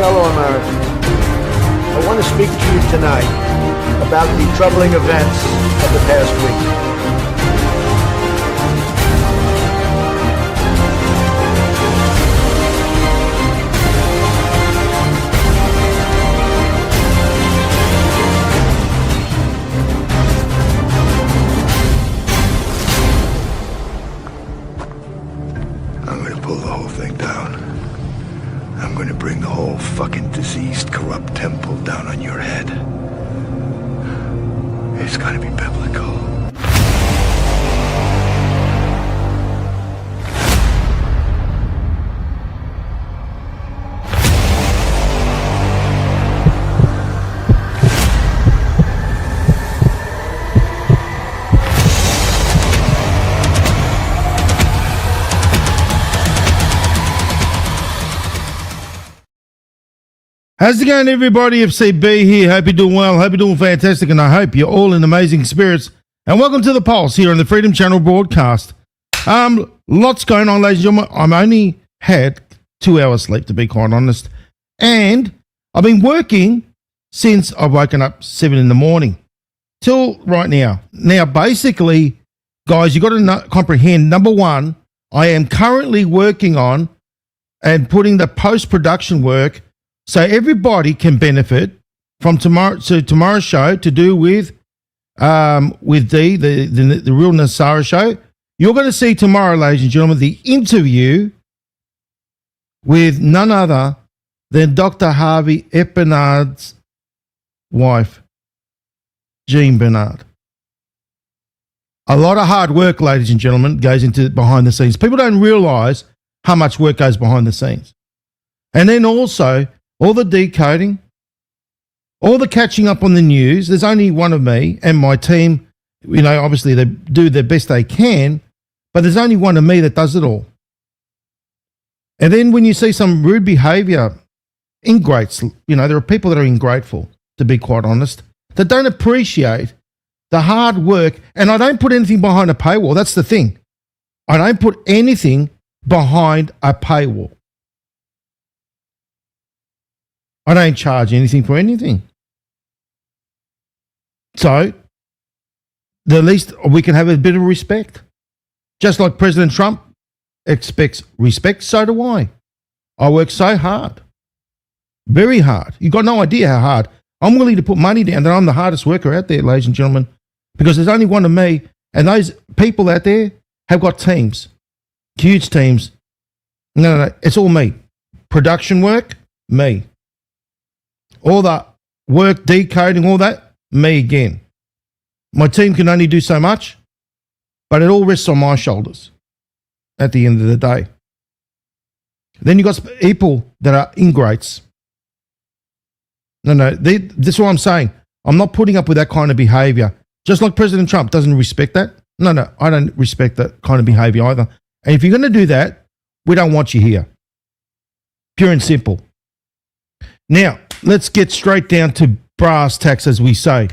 fellow Americans, I want to speak to you tonight about the troubling events of the past week. I'm gonna pull the whole thing down. I'm gonna bring the whole fucking diseased, corrupt temple down on your head. It's gonna be biblical. How's it going, everybody? FCB here. Hope you're doing well. Hope you're doing fantastic, and I hope you're all in amazing spirits. And welcome to the Pulse here on the Freedom Channel broadcast. Lots going on, ladies and gentlemen. I'm only had 2 hours sleep, to be quite honest, and I've been working since I've woken up 7 in the morning till right now. Now, basically, guys, you got to comprehend. Number one, I am currently working on and putting the post-production work so everybody can benefit from tomorrow's show to do with D, the real Nasara show. You're going to see tomorrow, ladies and gentlemen, the interview with none other than Dr. Harvey F. Bernard's wife, Jean Bernard. A lot of hard work, ladies and gentlemen, goes into behind the scenes. People don't realize how much work goes behind the scenes. And then also, all the decoding, all the catching up on the news. There's only one of me and my team. You know, obviously they do their best they can, but there's only one of me that does it all. And then when you see some rude behavior, ingrates, you know, there are people that are ingrateful, to be quite honest, that don't appreciate the hard work. And I don't put anything behind a paywall. That's the thing. I don't put anything behind a paywall. I don't charge anything for anything. So, the least we can have a bit of respect. Just like President Trump expects respect, so do I. I work so hard. Very hard. You've got no idea how hard. I'm willing to put money down that I'm the hardest worker out there, ladies and gentlemen, because there's only one of me, and those people out there have got teams. Huge teams. No, it's all me. Production work, me. All the work, decoding, all that, me again. My team can only do so much, but it all rests on my shoulders at the end of the day. Then you've got people that are ingrates. No, this is what I'm saying. I'm not putting up with that kind of behavior. Just like President Trump doesn't respect that. No, I don't respect that kind of behavior either. And if you're going to do that, we don't want you here. Pure and simple. Now, let's get straight down to brass tacks, as we say.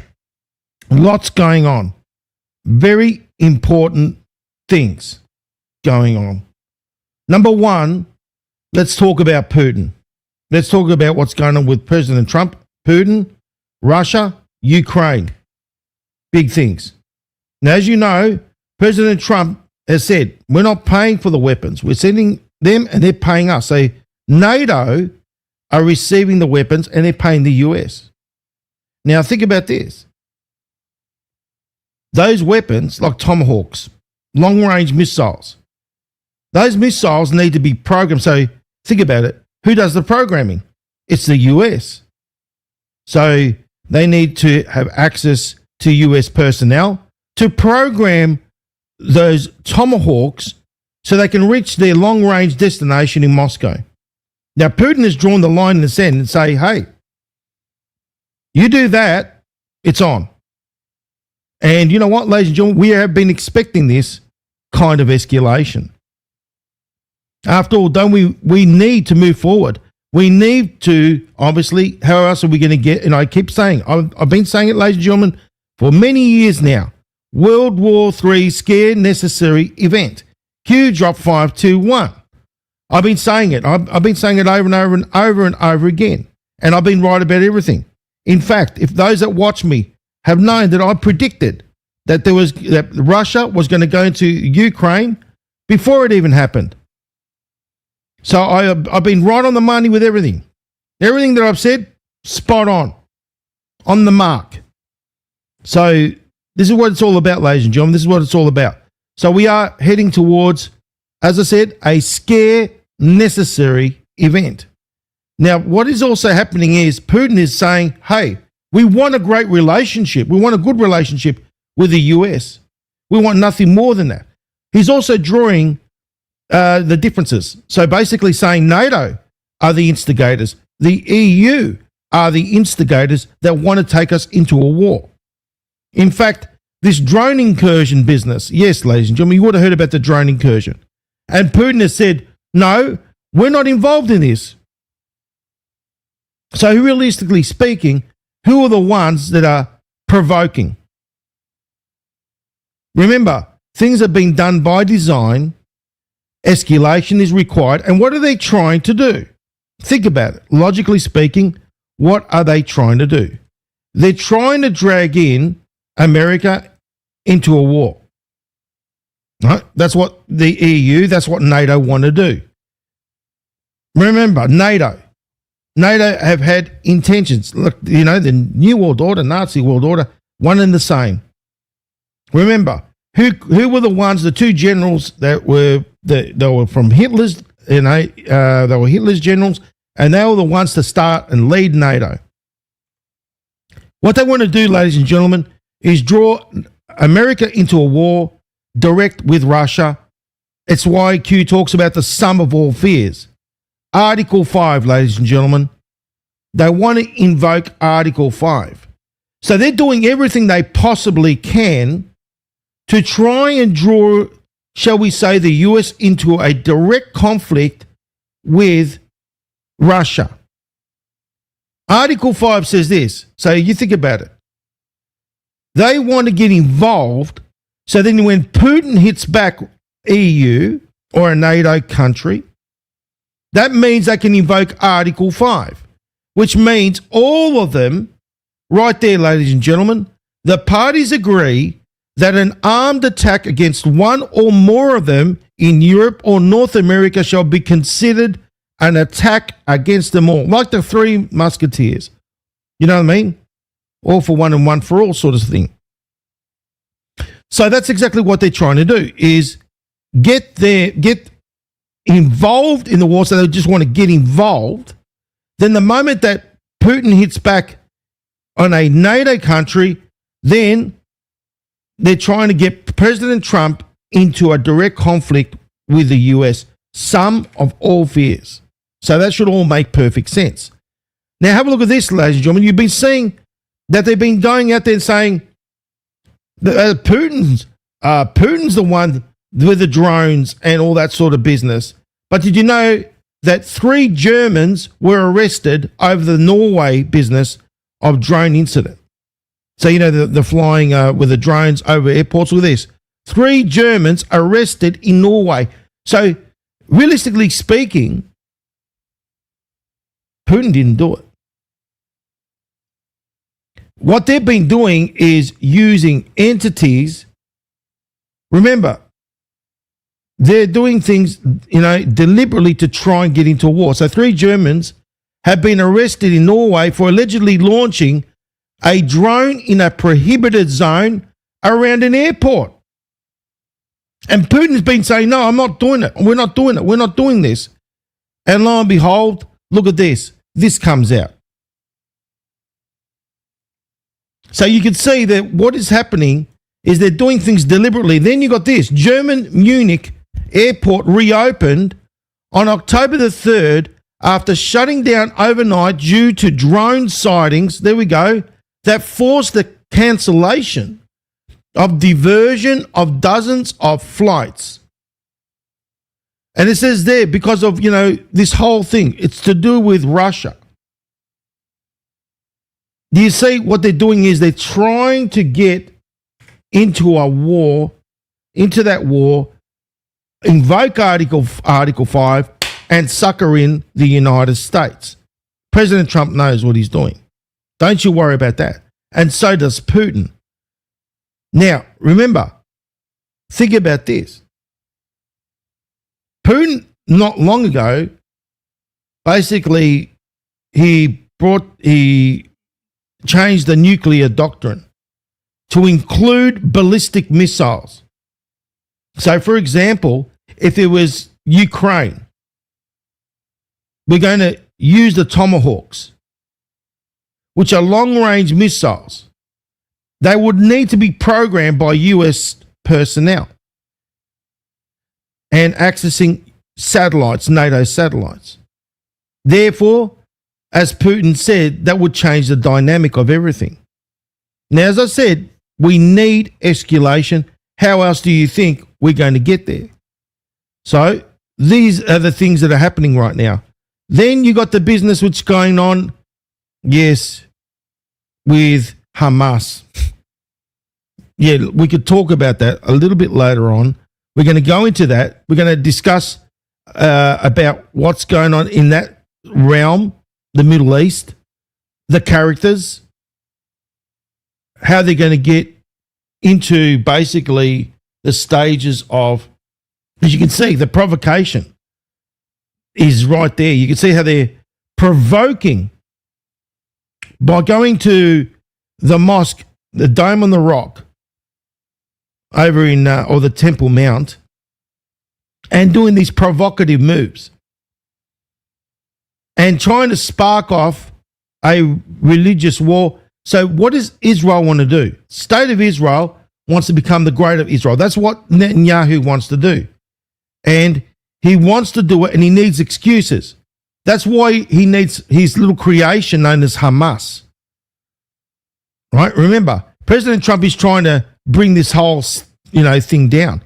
Lots going on. Very important things going on. Number one, let's talk about Putin. Let's talk about what's going on with President Trump, Putin, Russia, Ukraine. Big things. Now, as you know, President Trump has said, we're not paying for the weapons. We're sending them and they're paying us. So NATO are receiving the weapons and they're paying the US. Now think about this. Those weapons, like Tomahawks, long-range missiles, those missiles need to be programmed. So think about it. Who does the programming? It's the US. So they need to have access to US personnel to program those Tomahawks so they can reach their long-range destination in Moscow. Now, Putin has drawn the line in the sand and say, hey, you do that, it's on. And you know what, ladies and gentlemen, we have been expecting this kind of escalation. After all, don't we need to move forward. We need to, obviously, how else are we going to get, and I keep saying, I've been saying it, ladies and gentlemen, for many years now, World War III scare necessary event. Q drop 521. I've been saying it. I've been saying it over and over and over and over again. And I've been right about everything. In fact, if those that watch me have known that I predicted that Russia was going to go into Ukraine before it even happened. So I've been right on the money with everything. Everything that I've said, spot on the mark. So this is what it's all about, ladies and gentlemen. This is what it's all about. So we are heading towards, as I said, a scare necessary event. Now, what is also happening is Putin is saying, hey, we want a great relationship. We want a good relationship with the US. We want nothing more than that. He's also drawing the differences. So basically saying NATO are the instigators. The EU are the instigators that want to take us into a war. In fact, this drone incursion business, yes, ladies and gentlemen, you would have heard about the drone incursion. And Putin has said, no, we're not involved in this. So realistically speaking, who are the ones that are provoking? Remember, things have been done by design. Escalation is required. And what are they trying to do? Think about it. Logically speaking, what are they trying to do? They're trying to drag in America into a war. Right? That's what the EU, that's what NATO want to do. Remember, NATO have had intentions. Look, you know, the New World Order, Nazi World Order, one and the same. Remember, who were the ones, the two generals that were they were from Hitler's, they were Hitler's generals, and they were the ones to start and lead NATO. What they want to do, ladies and gentlemen, is draw America into a war direct with Russia. It's why Q talks about the sum of all fears. Article 5, ladies and gentlemen, they want to invoke Article 5. So they're doing everything they possibly can to try and draw, shall we say, the US into a direct conflict with Russia. Article 5 says this. So you think about it. They want to get involved, so then when Putin hits back EU or a NATO country, that means they can invoke Article 5, which means all of them, right there, ladies and gentlemen, the parties agree that an armed attack against one or more of them in Europe or North America shall be considered an attack against them all, like the Three Musketeers. You know what I mean? All for one and one for all sort of thing. So that's exactly what they're trying to do, is get involved in the war. So they just want to get involved. Then the moment that Putin hits back on a NATO country, then they're trying to get President Trump into a direct conflict with the US. Sum of all fears. So that should all make perfect sense. Now have a look at this, ladies and gentlemen. You've been seeing that they've been going out there and saying that Putin's the one with the drones and all that sort of business. But did you know that 3 Germans were arrested over the Norway business of drone incident? So, you know, the flying with the drones over airports. With this, 3 Germans arrested in Norway. So, realistically speaking, Putin didn't do it. What they've been doing is using entities. Remember, they're doing things, you know, deliberately to try and get into a war. So 3 Germans have been arrested in Norway for allegedly launching a drone in a prohibited zone around an airport. And Putin's been saying, no, I'm not doing it. We're not doing it. We're not doing this. And lo and behold, look at this. This comes out. So you can see that what is happening is they're doing things deliberately. Then you got this. German Munich airport reopened on October the 3rd after shutting down overnight due to drone sightings. There we go. That forced the cancellation of diversion of dozens of flights. And it says there, because of, you know, this whole thing, it's to do with Russia. Do you see what they're doing is they're trying to get into a war, into that war, invoke Article 5, and sucker in the United States. President Trump knows what he's doing. Don't you worry about that. And so does Putin. Now, remember, think about this. Putin, not long ago, basically, he changed the nuclear doctrine to include ballistic missiles. So, for example, if it was Ukraine, we're going to use the Tomahawks, which are long-range missiles. They would need to be programmed by US personnel and accessing satellites, NATO satellites. Therefore, as Putin said, that would change the dynamic of everything. Now, as I said, we need escalation. How else do you think we're going to get there? So these are the things that are happening right now. Then you got the business which is going on, yes, with Hamas. Yeah, we could talk about that a little bit later on. We're going to go into that. We're going to discuss about what's going on in that realm, the Middle East, the characters, how they're going to get into basically the stages of, as you can see, the provocation is right there. You can see how they're provoking by going to the mosque, the Dome on the Rock, over in, or the Temple Mount, and doing these provocative moves and trying to spark off a religious war. So what does Israel want to do? State of Israel wants to become the great of Israel. That's what Netanyahu wants to do. And he wants to do it, and he needs excuses. That's why he needs his little creation known as Hamas. Right? Remember, President Trump is trying to bring this whole, thing down.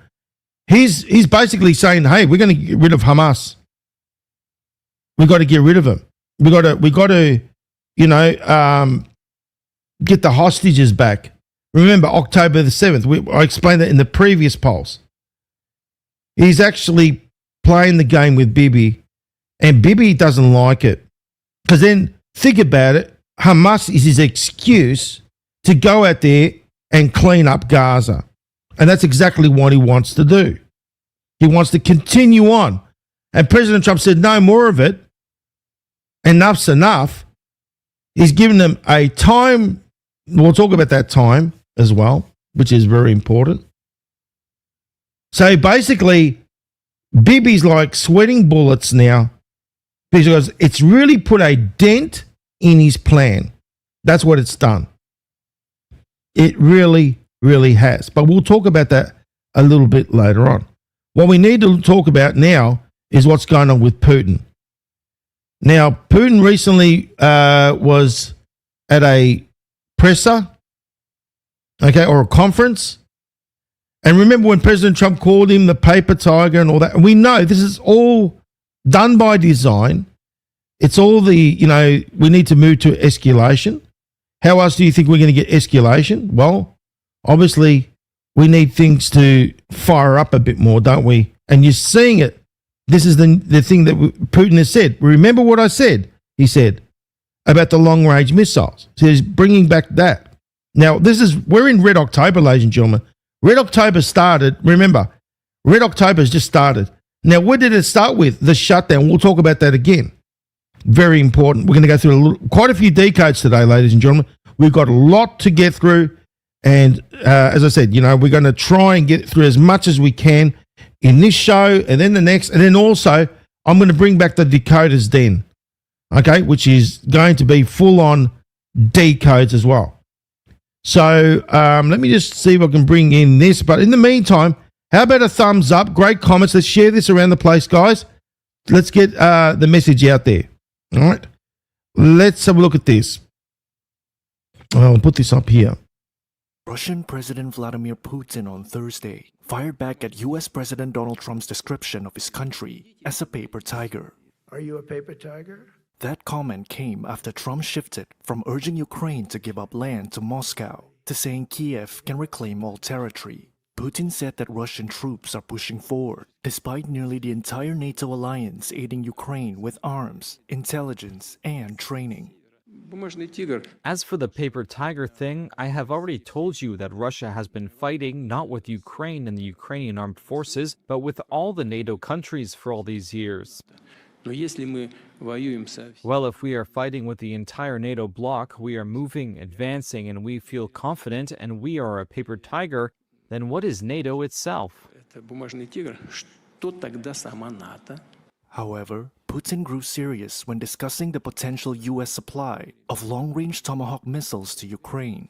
He's basically saying, hey, we're going to get rid of Hamas. We've got to get rid of them. We got to, get the hostages back. Remember, October the 7th. I explained that in the previous polls. He's actually playing the game with Bibi, and Bibi doesn't like it. Because then, think about it, Hamas is his excuse to go out there and clean up Gaza. And that's exactly what he wants to do. He wants to continue on. And President Trump said, no more of it. Enough's enough. He's given them a time. We'll talk about that time as well, which is very important. So basically, Bibi's like sweating bullets now because it's really put a dent in his plan. That's what it's done. It really, really has. But we'll talk about that a little bit later on. What we need to talk about now is what's going on with Putin. Now, Putin recently was at a presser, or a conference. And remember when President Trump called him the paper tiger and all that? And we know this is all done by design. It's all we need to move to escalation. How else do you think we're going to get escalation? Well, obviously, we need things to fire up a bit more, don't we? And you're seeing it. This is the thing that Putin has said. Remember what I said? He said about the long-range missiles. So he's bringing back that. Now, we're in Red October, ladies and gentlemen. Red October started. Remember, Red October has just started. Now, what did it start with? The shutdown. We'll talk about that again. Very important. We're going to go through quite a few decodes today, ladies and gentlemen. We've got a lot to get through. And as I said, we're going to try and get through as much as we can in this show and then the next. And then also, I'm going to bring back the decoders then, okay, which is going to be full-on decodes as well. So let me just see if I can bring in this. But in the meantime, how about a thumbs up? Great comments. Let's share this around the place, guys. Let's get the message out there. All right. Let's have a look at this. I'll put this up here. Russian President Vladimir Putin on Thursday fired back at US President Donald Trump's description of his country as a paper tiger. Are you a paper tiger? That comment came after Trump shifted from urging Ukraine to give up land to Moscow to saying Kiev can reclaim all territory. Putin said that Russian troops are pushing forward, despite nearly the entire NATO alliance aiding Ukraine with arms, intelligence, and training. As for the paper tiger thing, I have already told you that Russia has been fighting not with Ukraine and the Ukrainian armed forces, but with all the NATO countries for all these years. Well, if we are fighting with the entire NATO bloc, we are moving, advancing, and we feel confident, and we are a paper tiger, then what is NATO itself? However, Putin grew serious when discussing the potential US supply of long-range Tomahawk missiles to Ukraine.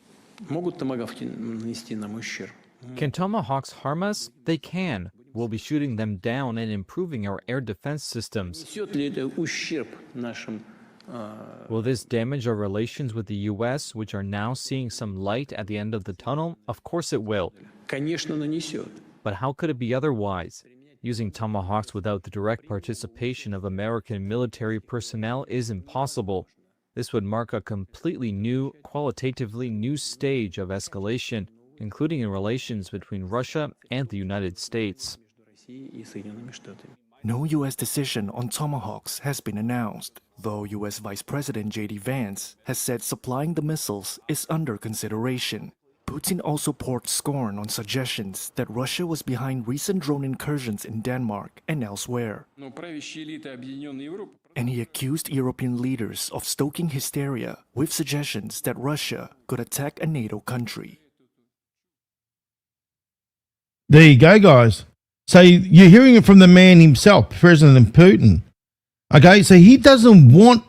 Can Tomahawks harm us? They can. We'll be shooting them down and improving our air defense systems. Will this damage our relations with the US, which are now seeing some light at the end of the tunnel? Of course it will. But how could it be otherwise? Using Tomahawks without the direct participation of American military personnel is impossible. This would mark a completely new, qualitatively new stage of escalation, including in relations between Russia and the United States. No US decision on Tomahawks has been announced, though US Vice President J.D. Vance has said supplying the missiles is under consideration. Putin also poured scorn on suggestions that Russia was behind recent drone incursions in Denmark and elsewhere. And he accused European leaders of stoking hysteria with suggestions that Russia could attack a NATO country. There you go, guys. So you're hearing it from the man himself, President Putin. Okay, so he doesn't want...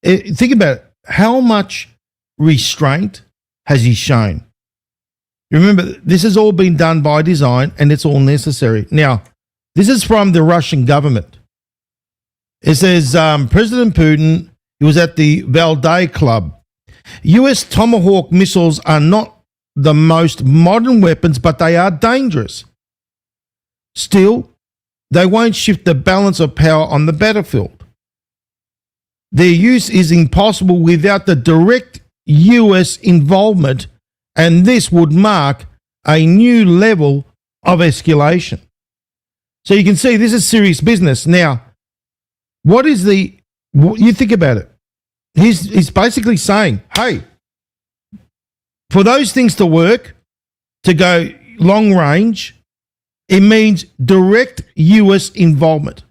Think about it. How much restraint has he shown? Remember, this has all been done by design and it's all necessary. Now, this is from the Russian government. It says, President Putin, he was at the Valdai Club. US Tomahawk missiles are not the most modern weapons, but they are dangerous. Still, they won't shift the balance of power on the battlefield. Their use is impossible without the direct US involvement, and this would mark a new level of escalation. So you can see this is serious business. Now, you think about it. He's basically saying, hey, for those things to work, to go long range, it means direct US involvement.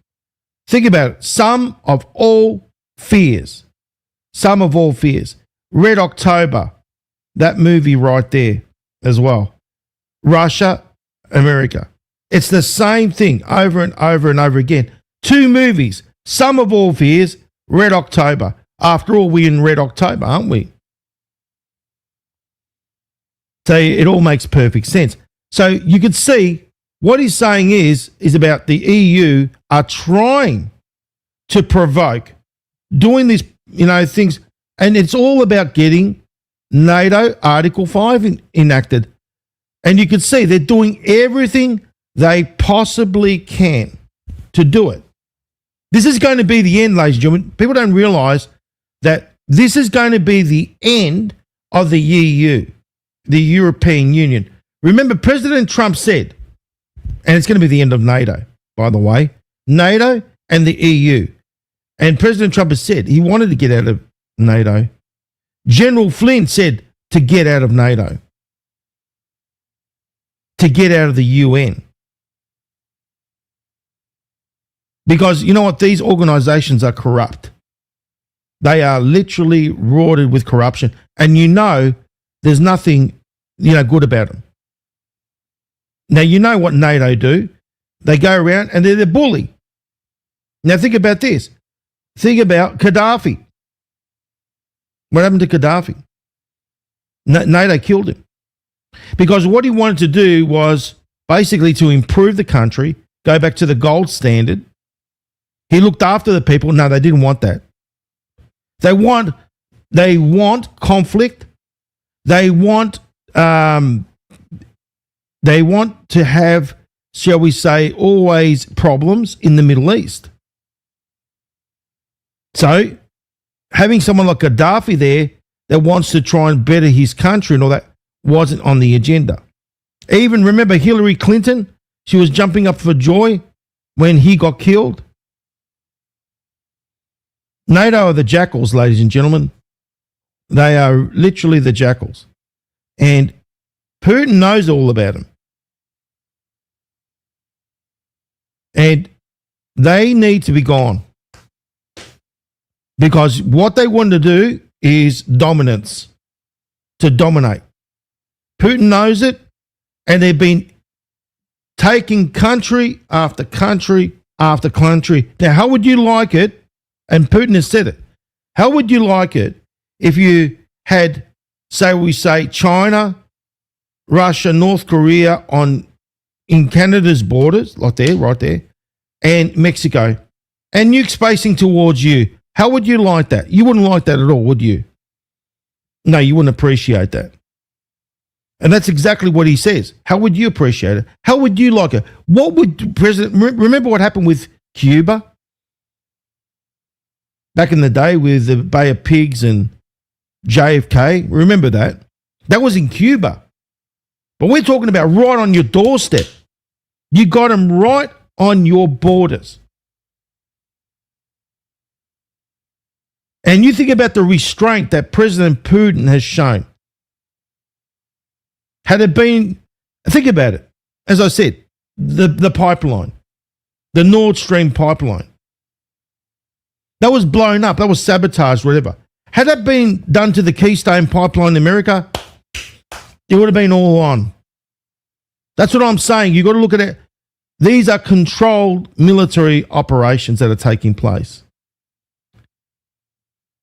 Think about it. Sum of all fears. Red October, that movie right there as well. Russia, America. It's the same thing over and over and over again. Two movies. Sum of all fears, Red October. After all, we're in Red October, aren't we? So it all makes perfect sense. So you could see what he's saying is about the EU are trying to provoke, doing these, things, and it's all about getting NATO Article 5 enacted. And you can see they're doing everything they possibly can to do it. This is going to be the end, ladies and gentlemen. People don't realise that this is going to be the end of the EU, the European Union. Remember, President Trump said, and it's going to be the end of NATO, by the way, NATO and the EU. And President Trump has said he wanted to get out of NATO. General Flynn said to get out of NATO, to get out of the UN. Because you know what? These organizations are corrupt. They are literally rotted with corruption. And there's nothing, good about them. Now, you know what NATO do. They go around and they're the bully. Now, think about this. Think about Gaddafi. What happened to Gaddafi? NATO killed him. Because what he wanted to do was basically to improve the country, go back to the gold standard. He looked after the people. No, they didn't want that. They want conflict. They want to have, shall we say, always problems in the Middle East. So having someone like Gaddafi there that wants to try and better his country and all that wasn't on the agenda. Even remember Hillary Clinton? She was jumping up for joy when he got killed. NATO are the jackals, ladies and gentlemen. They are literally the jackals. And Putin knows all about them. And they need to be gone. Because what they want to do is dominance, to dominate. Putin knows it, and they've been taking country after country after country. Now, how would you like it, and Putin has said it, how would you like it if you had, say China, Russia, North Korea in Canada's borders, like there, right there, and Mexico, and nukes facing towards you? How would you like that? You wouldn't like that at all, would you? No, you wouldn't appreciate that. And that's exactly what he says. How would you appreciate it? How would you like it? What would remember what happened with Cuba? Back in the day with the Bay of Pigs and JFK. Remember that? That was in Cuba. But we're talking about right on your doorstep. You got them right on your borders. And you think about the restraint that President Putin has shown. Had it been, think about it, as I said, the pipeline, the Nord Stream pipeline, that was blown up, that was sabotaged, whatever. Had that been done to the Keystone pipeline in America, it would have been all on. That's what I'm saying. You've got to look at it. These are controlled military operations that are taking place.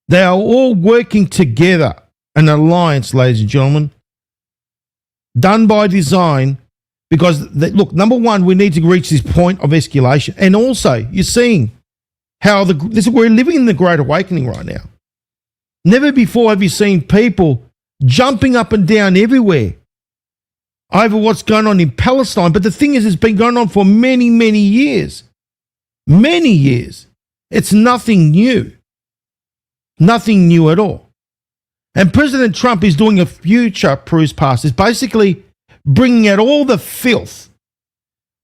They are all working together, an alliance, ladies and gentlemen, done by design, because, look, number one, we need to reach this point of escalation. And also, you're seeing how we're living in the Great Awakening right now. Never before have you seen people jumping up and down everywhere over what's going on in Palestine. But the thing is, it's been going on for many, many years. Many years. It's nothing new. Nothing new at all. And President Trump is doing a future-proof pass. It's basically bringing out all the filth,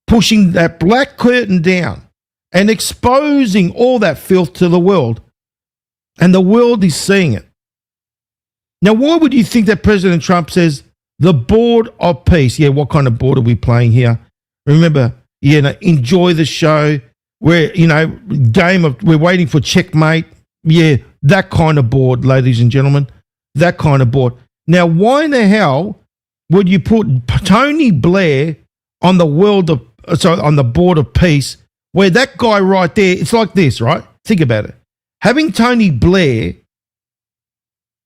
pushing that black curtain down and exposing all that filth to the world. And the world is seeing it. Now, why would you think that President Trump says the board of peace? Yeah, what kind of board are we playing here? Remember, enjoy the show. We're waiting for checkmate. Yeah, that kind of board, ladies and gentlemen. That kind of board. Now, why in the hell would you put Tony Blair on the on the board of peace, where that guy right there, it's like this, right? Think about it. Having Tony Blair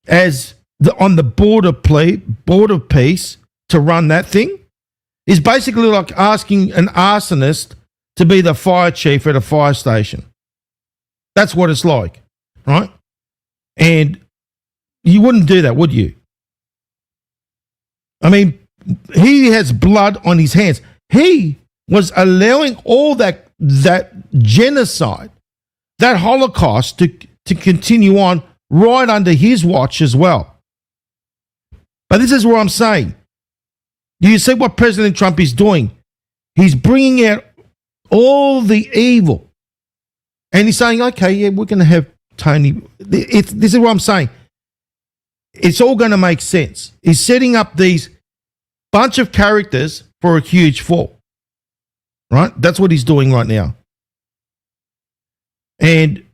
as on the board of peace to run that thing is basically like asking an arsonist to be the fire chief at a fire station. That's what it's like, right? And you wouldn't do that, would you? I mean, he has blood on his hands. He was allowing all that genocide, that Holocaust to continue on right under his watch as well. But this is what I'm saying. Do you see what President Trump is doing? He's bringing out all the evil. And he's saying, okay, yeah, we're going to have Tony. This is what I'm saying. It's all going to make sense. He's setting up these bunch of characters for a huge fall. Right? That's what he's doing right now. And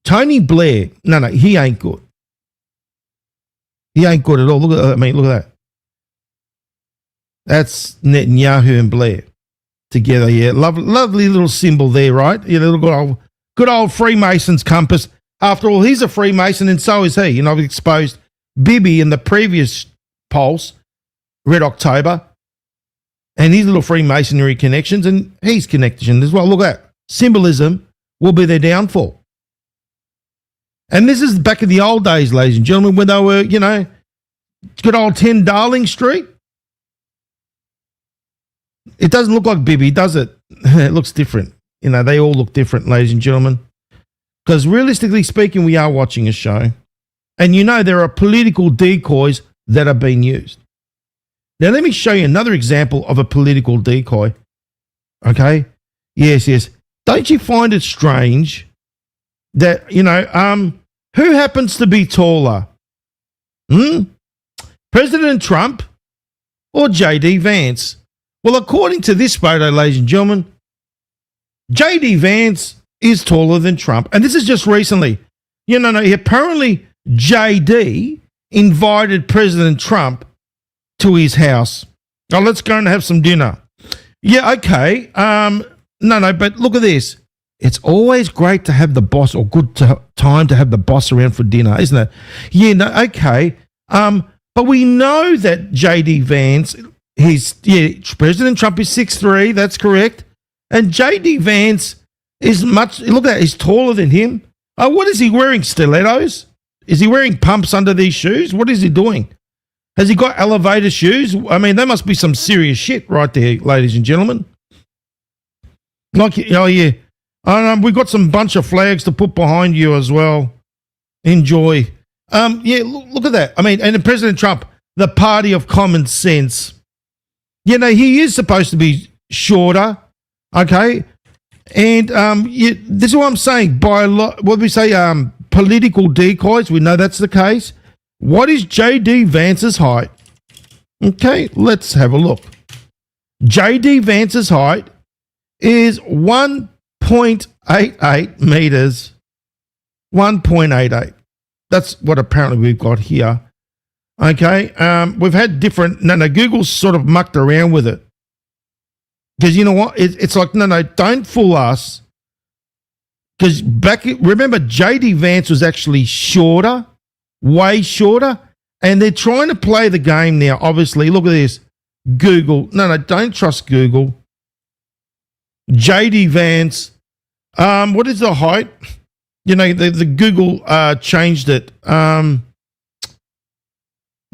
Tony Blair, no, he ain't good. He ain't good at all. Look at that. That's Netanyahu and Blair together. Yeah, lovely little symbol there, right? Good old Freemason's compass. After all, he's a Freemason, and so is he. I've exposed Bibi in the previous Pulse, Red October, and his little Freemasonry connections, and he's connected as well. Look at that. Symbolism will be their downfall. And this is back in the old days, ladies and gentlemen, when they were, good old 10 Darling Street. It doesn't look like Bibi, does it? It looks different. They all look different, ladies and gentlemen. Because realistically speaking, we are watching a show. And there are political decoys that are being used. Now, let me show you another example of a political decoy. Okay? Yes, yes. Don't you find it strange that, who happens to be taller? President Trump or J.D. Vance? Well, according to this photo, ladies and gentlemen, J.D. Vance is taller than Trump. And this is just recently. Apparently J.D. invited President Trump to his house. Oh, let's go and have some dinner. Yeah, okay. But look at this. It's always great to have the boss, or good time to have the boss around for dinner, isn't it? Yeah, no, okay. But we know that J.D. Vance, President Trump is 6'3", that's correct. And J.D. Vance is look at that, he's taller than him. What is he wearing, stilettos? Is he wearing pumps under these shoes? What is he doing? Has he got elevator shoes? I mean, that must be some serious shit right there, ladies and gentlemen. Oh, yeah. We've got some bunch of flags to put behind you as well. Enjoy. Look at that. I mean, and President Trump, the party of common sense. He is supposed to be shorter, okay? And this is what I'm saying. By what we say, political decoys, we know that's the case. What is J.D. Vance's height? Okay, let's have a look. J.D. Vance's height is 1.88 meters. 1.88. That's what apparently we've got here. Okay, we've had different. Google's sort of mucked around with it. Because you know what? It's like, don't fool us. Because remember, J.D. Vance was actually shorter, way shorter, and they're trying to play the game now. Obviously, look at this. Google. Don't trust Google. J.D. Vance. What is the height? The Google changed it.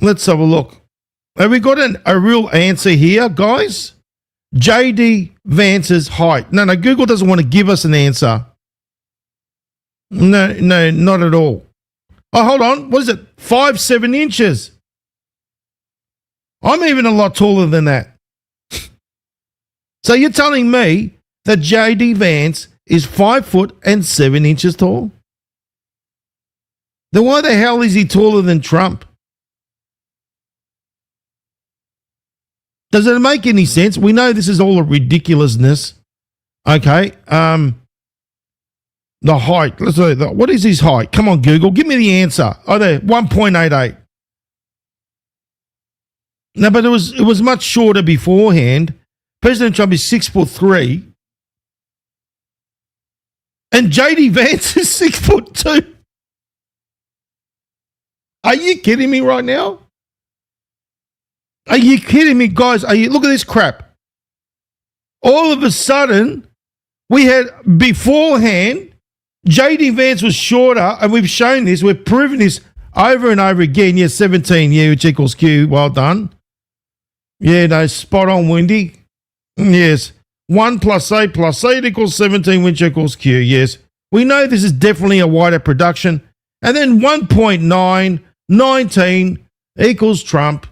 Let's have a look. Have we got a real answer here, guys? J.D. Vance's height. No, Google doesn't want to give us an answer. No, not at all. Oh, hold on. What is it? 5'7" inches. I'm even a lot taller than that. So you're telling me that J.D. Vance is 5 foot and 7 inches tall? Then why the hell is he taller than Trump? Does it make any sense? We know this is all a ridiculousness. Okay. The height. Let's see. What is his height? Come on, Google. Give me the answer. Oh, there. 1.88. No, but it was much shorter beforehand. President Trump is 6'3", and J.D. Vance is 6'2". Are you kidding me right now? Are you kidding me, guys? Look at this crap. All of a sudden, we had beforehand, J.D. Vance was shorter, and we've shown this, we've proven this over and over again. Yes, 17, which equals Q. Well done. Yeah, no, spot on, Wendy. Yes. 1 + 8 + 8 equals 17, which equals Q. Yes. We know this is definitely a wider production. And then 1.919 equals Trump.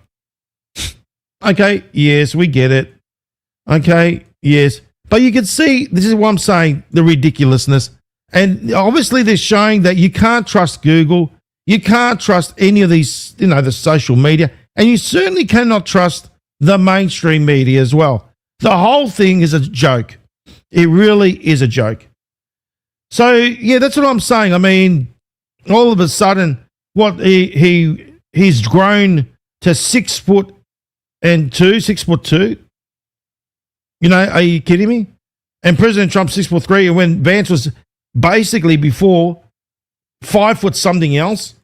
Okay, yes, we get it. Okay, yes. But you can see, this is what I'm saying, the ridiculousness. And obviously they're showing that you can't trust Google. You can't trust any of these, the social media. And you certainly cannot trust the mainstream media as well. The whole thing is a joke. It really is a joke. So, yeah, that's what I'm saying. I mean, all of a sudden, he's grown to 6'2", 6'2". Are you kidding me? And President Trump 6'3", and when Vance was basically before 5 foot something else.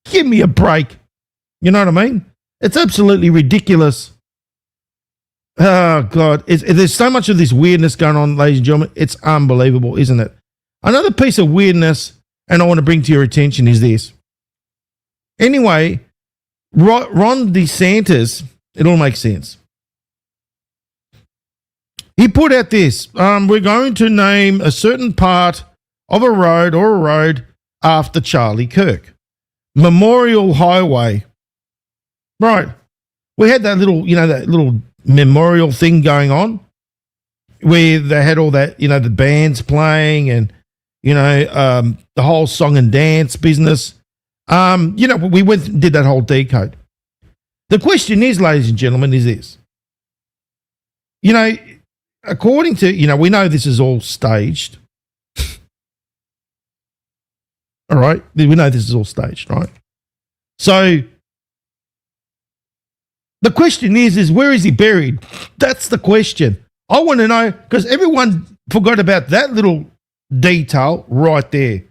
Give me a break. You know what I mean? It's absolutely ridiculous. Oh, God. There's so much of this weirdness going on, ladies and gentlemen. It's unbelievable, isn't it? Another piece of weirdness, and I want to bring to your attention, is this. Anyway, Ron DeSantis, it all makes sense. He put out this. We're going to name a certain part of a road after Charlie Kirk. Memorial Highway. Right. we had that little, that little memorial thing going on where they had all that, the bands playing and, the whole song and dance business. We went and did that whole decode. The question is, ladies and gentlemen, is this. According to, we know this is all staged. All right? We know this is all staged, right? So the question is where is he buried? That's the question. I want to know, because everyone forgot about that little detail right there.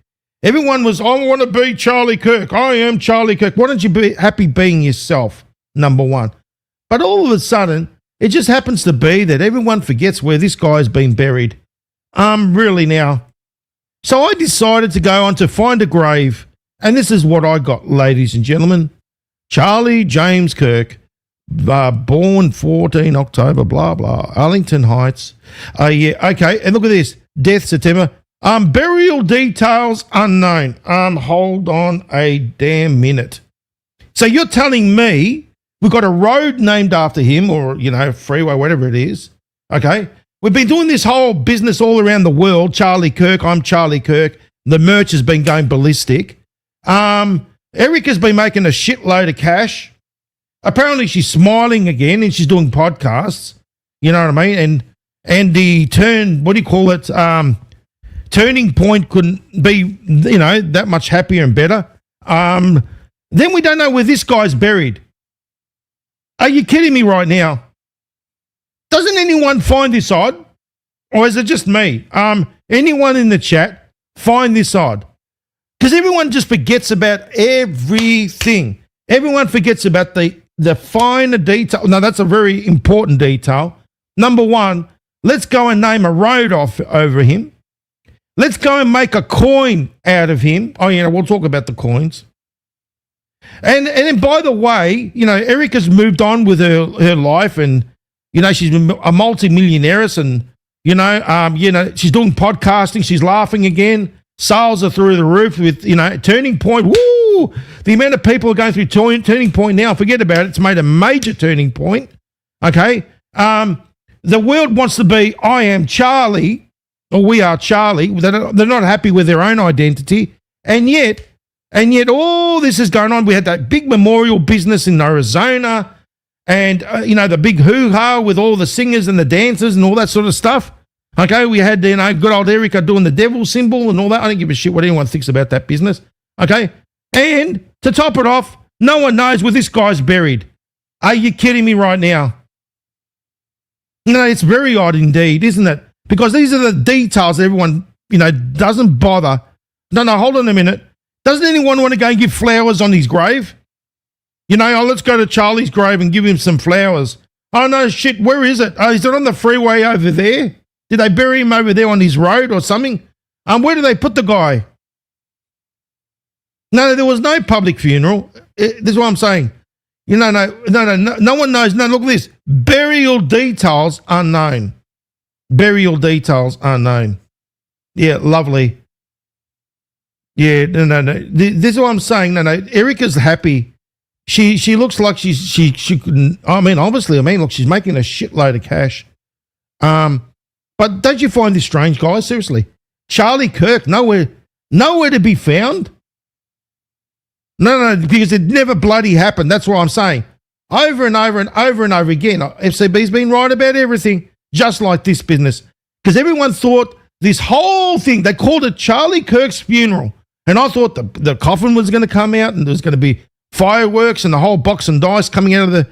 Everyone was, I want to be Charlie Kirk. I am Charlie Kirk. Why don't you be happy being yourself, number one? But all of a sudden, it just happens to be that everyone forgets where this guy's been buried. Really now. So I decided to go on to find a grave, and this is what I got, ladies and gentlemen. Charlie James Kirk, born 14 October, blah, blah, Arlington Heights. Okay, and look at this. Death September. Burial details unknown. Hold on a damn minute. So you're telling me we've got a road named after him, or, freeway, whatever it is. Okay. We've been doing this whole business all around the world. Charlie Kirk, I'm Charlie Kirk. The merch has been going ballistic. Erica's been making a shitload of cash. Apparently she's smiling again and she's doing podcasts. You know what I mean? And the turning point couldn't be, that much happier and better. Then we don't know where this guy's buried. Are you kidding me right now? Doesn't anyone find this odd? Or is it just me? Anyone in the chat find this odd? Because everyone just forgets about everything. Everyone forgets about the finer detail. No, that's a very important detail. Number one, let's go and name a road over him. Let's go and make a coin out of him. Oh, we'll talk about the coins. And then, by the way, Erica's moved on with her life, and she's been a multi-millionaire, and she's doing podcasting. She's laughing again. Sales are through the roof with Turning Point. Woo! The amount of people are going through Turning Point now. Forget about it. It's made a major turning point. Okay. The world wants to be I am Charlie, or we are Charlie. They're not happy with their own identity, and yet all this is going on. We had that big memorial business in Arizona, and the big hoo-ha with all the singers and the dancers and all that sort of stuff. Okay, we had good old Erica doing the devil symbol and all that. I don't give a shit what anyone thinks about that business. Okay, and to top it off, no one knows where this guy's buried. Are you kidding me right now? No, it's very odd indeed, isn't it? Because these are the details that everyone doesn't bother. No, hold on a minute. Doesn't anyone want to go and give flowers on his grave? Let's go to Charlie's grave and give him some flowers. Oh, no, shit, where is it? Oh, is it on the freeway over there? Did they bury him over there on his road or something? Where did they put the guy? No, there was no public funeral. This is what I'm saying. No one knows. No, look at this. Burial details unknown. Burial details unknown. Yeah, lovely. Yeah, no. This is what I'm saying. No. Erica's happy. She looks like she couldn't. Obviously, look, she's making a shitload of cash. But don't you find this strange, guys? Seriously, Charlie Kirk nowhere to be found. No, because it never bloody happened. That's what I'm saying. Over and over and over and over again. FCB's been right about everything, just like this business. Because everyone thought this whole thing, they called it Charlie Kirk's funeral. And I thought the coffin was going to come out and there was going to be fireworks and the whole box and dice coming out of the,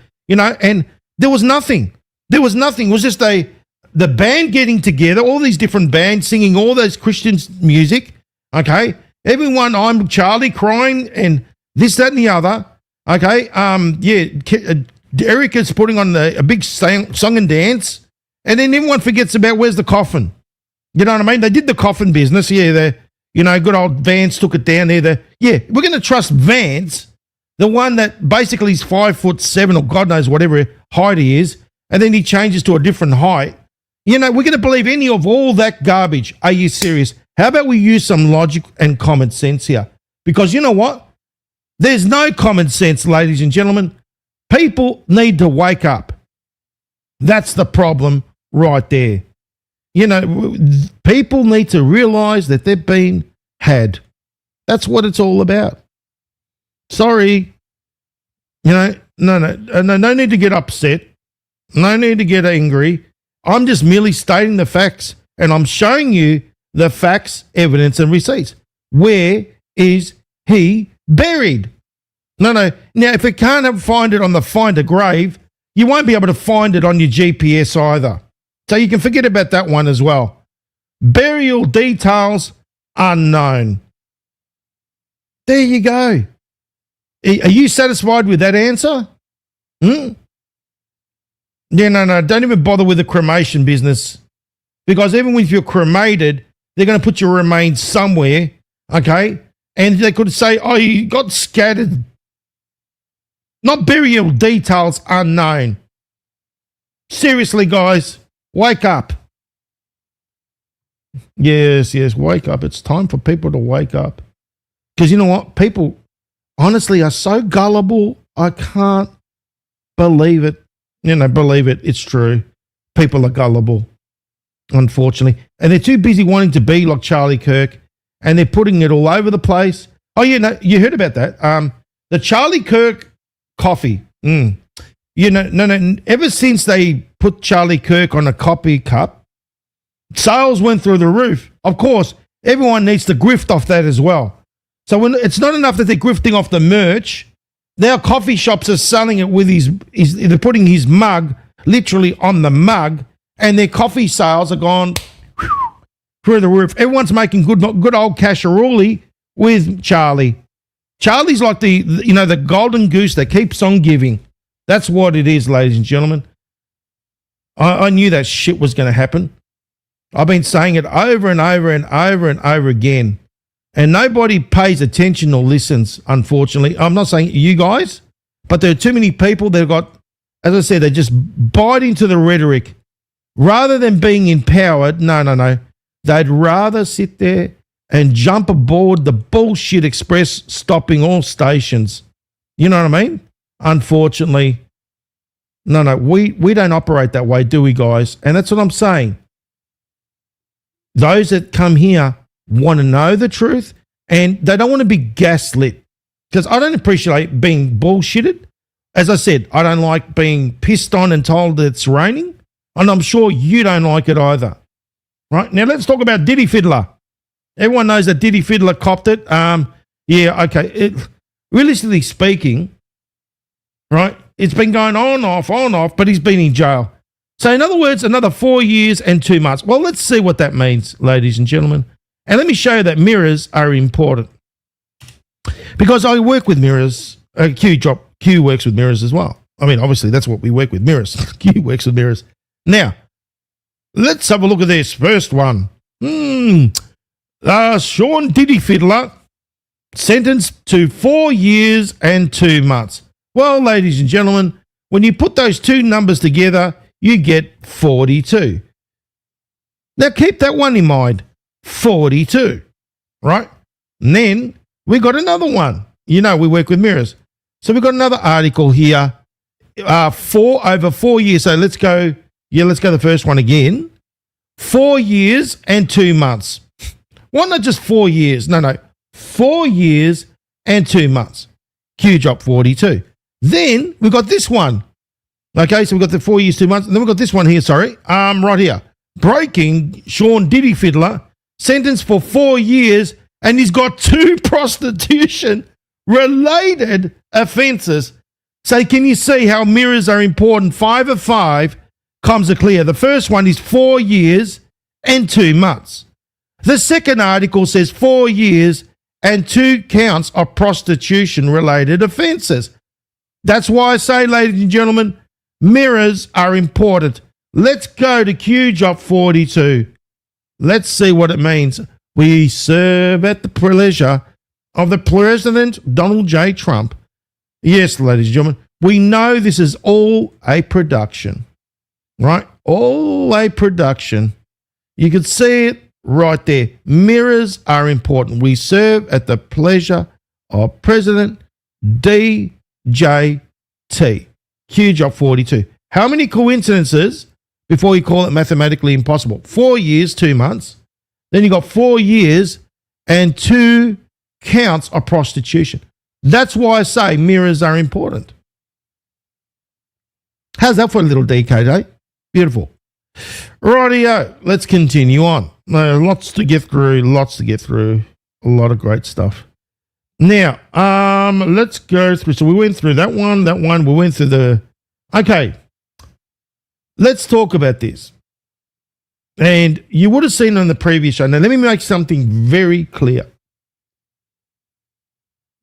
and there was nothing. There was nothing. It was just the band getting together, all these different bands singing all those Christian music. Okay. Everyone, I'm Charlie, crying and this, that, and the other. Okay. Erica's putting on a big song and dance. And then everyone forgets about where's the coffin. You know what I mean? They did the coffin business. Yeah, good old Vance took it down there. We're going to trust Vance, the one that basically is 5'7" or God knows whatever height he is, and then he changes to a different height. We're going to believe any of all that garbage. Are you serious? How about we use some logic and common sense here? Because you know what? There's no common sense, ladies and gentlemen. People need to wake up. That's the problem right there. You know, people need to realize that they've been had. That's what it's all about. Sorry. You know, no need to get upset. No need to get angry. I'm just merely stating the facts, and I'm showing you the facts, evidence, and receipts. Where is he buried? No. Now, if you can't find it on the Find a Grave, you won't be able to find it on your GPS either. So you can forget about that one as well. Burial details unknown. There you go. Are you satisfied with that answer? Yeah, no. Don't even bother with the cremation business. Because even if you're cremated, they're going to put your remains somewhere, okay? And they could say, oh, you got scattered. Not burial details unknown. Seriously, guys, wake up. Yes, wake up. It's time for people to wake up. Because you know what? People, honestly, are so gullible. I can't believe it. Believe it. It's true. People are gullible, unfortunately. And they're too busy wanting to be like Charlie Kirk. And they're putting it all over the place. Oh, yeah, no, you heard about that. The Charlie Kirk coffee. No. Ever since they put Charlie Kirk on a coffee cup, sales went through the roof. Of course, everyone needs to grift off that as well. So when it's not enough that they're grifting off the merch, now coffee shops are selling it with they're putting his mug literally on the mug, and their coffee sales are gone through the roof. Everyone's making good old casserole with Charlie. Charlie's like the golden goose that keeps on giving. That's what it is, ladies and gentlemen. I knew that shit was going to happen. I've been saying it over and over and over and over again. And nobody pays attention or listens, unfortunately. I'm not saying you guys, but there are too many people that have got, as I said, they just bite into the rhetoric. Rather than being empowered, no. They'd rather sit there and jump aboard the bullshit express, stopping all stations. You know what I mean? Unfortunately, no, we don't operate that way, do we, guys? And that's what I'm saying. Those that come here want to know the truth, and they don't want to be gaslit, because I don't appreciate being bullshitted. As I said, I don't like being pissed on and told that it's raining, and I'm sure you don't like it either. Right, now let's talk about Diddy Fiddler. Everyone knows that Diddy Fiddler copped it. Yeah, okay. Realistically speaking, right, it's been going on, off, but he's been in jail. So in other words, another 4 years and 2 months. Well, let's see what that means, ladies and gentlemen. And let me show you that mirrors are important. Because I work with mirrors. Q works with mirrors as well. I mean, obviously, that's what we work with, mirrors. Q works with mirrors. Now, let's have a look at this first one. Sean Diddy Fiddler sentenced to 4 years and 2 months. Well, ladies and gentlemen, when you put those two numbers together, you get 42. Now, keep that one in mind. 42, right? And then we got another one. You know, we work with mirrors. So we've got another article here. Over 4 years. So let's go the first one again. 4 years and 2 months. Why not just 4 years? No. 4 years and 2 months. Q drop 42. Then we've got this one. Okay, so we've got the 4 years, 2 months. And then we've got this one here, right here. Breaking Sean Diddy Fiddler, sentenced for 4 years, and he's got 2 prostitution-related offences. So can you see how mirrors are important? 5 of 5 comms are clear. The first one is 4 years and 2 months. The second article says 4 years and 2 counts of prostitution-related offences. That's why I say, ladies and gentlemen, mirrors are important. Let's go to Q drop 42. Let's see what it means. We serve at the pleasure of the President Donald J. Trump. Yes, ladies and gentlemen, we know this is all a production, right? All a production. You can see it right there. Mirrors are important. We serve at the pleasure of President D.J.T. Q job 42. How many coincidences before you call it mathematically impossible? 4 years, 2 months. Then you got 4 years and 2 counts of prostitution. That's why I say mirrors are important. How's that for a little decode, eh? Beautiful. Rightio, let's continue on. Lots to get through. A lot of great stuff. Now, let's go through. So we went through that one. We went through the... Okay, let's talk about this. And you would have seen on the previous show. Now, let me make something very clear.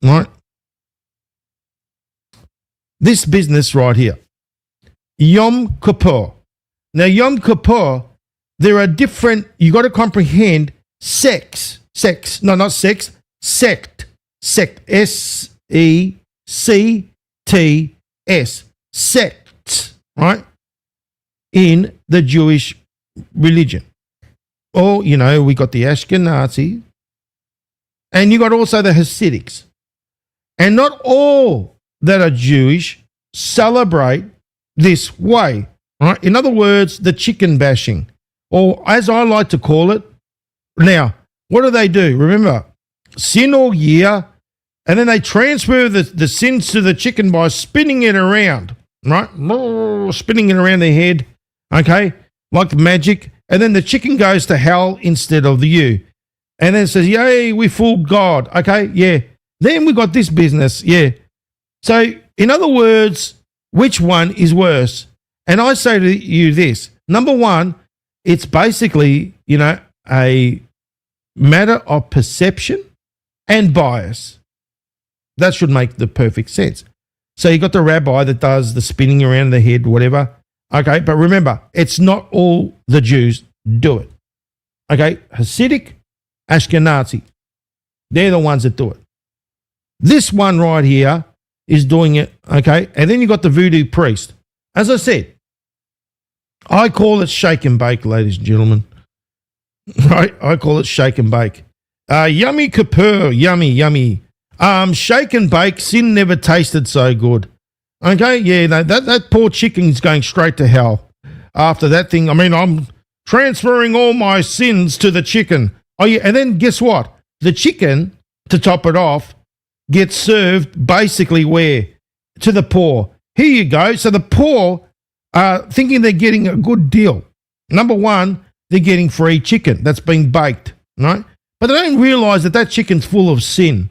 Right? This business right here. Yom Kippur. Now, Yom Kippur, there are different, you got to comprehend sect, S-E-C-T, sects, right, in the Jewish religion. Or, you know, we got the Ashkenazi, and you got also the Hasidics. And not all that are Jewish celebrate this way, right? In other words, the chicken bashing, or as I like to call it. Now, what do? Remember, sin all year, and then they transfer the sins to the chicken by spinning it around, right? Spinning it around their head, okay, like magic. And then the chicken goes to hell instead of the you. And then it says, yay, we fooled God. Okay, yeah. Then we got this business, yeah. So, in other words, which one is worse? And I say to you this. Number one, it's basically, you know, a matter of perception and bias. That should make the perfect sense. So you got the rabbi that does the spinning around the head, whatever. Okay, but remember, it's not all the Jews do it. Okay, Hasidic, Ashkenazi, they're the ones that do it. This one right here is doing it, okay? And then you got the voodoo priest. As I said, I call it shake and bake, ladies and gentlemen. Right? I call it shake and bake. Yummy Kippur, yummy. Shake and bake, sin never tasted so good. Okay, yeah, that poor chicken's going straight to hell after that thing. I mean, I'm transferring all my sins to the chicken. Oh, yeah, and then guess what? The chicken, to top it off, gets served basically where? To the poor. Here you go. So the poor are thinking they're getting a good deal. Number one, they're getting free chicken that's been baked, right? But they don't realize that chicken's full of sin,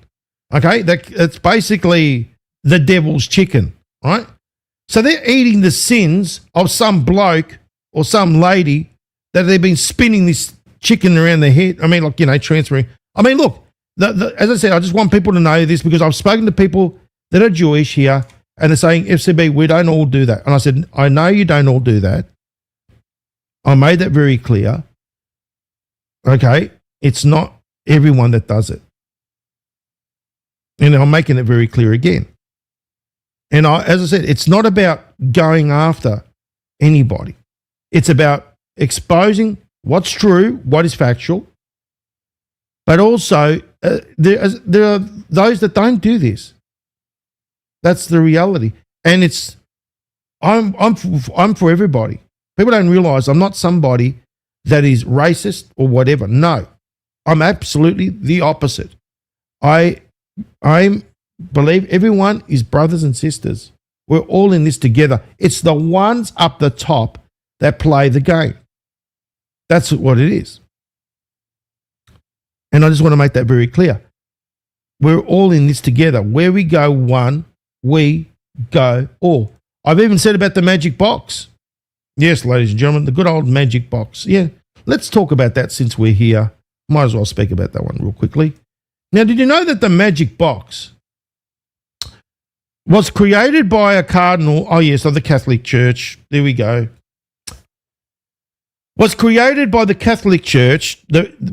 okay? That's basically the devil's chicken, right? So they're eating the sins of some bloke or some lady that they've been spinning this chicken around their head. I mean, like, you know, transferring. I mean, look, as I said, I just want people to know this because I've spoken to people that are Jewish here and they're saying, FCB, we don't all do that. And I said, I know you don't all do that. I made that very clear. Okay, it's not everyone that does it. And I'm making it very clear again. And as I said, it's not about going after anybody. It's about exposing what's true, what is factual, but also there are those that don't do this. That's the reality. And I'm for everybody. People don't realize I'm not somebody that is racist or whatever. No, I'm absolutely the opposite. I believe everyone is brothers and sisters. We're all in this together. It's the ones up the top that play the game. That's what it is. And I just want to make that very clear. We're all in this together. Where we go one, we go all. I've even said about the magic box. Yes, ladies and gentlemen, the good old magic box. Yeah, let's talk about that since we're here. Might as well speak about that one real quickly. Now, did you know that the magic box was created by a cardinal, of the Catholic Church. There we go. Was created by the Catholic Church.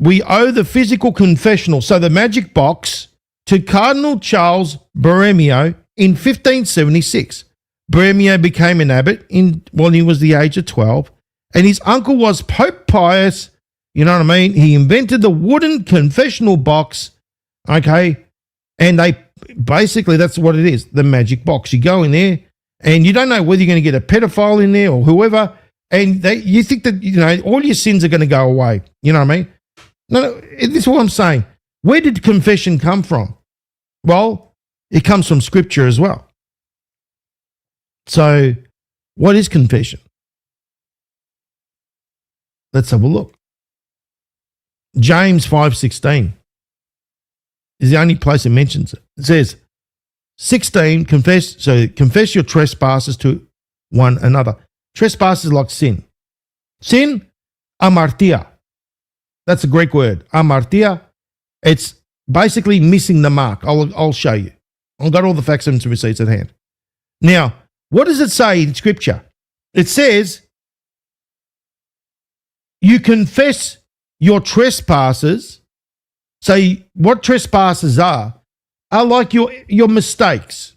We owe the physical confessional, so the magic box, to Cardinal Charles Borromeo in 1576. Borromeo became an abbot when he was the age of 12, and his uncle was Pope Pius. You know what I mean? He invented the wooden confessional box, okay? And they basically, that's what it is, the magic box. You go in there and you don't know whether you're going to get a pedophile in there or whoever, and you think that, all your sins are going to go away. You know what I mean? No, this is what I'm saying. Where did confession come from? Well, it comes from Scripture as well. So, what is confession? Let's have a look. James 5:16 is the only place it mentions it. It says, 16, confess your trespasses to one another. Trespasses like sin. Sin, amartia. That's a Greek word, amartia. It's basically missing the mark. I'll show you. I've got all the facts and receipts at hand. Now, what does it say in Scripture? It says, you confess your trespasses. So what trespasses are like your mistakes,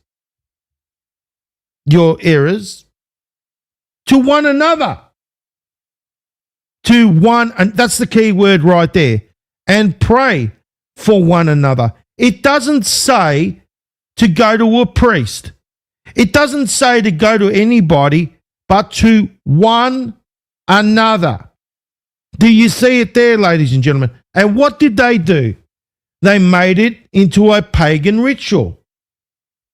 your errors, to one another. And that's the key word right there. And pray for one another. It doesn't say to go to a priest. It doesn't say to go to anybody, but to one another. Do you see it there, ladies and gentlemen? And what did they do? They made it into a pagan ritual.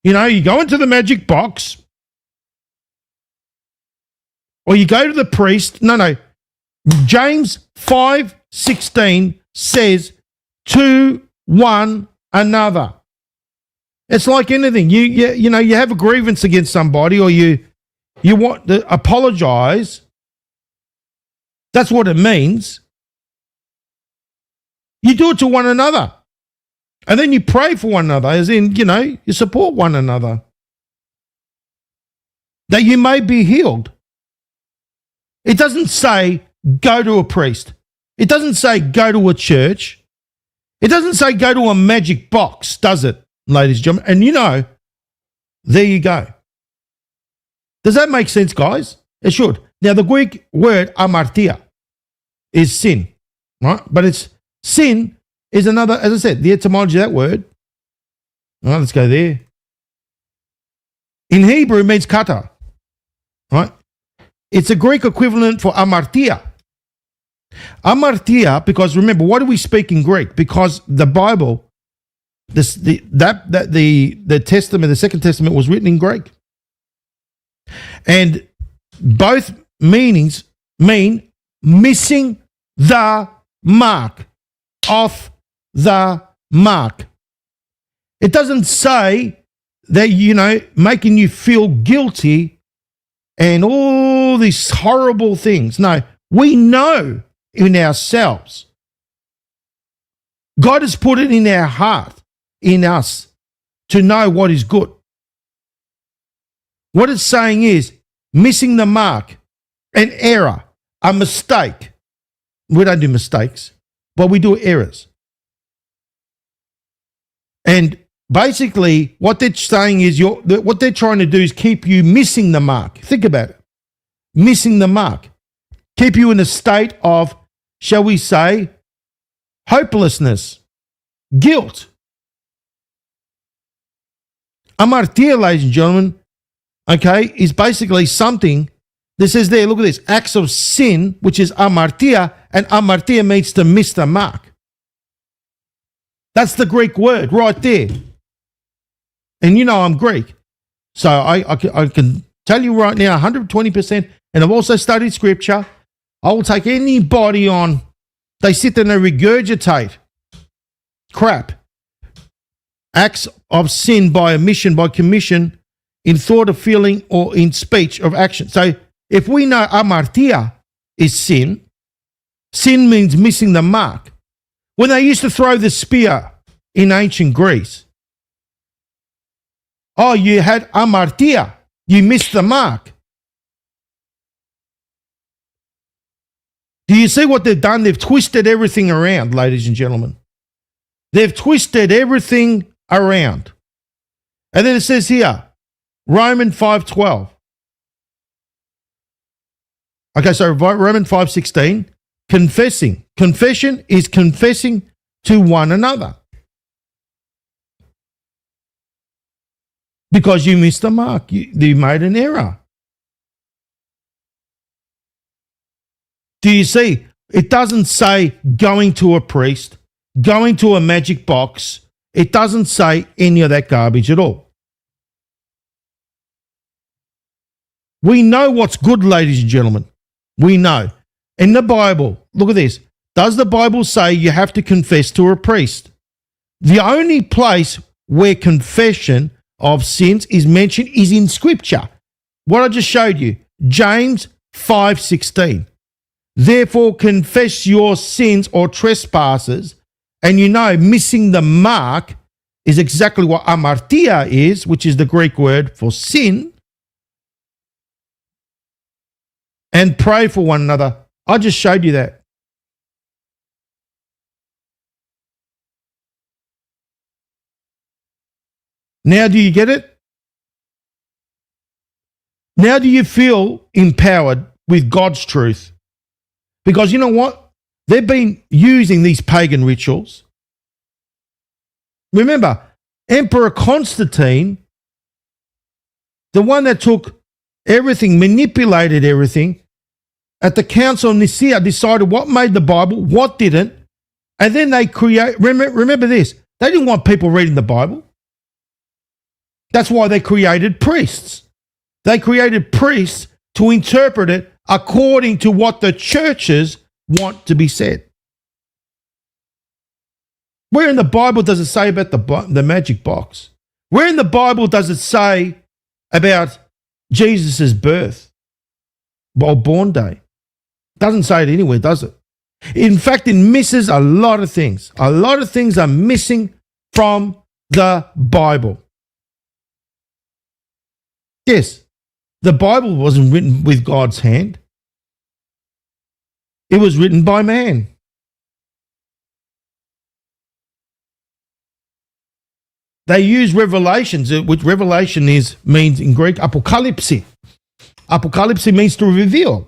You go into the magic box, or you go to the priest. No. James 5:16 says, to one another. It's like anything. You have a grievance against somebody, or you want to apologize. That's what it means. You do it to one another. And then you pray for one another, as in, you support one another. That you may be healed. It doesn't say go to a priest. It doesn't say go to a church. It doesn't say go to a magic box, does it, ladies and gentlemen? And there you go. Does that make sense, guys? It should. Now, the Greek word amartia is sin, right? But sin is another, as I said, the etymology of that word. All right, let's go there. In Hebrew, it means kata, right? It's a Greek equivalent for amartia. Amartia, because remember, what do we speak in Greek? Because the Bible, the Testament, the Second Testament was written in Greek. And both meanings mean missing the mark, off the mark. It doesn't say that, making you feel guilty and all these horrible things. No, we know in ourselves. God has put it in our heart, in us, to know what is good. What it's saying is missing the mark, an error, a mistake. We don't do mistakes, but we do errors. And basically, what they're saying is what they're trying to do is keep you missing the mark. Think about it. Missing the mark. Keep you in a state of, shall we say, hopelessness, guilt. Amartia, ladies and gentlemen, okay, is basically something that says there, look at this, acts of sin, which is amartia, and amartia means to miss the mark. That's the Greek word right there. And I'm Greek. So I can tell you right now 120%, and I've also studied Scripture. I will take anybody on. They sit there and they regurgitate crap. Acts of sin by omission, by commission, in thought of feeling or in speech of action. So if we know amartia is sin, sin means missing the mark. When they used to throw the spear in ancient Greece, you had amartia, you missed the mark. Do you see what they've done? They've twisted everything around, ladies and gentlemen. They've twisted everything around. And then it says here, Romans 5:12. Okay, so Romans 5:16, confessing. Confession is confessing to one another. because you missed the mark. You made an error. Do you see? It doesn't say going to a priest, going to a magic box. It doesn't say any of that garbage at all. We know what's good, ladies and gentlemen. We know. In the Bible, look at this. Does the Bible say you have to confess to a priest? The only place where confession of sins is mentioned is in Scripture. What I just showed you, James 5:16. Therefore confess your sins or trespasses, and you know missing the mark is exactly what amartia is, which is the Greek word for sin, and pray for one another. I just showed you that. Now do you get it? Now do you feel empowered with God's truth? Because you know what? They've been using these pagan rituals. Remember, Emperor Constantine, the one that took everything, manipulated everything, at the Council of Nicaea decided what made the Bible, what didn't, and then they remember this, they didn't want people reading the Bible. That's why they created priests. They created priests to interpret it according to what the churches want to be said. Where in the Bible does it say about the magic box? Where in the Bible does it say about Jesus' birth or born day? Doesn't say it anywhere, does it? In fact, it misses a lot of things. A lot of things are missing from the Bible. Yes, the Bible wasn't written with God's hand. It was written by man. They use revelations, which revelation means in Greek apocalypse. Apocalypse means to reveal.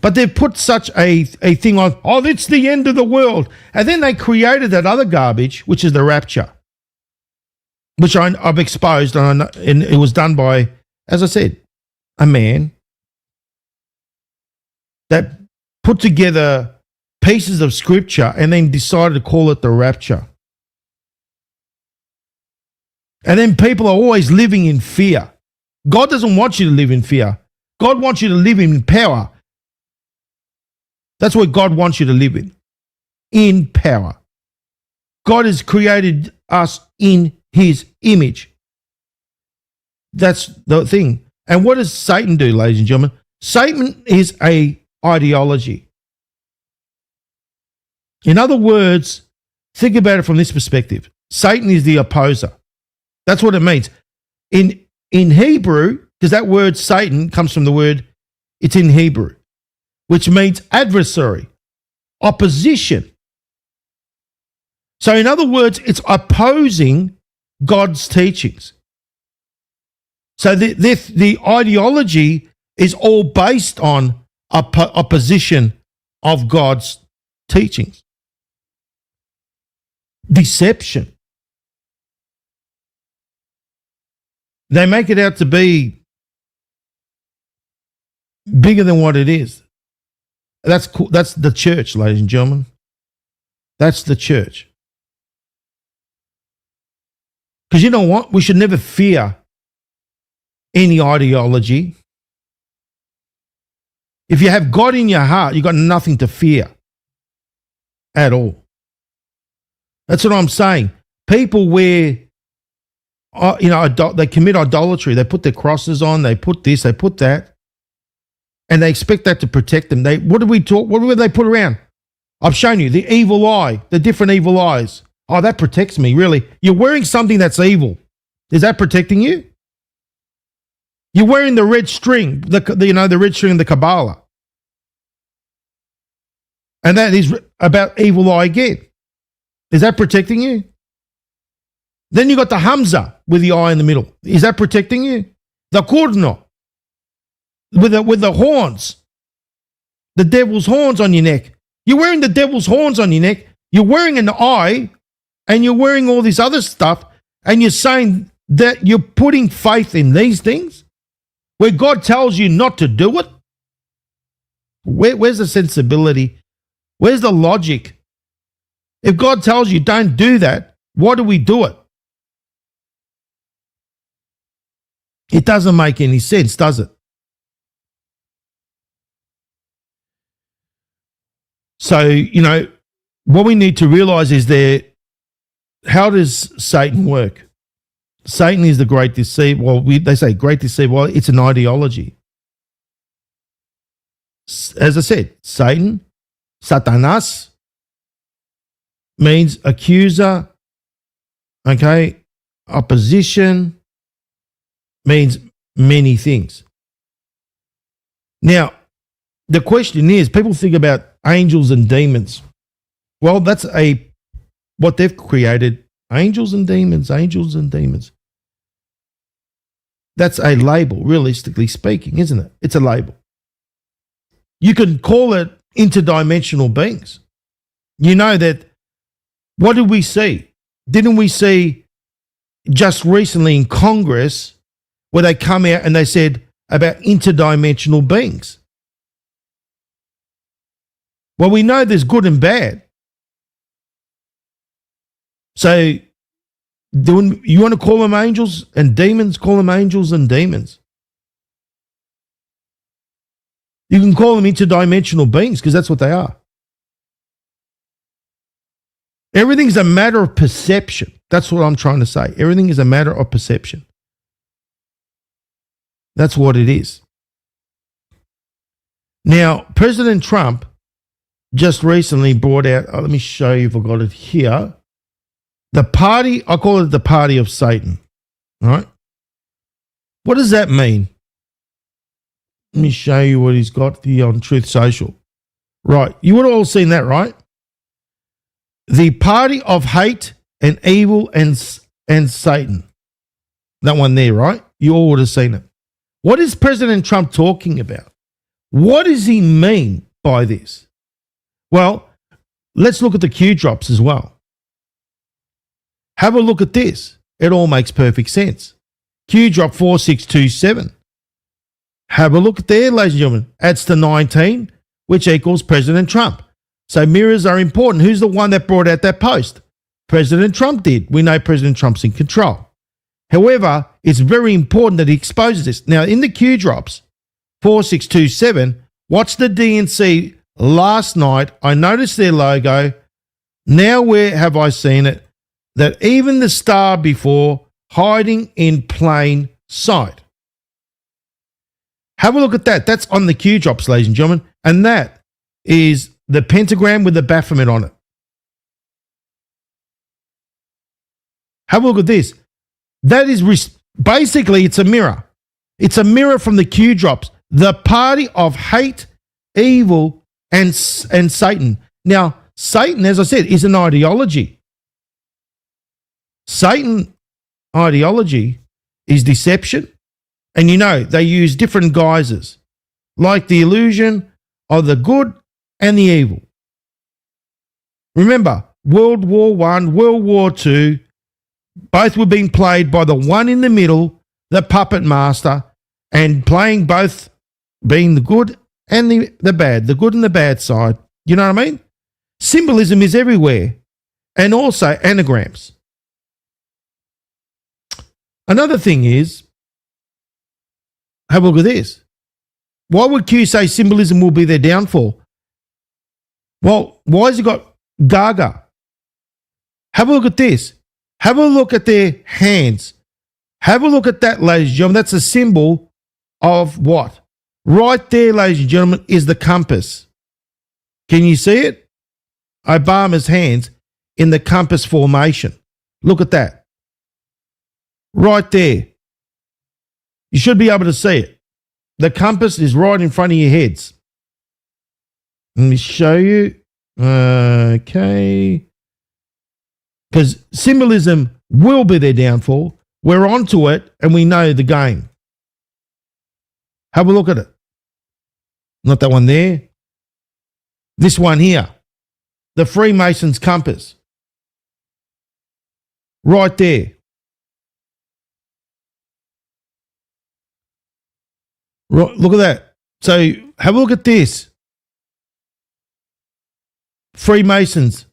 But they've put such a thing on, oh, it's the end of the world. And then they created that other garbage, which is the rapture, which I've exposed, and it was done by, as I said, a man that put together pieces of scripture and then decided to call it the rapture. And then people are always living in fear. God doesn't want you to live in fear. God wants you to live in power. That's what God wants you to live in power. God has created us in His image. That's the thing. And what does Satan do, ladies and gentlemen? Satan is an ideology. In other words, think about it from this perspective. Satan is the opposer. That's what it means. In Hebrew, because that word Satan comes from the word, it's in Hebrew, which means adversary, opposition. So in other words, it's opposing God's teachings. So the ideology is all based on opposition of God's teachings. Deception. They make it out to be bigger than what it is. That's cool. That's the church, ladies and gentlemen. That's the church. Because you know what? We should never fear any ideology. If you have God in your heart, you've got nothing to fear at all. That's what I'm saying. People wear, they commit idolatry. They put their crosses on, they put this, they put that, and they expect that to protect them. What do they put around? I've shown you the evil eye, the different evil eyes. Oh, that protects me, really. You're wearing something that's evil. Is that protecting you? You're wearing the red string, the red string of the Kabbalah. And that is about evil eye again. Is that protecting you? Then you got the Hamza with the eye in the middle. Is that protecting you? The Kurno with the horns, the devil's horns on your neck. You're wearing the devil's horns on your neck. You're wearing an eye, and you're wearing all this other stuff, and you're saying that you're putting faith in these things where God tells you not to do it? Where's the sensibility? Where's the logic? If God tells you don't do that, why do we do it? It doesn't make any sense, does it? So, what we need to realize is how does Satan work? Satan is the great deceiver. Well, they say great deceiver. Well, it's an ideology. As I said, Satan, Satanas, means accuser, okay? Opposition, means many things. Now, the question is, people think about angels and demons. Well, that's what they've created. Angels and demons, angels and demons. That's a label, realistically speaking, isn't it? It's a label. You can call it interdimensional beings. You know that, what did we see? Didn't we see just recently in Congress where they come out and they said about interdimensional beings? Well, we know there's good and bad. So, you want to call them angels and demons? Call them angels and demons. You can call them interdimensional beings because that's what they are. Everything's a matter of perception. That's what I'm trying to say. Everything is a matter of perception. That's what it is. Now, President Trump just recently brought out, let me show you if I got it here. The party, I call it the party of Satan. All right. What does that mean? Let me show you what he's got here on Truth Social. Right. You would have all seen that, right? The party of hate and evil and Satan. That one there, right? You all would have seen it. What is President Trump talking about? What does he mean by this? Well, let's look at the Q drops as well. Have a look at this. It all makes perfect sense. Q drop 4627. Have a look at there, ladies and gentlemen. Adds to 19, which equals President Trump. So mirrors are important. Who's the one that brought out that post? President Trump did. We know President Trump's in control. However, it's very important that he exposes this. Now, in the Q drops, 4627, watch the DNC last night. I noticed their logo. Now where have I seen it? That even the star before hiding in plain sight. Have a look at that. That's on the Q drops, ladies and gentlemen. And that is the pentagram with the Baphomet on it. Have a look at this. That is basically, it's a mirror. It's a mirror from the Q drops. The party of hate, evil, and Satan. Now, Satan, as I said, is an ideology. Satan ideology is deception. And they use different guises, like the illusion of the good and the evil. Remember, World War I, World War II, both were being played by the one in the middle, the puppet master, and playing both, being the good and the bad, the good and the bad side. You know what I mean? Symbolism is everywhere, and also anagrams. Another thing is, have a look at this. Why would Q say symbolism will be their downfall? Well, why has he got Gaga? Have a look at this. Have a look at their hands. Have a look at that, ladies and gentlemen. That's a symbol of what? Right there, ladies and gentlemen, is the compass. Can you see it? Obama's hands in the compass formation. Look at that. Right there. You should be able to see it. The compass is right in front of your heads. Let me show you. Okay. Because symbolism will be their downfall. We're onto it and we know the game. Have a look at it. Not that one there. This one here. The Freemason's compass. Right there. Look at that. So have a look at this. Freemasons.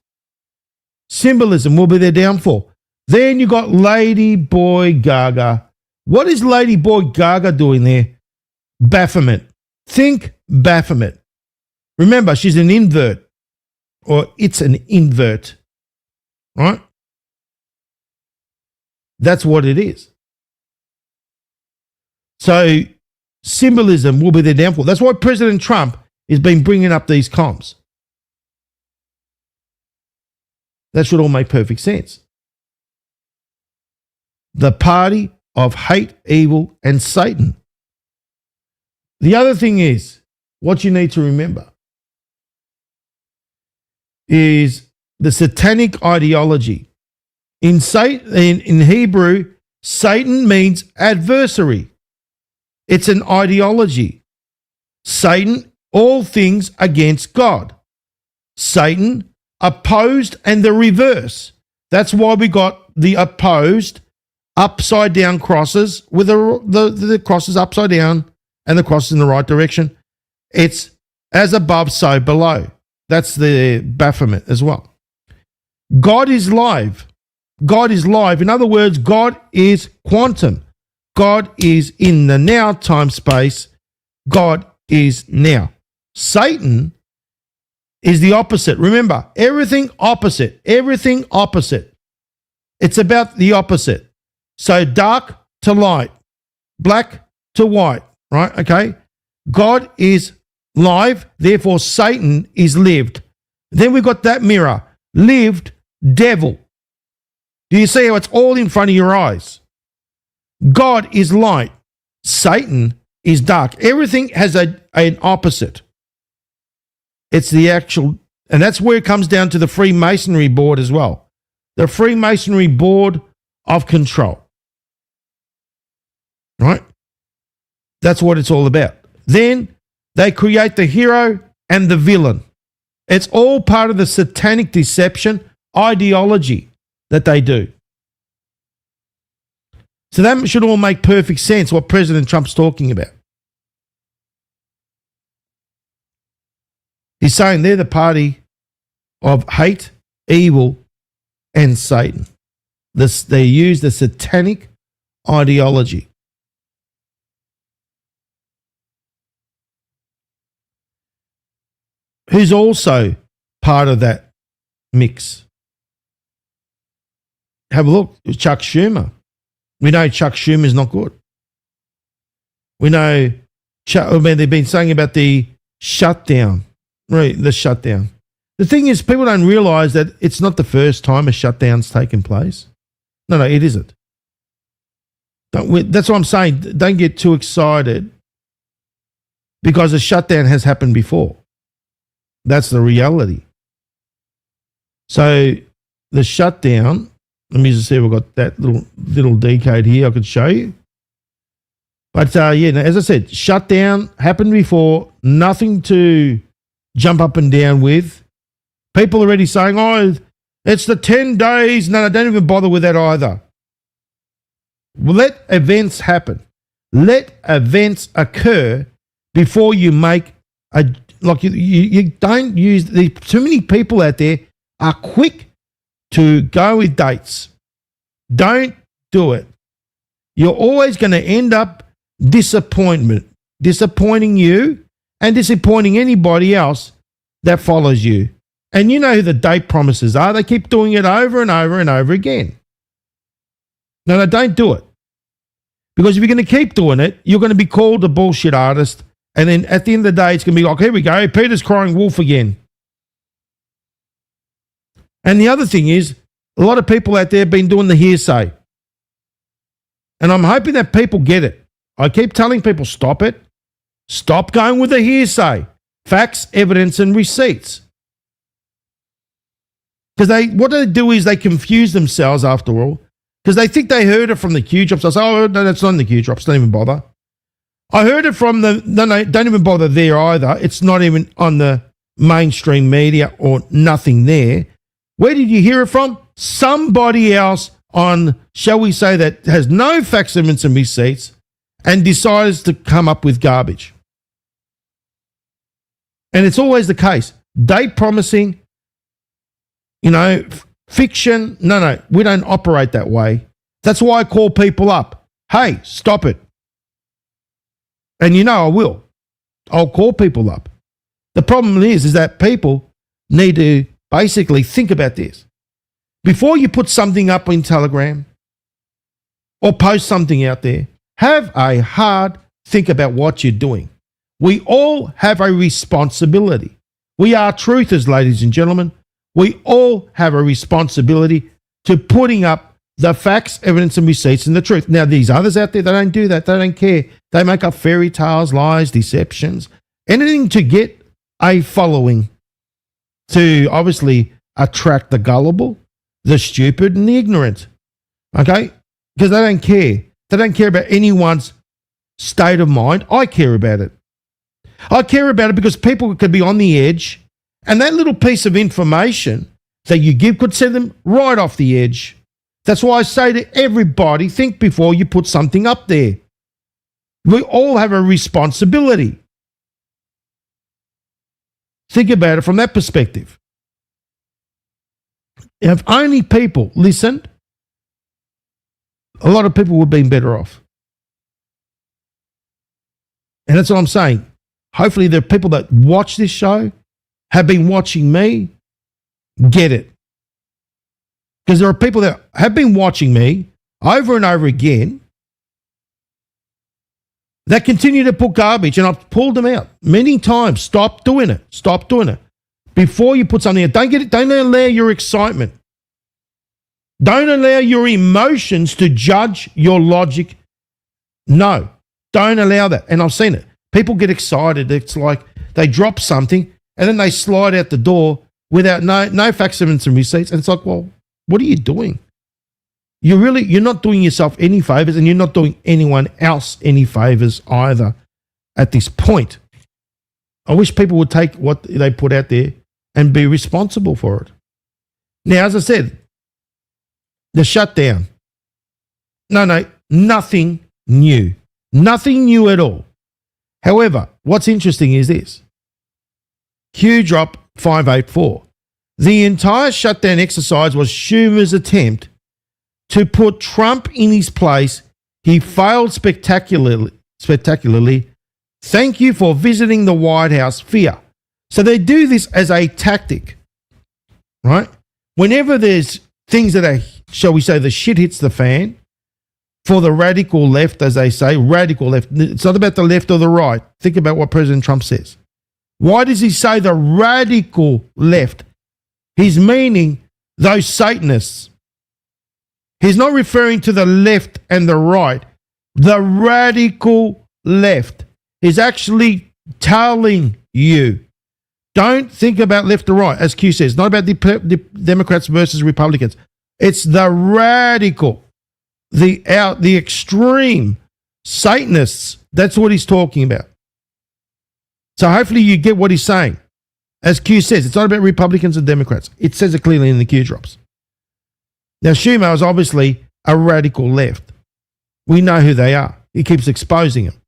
Symbolism will be their downfall. Then you got Lady Boy Gaga. What is Lady Boy Gaga doing there? Baphomet. Think Baphomet. Remember, she's an invert. Or it's an invert. Right? That's what it is. So symbolism will be their downfall. That's why President Trump has been bringing up these comms. That should all make perfect sense. The party of hate, evil, and Satan. The other thing is, what you need to remember is the satanic ideology. In Hebrew, Satan means adversary. It's an ideology. Satan, all things against God. Satan, opposed and the reverse. That's why we got the opposed upside down crosses with the crosses upside down and the crosses in the right direction. It's as above, so below. That's the Baphomet as well. God is live. God is live. In other words, God is quantum. God is in the now time space. God is now. Satan is the opposite. Remember, everything opposite. Everything opposite. It's about the opposite. So dark to light, black to white, right? Okay. God is live, therefore Satan is lived. Then we've got that mirror, lived devil. Do you see how it's all in front of your eyes? God is light, Satan is dark. Everything has an opposite. It's the actual, and that's where it comes down to the Freemasonry board as well. The Freemasonry board of control. Right? That's what it's all about. Then they create the hero and the villain. It's all part of the satanic deception ideology that they do. So that should all make perfect sense what President Trump's talking about. He's saying they're the party of hate, evil, and Satan. They use the satanic ideology. Who's also part of that mix? Have a look. Chuck Schumer. We know Chuck Schumer is not good. We know, they've been saying about the shutdown. Right, the shutdown. The thing is, people don't realise that it's not the first time a shutdown's taken place. No, it isn't. That's what I'm saying. Don't get too excited because a shutdown has happened before. That's the reality. So the shutdown, let me just see if I've got that little decode here I could show you. But as I said, shutdown happened before, nothing to jump up and down with. People already saying, oh, it's the 10 days. No, don't even bother with that either. Well, let events happen. Let events occur before you make you don't use too many people out there are quick to go with dates. Don't do it. You're always going to end up disappointing you and disappointing anybody else that follows you. And you know who the date promises are. They keep doing it over and over and over again. No, don't do it. Because if you're going to keep doing it, you're going to be called a bullshit artist. And then at the end of the day, it's going to be like, here we go, Peter's crying wolf again. And the other thing is, a lot of people out there have been doing the hearsay. And I'm hoping that people get it. I keep telling people, stop it. Stop going with the hearsay. Facts, evidence, and receipts. Because what they do is they confuse themselves after all. Because they think they heard it from the Q drops. I say, oh, no, that's not in the Q drops. Don't even bother. I heard it from no, don't even bother there either. It's not even on the mainstream media or nothing there. Where did you hear it from? Somebody else on, shall we say, that has no facts, evidence, and receipts, and decides to come up with garbage. And it's always the case. Date promising, fiction. No, we don't operate that way. That's why I call people up. Hey, stop it. And I will. I'll call people up. The problem is that people need to basically think about this. Before you put something up in Telegram or post something out there, have a hard think about what you're doing. We all have a responsibility. We are truthers, ladies and gentlemen. We all have a responsibility to putting up the facts, evidence, and receipts and the truth. Now, these others out there, they don't do that. They don't care. They make up fairy tales, lies, deceptions, anything to get a following, to obviously attract the gullible, the stupid, and the ignorant. Okay? Because they don't care. They don't care about anyone's state of mind. I care about it. I care about it because people could be on the edge, and that little piece of information that you give could send them right off the edge. That's why I say to everybody, think before you put something up there. We all have a responsibility. Think about it from that perspective. If only people listened, a lot of people would have been better off. And that's what I'm saying. Hopefully the people that watch this show have been watching me get it. Because there are people that have been watching me over and over again that continue to put garbage, and I've pulled them out many times. Stop doing it. Stop doing it. Before you put something out, don't allow your excitement. Don't allow your emotions to judge your logic. No, don't allow that. And I've seen it. People get excited. It's like they drop something and then they slide out the door without no facts, evidence, and receipts. And it's like, well, what are you doing? You're not doing yourself any favors, and you're not doing anyone else any favors either at this point. I wish people would take what they put out there and be responsible for it. Now, as I said, the shutdown. No, nothing new. Nothing new at all. However, what's interesting is this. Q drop 584. The entire shutdown exercise was Schumer's attempt to put Trump in his place. He failed spectacularly. Thank you for visiting the White House. Fear. So they do this as a tactic, right? Whenever there's things that are, shall we say, the shit hits the fan, for the radical left, as they say, radical left. It's not about the left or the right. Think about what President Trump says. Why does he say the radical left? He's meaning those Satanists. He's not referring to the left and the right. The radical left is actually telling you, don't think about left or right, as Q says. Not about the Democrats versus Republicans. It's the radical, the extreme Satanists. That's what he's talking about. So hopefully you get what he's saying. As Q says, it's not about Republicans and Democrats. It says it clearly in the Q drops. Now, Schumer is obviously a radical left. We know who they are. He keeps exposing them.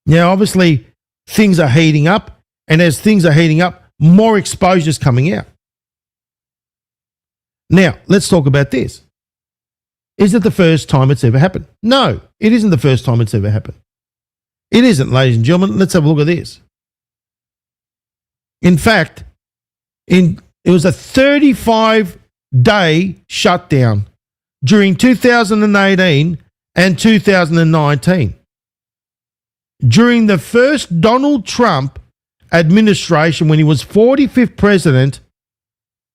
Now, obviously, things are heating up, and as things are heating up, more exposure is coming out. Now, let's talk about this. Is it the first time it's ever happened? No, it isn't the first time it's ever happened. It isn't, ladies and gentlemen. Let's have a look at this. In fact, it was a 35-day shutdown during 2018 and 2019. During the first Donald Trump administration, when he was 45th president,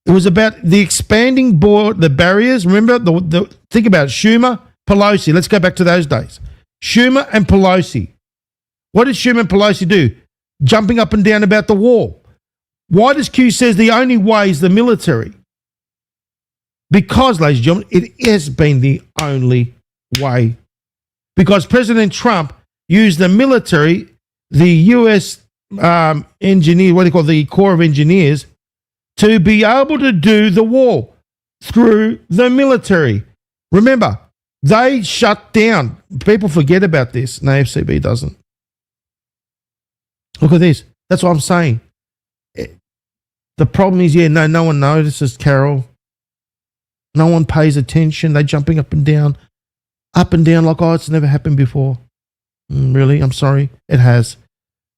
it was about the expanding the barriers. Remember, think about it. Schumer, Pelosi. Let's go back to those days. Schumer and Pelosi. What did Schumer and Pelosi do? Jumping up and down about the wall. Why does Q says the only way is the military? Because, ladies and gentlemen, it has been the only way. Because President Trump used the military, the U.S. engineer, the Corps of Engineers, to be able to do the war through the military. Remember, They shut down. People forget about this, and AFCB doesn't. Look at this. That's what I'm saying. The problem is, no one notices, Carol. No one pays attention. They're jumping up and down like, oh, it's never happened before. Really? I'm sorry. It has.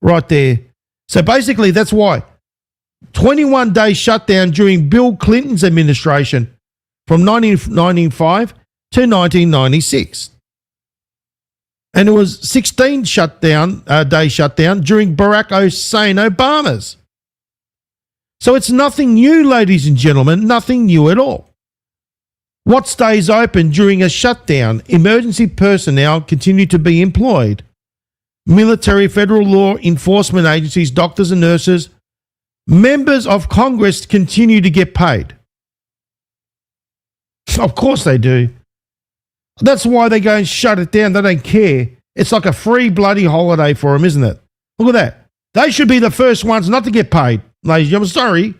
Right there. So basically, that's why. 21-day shutdown during Bill Clinton's administration from 1995 to 1996. And it was 16 day shutdown during Barack Hussein Obama's. So it's nothing new, ladies and gentlemen, nothing new at all. What stays open during a shutdown? Emergency personnel continue to be employed. Military, federal law enforcement agencies, doctors and nurses, members of Congress continue to get paid. Of course they do. That's why they go and shut it down. They don't care. It's like a free bloody holiday for them, isn't it? Look at that. They should be the first ones not to get paid. Ladies, I'm sorry.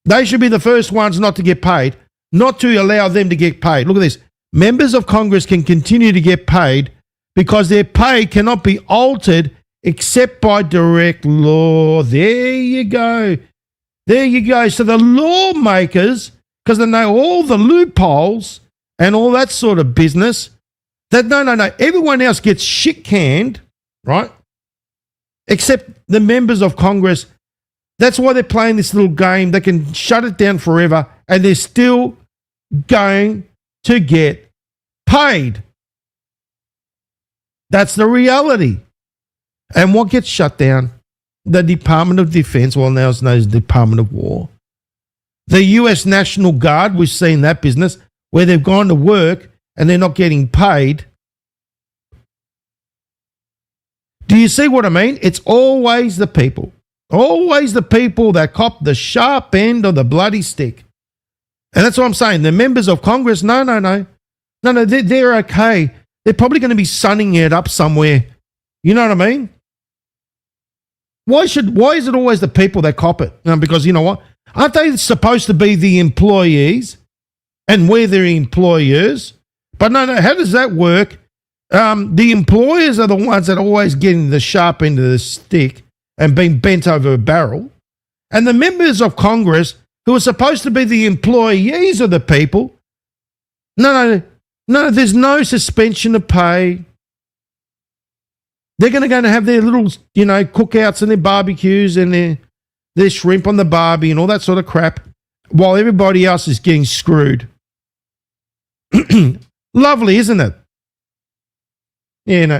They should be the first ones not to get paid, not to allow them to get paid. Look at this. Members of Congress can continue to get paid because their pay cannot be altered except by direct law. There you go. There you go. So the lawmakers, because they know all the loopholes and all that sort of business, that no. Everyone else gets shit canned, right? Except the members of Congress. That's why they're playing this little game. They can shut it down forever and they're still going to get paid. That's the reality. And what gets shut down? The Department of Defense, well, now it's known as Department of War. The US National Guard, we've seen that business, where they've gone to work and they're not getting paid. Do you see what I mean? It's always the people. Always the people that cop the sharp end of the bloody stick. And that's what I'm saying. The members of Congress, no, they're okay. They're probably going to be sunning it up somewhere. You know what I mean? Why is it always the people that cop it? Because you know what? Aren't they supposed to be the employees and we're their employers? But no, how does that work? The employers are the ones that are always getting the sharp end of the stick and being bent over a barrel. And the members of Congress, who are supposed to be the employees of the people, no, there's no suspension of pay. They're going to go and have their little, cookouts and their barbecues and their shrimp on the barbie and all that sort of crap while everybody else is getting screwed. Lovely, isn't it? Yeah,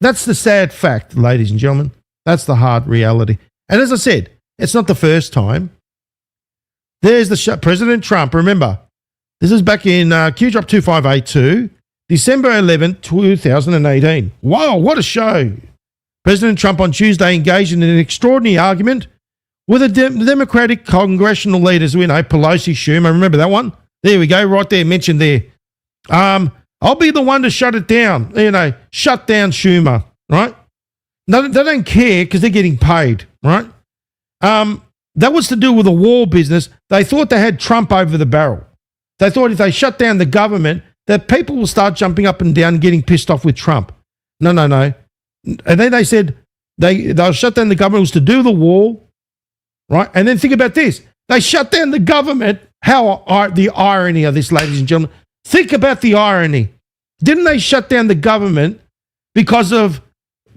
that's the sad fact, ladies and gentlemen. That's the hard reality. And as I said, it's not the first time. There's President Trump. Remember, this is back in Q-Drop 2582, December 11, 2018. Wow, what a show. President Trump on Tuesday engaged in an extraordinary argument with the Democratic congressional leaders. We know Pelosi, Schumer. Remember that one? There we go, right there, mentioned there. I'll be the one to shut it down. Shut down Schumer, right? No, they don't care because they're getting paid, right? That was to do with the war business. They thought they had Trump over the barrel. They thought if they shut down the government, that people will start jumping up and down and getting pissed off with Trump. No. And then they said they'll shut down the government. It was to do the war, right? And then think about this. They shut down the government. The irony of this, ladies and gentlemen. Think about the irony. Didn't they shut down the government because of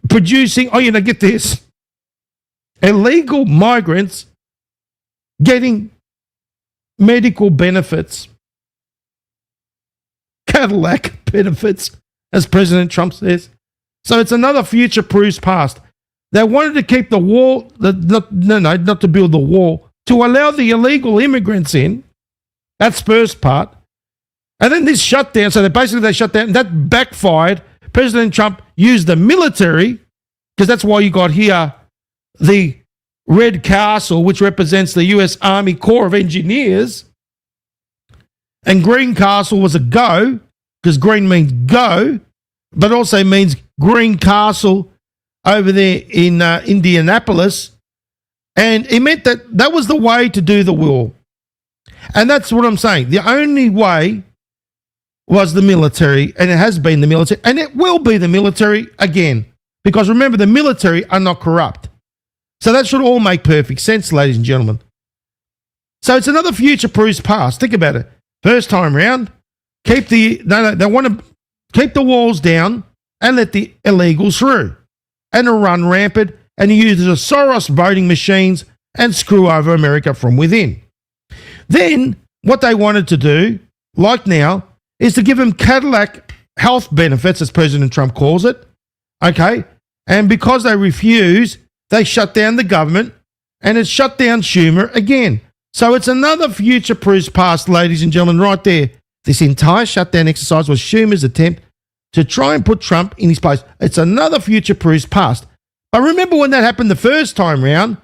producing, get this, illegal migrants getting medical benefits, Cadillac benefits, as President Trump says. So it's another future-proof past. They wanted to keep the wall, not to build the wall, to allow the illegal immigrants in. That's first part. And then this shutdown, so they shut down, that backfired. President Trump used the military, because that's why you got here the Red Castle, which represents the US Army Corps of Engineers. And Green Castle was a go, because green means go, but also means Green Castle over there in Indianapolis. And it meant that was the way to do the war. And that's what I'm saying. The only way was the military, and it has been the military, and it will be the military again. Because remember, the military are not corrupt. So that should all make perfect sense, ladies and gentlemen. So it's another future-proof past. Think about it. First time round, they want to keep the walls down and let the illegals through. And to run rampant and use the Soros voting machines and screw over America from within. Then, what they wanted to do, like now, is to give them Cadillac health benefits, as President Trump calls it. Okay? And because they refuse, they shut down the government, and it shut down Schumer again. So it's another future-proof past, ladies and gentlemen, right there. This entire shutdown exercise was Schumer's attempt to try and put Trump in his place. It's another future-proof past. But remember when that happened the first time round,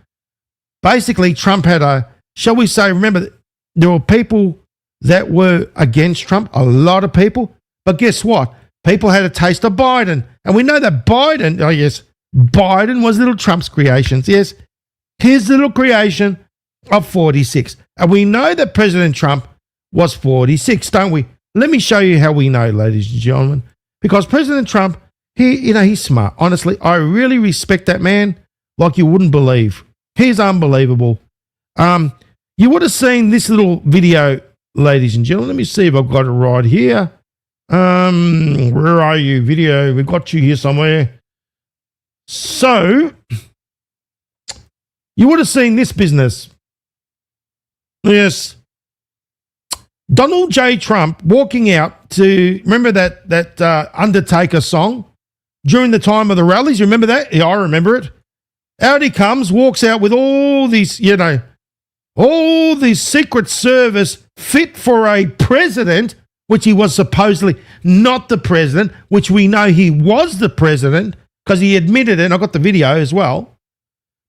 basically Trump had a, shall we say, remember, there were people that were against Trump, a lot of people. But guess what? People had a taste of Biden. And we know that Biden was little Trump's creations. Yes, his little creation of 46. And we know that President Trump was 46, don't we? Let me show you how we know, ladies and gentlemen. Because President Trump, he's smart. Honestly, I really respect that man like you wouldn't believe. He's unbelievable. You would have seen this little video, ladies and gentlemen. Let me see if I've got it right here. Where are you, video? We've got you here somewhere. So, you would have seen this business. Yes. Donald J. Trump walking out to, remember that Undertaker song during the time of the rallies? You remember that? Yeah, I remember it. Out he comes, walks out with all these, all this Secret Service fit for a president, which he was supposedly not the president, which we know he was the president because he admitted it, and I got the video as well.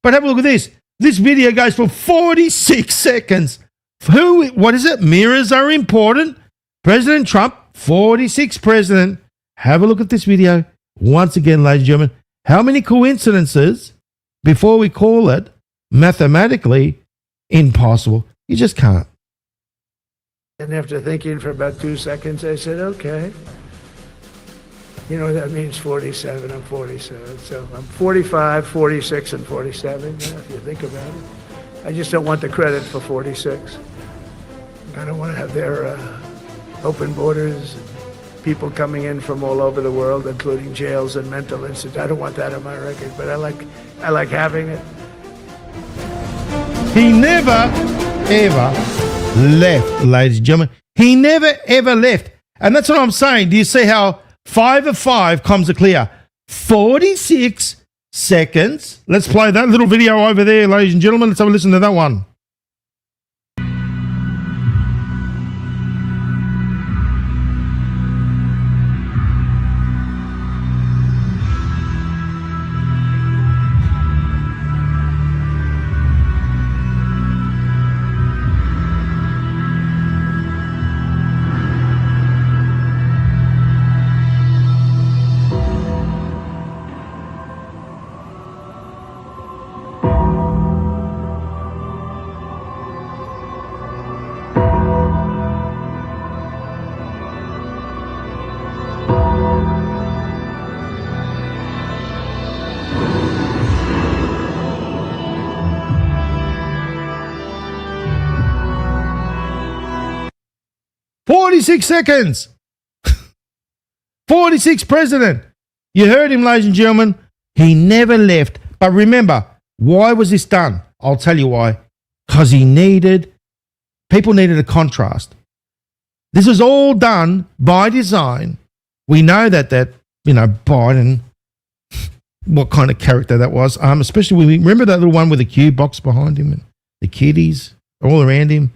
But have a look at this. This video goes for 46 seconds. What is it? Mirrors are important. President Trump, 46 president. Have a look at this video. Once again, ladies and gentlemen, how many coincidences before we call it mathematically impossible? You just can't. And after thinking for about 2 seconds, I said, okay. You know, that means 47. I'm 47. So I'm 45, 46, and 47, if you think about it. I just don't want the credit for 46. I don't want to have their open borders, people coming in from all over the world, including jails and mental institutes. I don't want that on my record, but I like having it. He never, ever left, ladies and gentlemen. He never, ever left. And that's what I'm saying. Do you see how 5 of 5 comes a clear? 46 seconds. Let's play that little video over there, ladies and gentlemen. Let's have a listen to that one. "46 seconds. 46 president." You heard him, ladies and gentlemen. He never left. But remember, why was this done? I'll tell you why. Because people needed a contrast. This was all done by design. We know that Biden, what kind of character that was, especially when we remember that little one with the Q box behind him and the kiddies all around him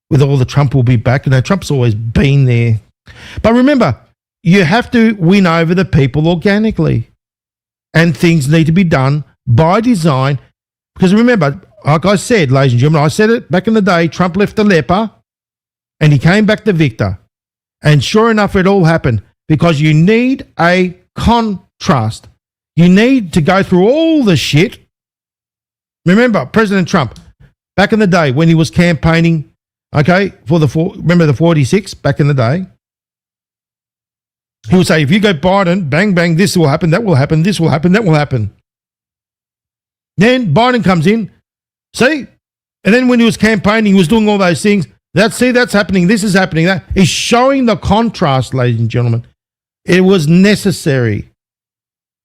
with all the Trump will be back. Trump's always been there. But remember, you have to win over the people organically. And things need to be done by design. Because remember, like I said, ladies and gentlemen, I said it back in the day, Trump left a leper and he came back the victor. And sure enough, it all happened. Because you need a contrast. You need to go through all the shit. Remember, President Trump, back in the day when he was campaigning, remember the 46 back in the day? He would say, if you go Biden, bang, bang, this will happen, that will happen, this will happen, that will happen. Then Biden comes in, see? And then when he was campaigning, he was doing all those things. That's happening, this is happening, that. He's showing the contrast, ladies and gentlemen. It was necessary.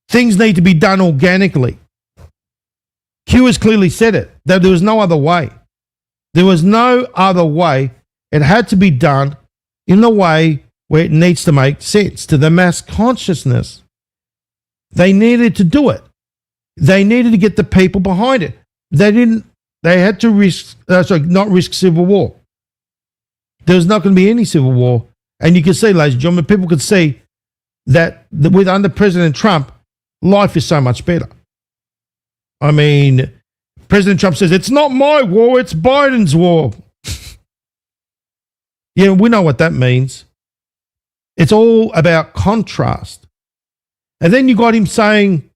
Things need to be done organically. Q has clearly said it, that there was no other way. There was no other way. It had to be done in the way where it needs to make sense to the mass consciousness. They needed to do it. They needed to get the people behind it. They had to not risk civil war. There was not going to be any civil war. And you can see, ladies and gentlemen, people could see that with under President Trump, life is so much better. I mean, President Trump says, it's not my war, it's Biden's war. Yeah, we know what that means. It's all about contrast. And then you got him showing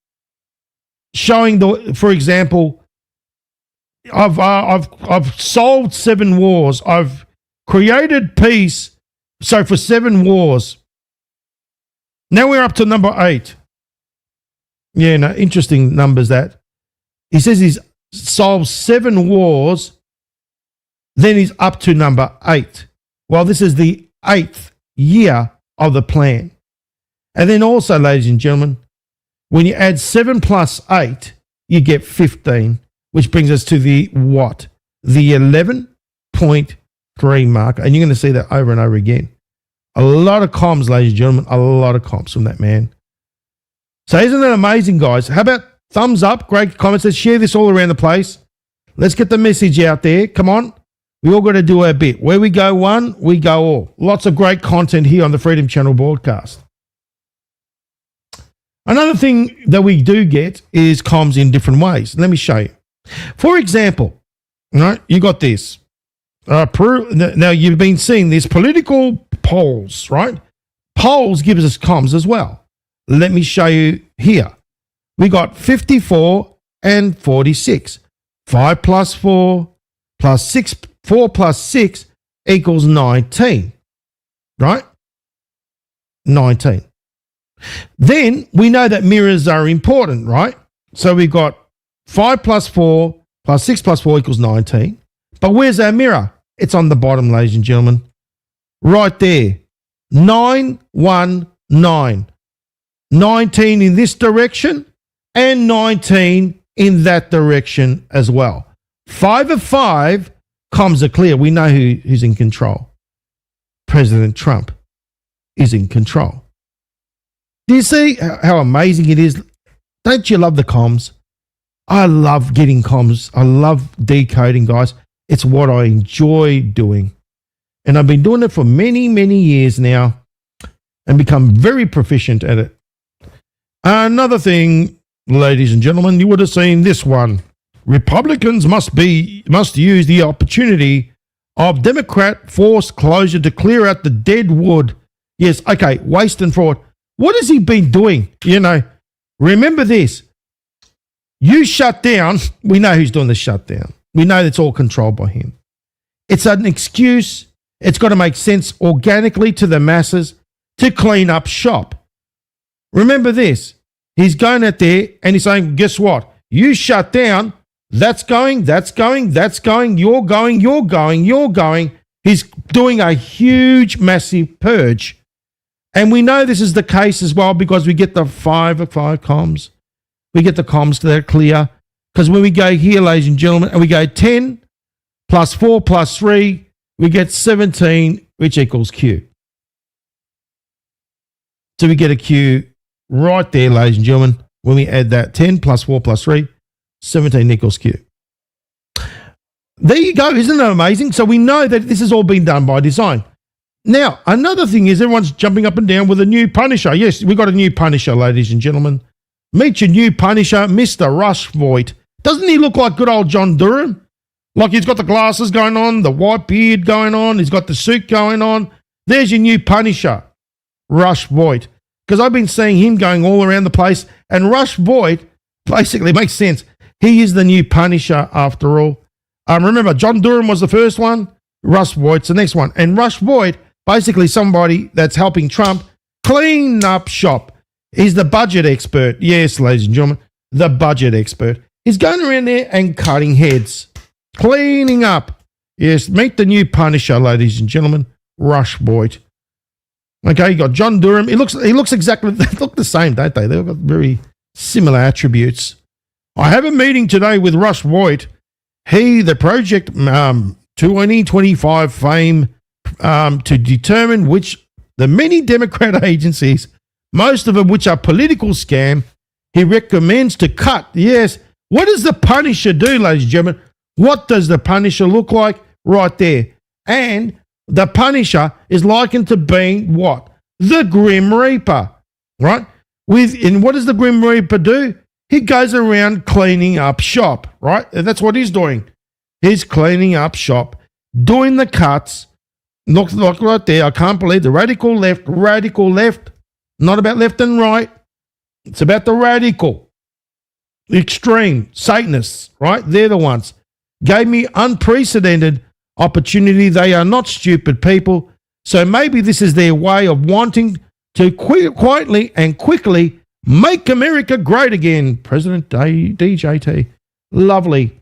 for example, I've solved 7 wars. I've created peace. So for 7 wars. Now we're up to number 8. Yeah, no, interesting numbers that. He says he's solved 7 wars. Then he's up to number 8. Well, this is the 8th year of the plan. And then also, ladies and gentlemen, when you add 7 plus 8, you get 15, which brings us to the what? The 11.3 mark. And you're going to see that over and over again. A lot of comms, ladies and gentlemen, a lot of comms from that man. So isn't that amazing, guys? How about thumbs up, great comments. Let's share this all around the place. Let's get the message out there. Come on. We all got to do our bit. Where we go one, we go all. Lots of great content here on the Freedom Channel broadcast. Another thing that we do get is comms in different ways. Let me show you. For example, right, you got this. Now, you've been seeing these political polls, right? Polls gives us comms as well. Let me show you here. We got 54 and 46. 5 plus 4 plus 6, 4 plus 6 equals 19, right? 19. Then we know that mirrors are important, right? So we've got 5 plus 4 plus 6 plus 4 equals 19. But where's our mirror? It's on the bottom, ladies and gentlemen. Right there. 9, 1, 9. 19 in this direction and 19 in that direction as well. 5 of 5, comms are clear. We know who's in control. President Trump is in control. Do you see how amazing it is? Don't you love the comms? I love getting comms. I love decoding, guys. It's what I enjoy doing. And I've been doing it for many, many years now and become very proficient at it. Another thing, ladies and gentlemen, you would have seen this one. Republicans must use the opportunity of Democrat forced closure to clear out the dead wood. Yes, okay, waste and fraud. What has he been doing? You know, remember this. You shut down. We know who's doing the shutdown. We know it's all controlled by him. It's an excuse. It's got to make sense organically to the masses to clean up shop. Remember this. He's going out there and he's saying, guess what? You shut down. That's going, that's going, that's going. You're going, you're going, you're going. He's doing a huge, massive purge. And we know this is the case as well because we get the 5 of 5 comms. We get the comms that are clear. Because when we go here, ladies and gentlemen, and we go 10 plus 4 plus 3, we get 17, which equals Q. So we get a Q right there, ladies and gentlemen. When we add that 10 plus 4 plus 3, 17 equals Q. There you go. Isn't that amazing? So we know that this has all been done by design. Now, another thing is everyone's jumping up and down with a new Punisher. Yes, we got a new Punisher, ladies and gentlemen. Meet your new Punisher, Mr. Rush Voigt. Doesn't he look like good old John Durham? Like he's got the glasses going on, the white beard going on, he's got the suit going on. There's your new Punisher, Rush Voigt. Because I've been seeing him going all around the place, and Rush Voigt basically makes sense. He is the new Punisher after all. Remember, John Durham was the first one, Rush Voigt's the next one. And Rush Voigt, basically somebody that's helping Trump clean up shop. He's the budget expert. Yes, ladies and gentlemen, the budget expert. He's going around there and cutting heads, cleaning up. Yes, meet the new Punisher, ladies and gentlemen, Rush Boyd. Okay, you got John Durham. He looks exactly, they look the same, don't they? They've got very similar attributes. I have a meeting today with Rush Boyd. He, the project 2025 fame, to determine which the many Democrat agencies, most of them which are political scam, he recommends to cut. Yes. What does the Punisher do, ladies and gentlemen? What does the Punisher look like? Right there. And the Punisher is likened to being what? The Grim Reaper. Right? And what does the Grim Reaper do? He goes around cleaning up shop. Right? And that's what he's doing. He's cleaning up shop, doing the cuts. Look right there. I can't believe the radical left, not about left and right. It's about the radical, the extreme, Satanists, right? They're the ones. Gave me unprecedented opportunity. They are not stupid people. So maybe this is their way of wanting to quietly and quickly make America great again. President DJT. Lovely.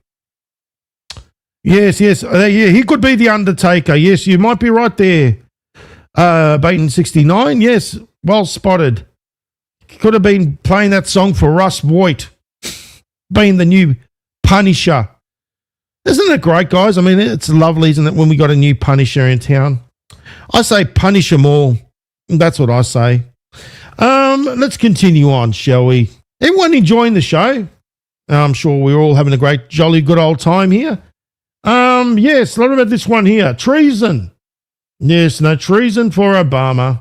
Yes. Yeah, he could be the Undertaker. Yes, you might be right there. Baton 69. Yes, well spotted. Could have been playing that song for Russ Voigt, being the new Punisher. Isn't it great, guys? I mean, it's lovely, isn't it, when we got a new Punisher in town? I say punish them all. That's what I say. Let's continue on, shall we? Everyone enjoying the show? I'm sure we're all having a great, jolly, good old time here. Yes, what about this one here? Treason. Yes, no, treason for Obama.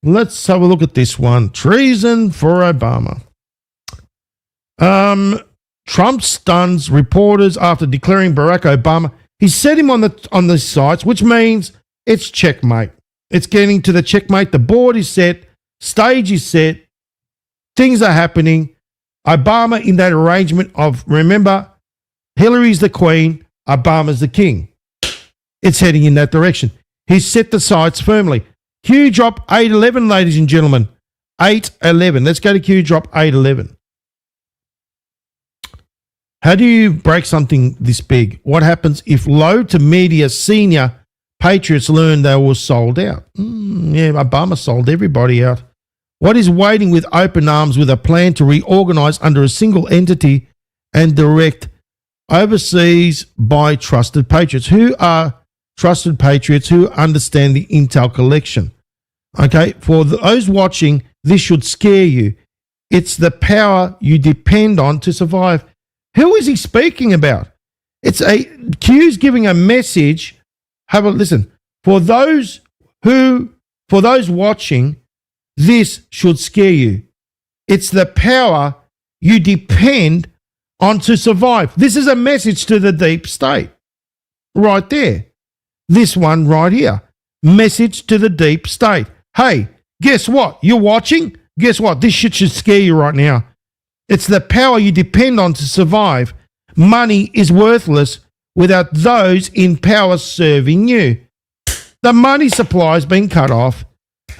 Let's have a look at this one. Treason for Obama. Trump stuns reporters after declaring Barack Obama. He set him on the sites, which means it's checkmate. It's getting to the checkmate. The board is set. Stage is set. Things are happening. Obama in that arrangement of, remember, Hillary's the queen, Obama's the king. It's heading in that direction. He's set the sights firmly. Q drop 811, ladies and gentlemen. 811. Let's go to Q drop 811. How do you break something this big? What happens if low to media senior patriots learn they were sold out? Yeah, Obama sold everybody out. What is waiting with open arms with a plan to reorganize under a single entity and direct overseas by trusted patriots? Who are trusted patriots who understand the intel collection? Okay, for those watching, this should scare you. It's the power you depend on to survive. Who is he speaking about? Q's giving a message. Have a listen. For those watching, this should scare you. It's the power you depend on to survive. This is a message to the deep state. Right there. This one right here. Message to the deep state. Hey, guess what? You're watching? Guess what? This shit should scare you right now. It's the power you depend on to survive. Money is worthless without those in power serving you. The money supply has been cut off.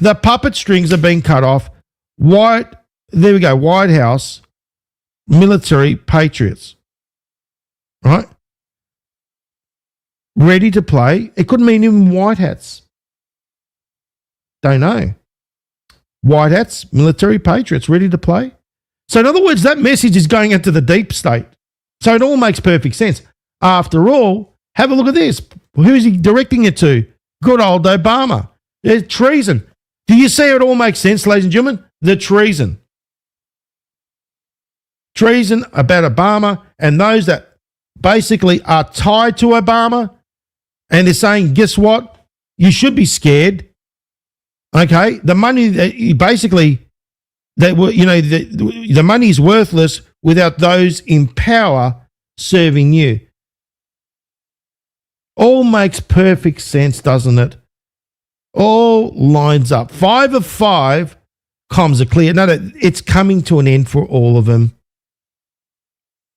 The puppet strings have been cut off. There we go, White House, military patriots. Right? Ready to play. It could mean even white hats. Don't know. White hats, military patriots, ready to play. So in other words, that message is going into the deep state. So it all makes perfect sense. After all, have a look at this. Who's he directing it to? Good old Obama. There's treason. Do you see it all makes sense, ladies and gentlemen? The treason. Treason about Obama and those that basically are tied to Obama. And they're saying, guess what? You should be scared. Okay? The money that basically... the money is worthless without those in power serving you. All makes perfect sense, doesn't it? All lines up. 5 of 5 comms are clear. No, it's coming to an end for all of them.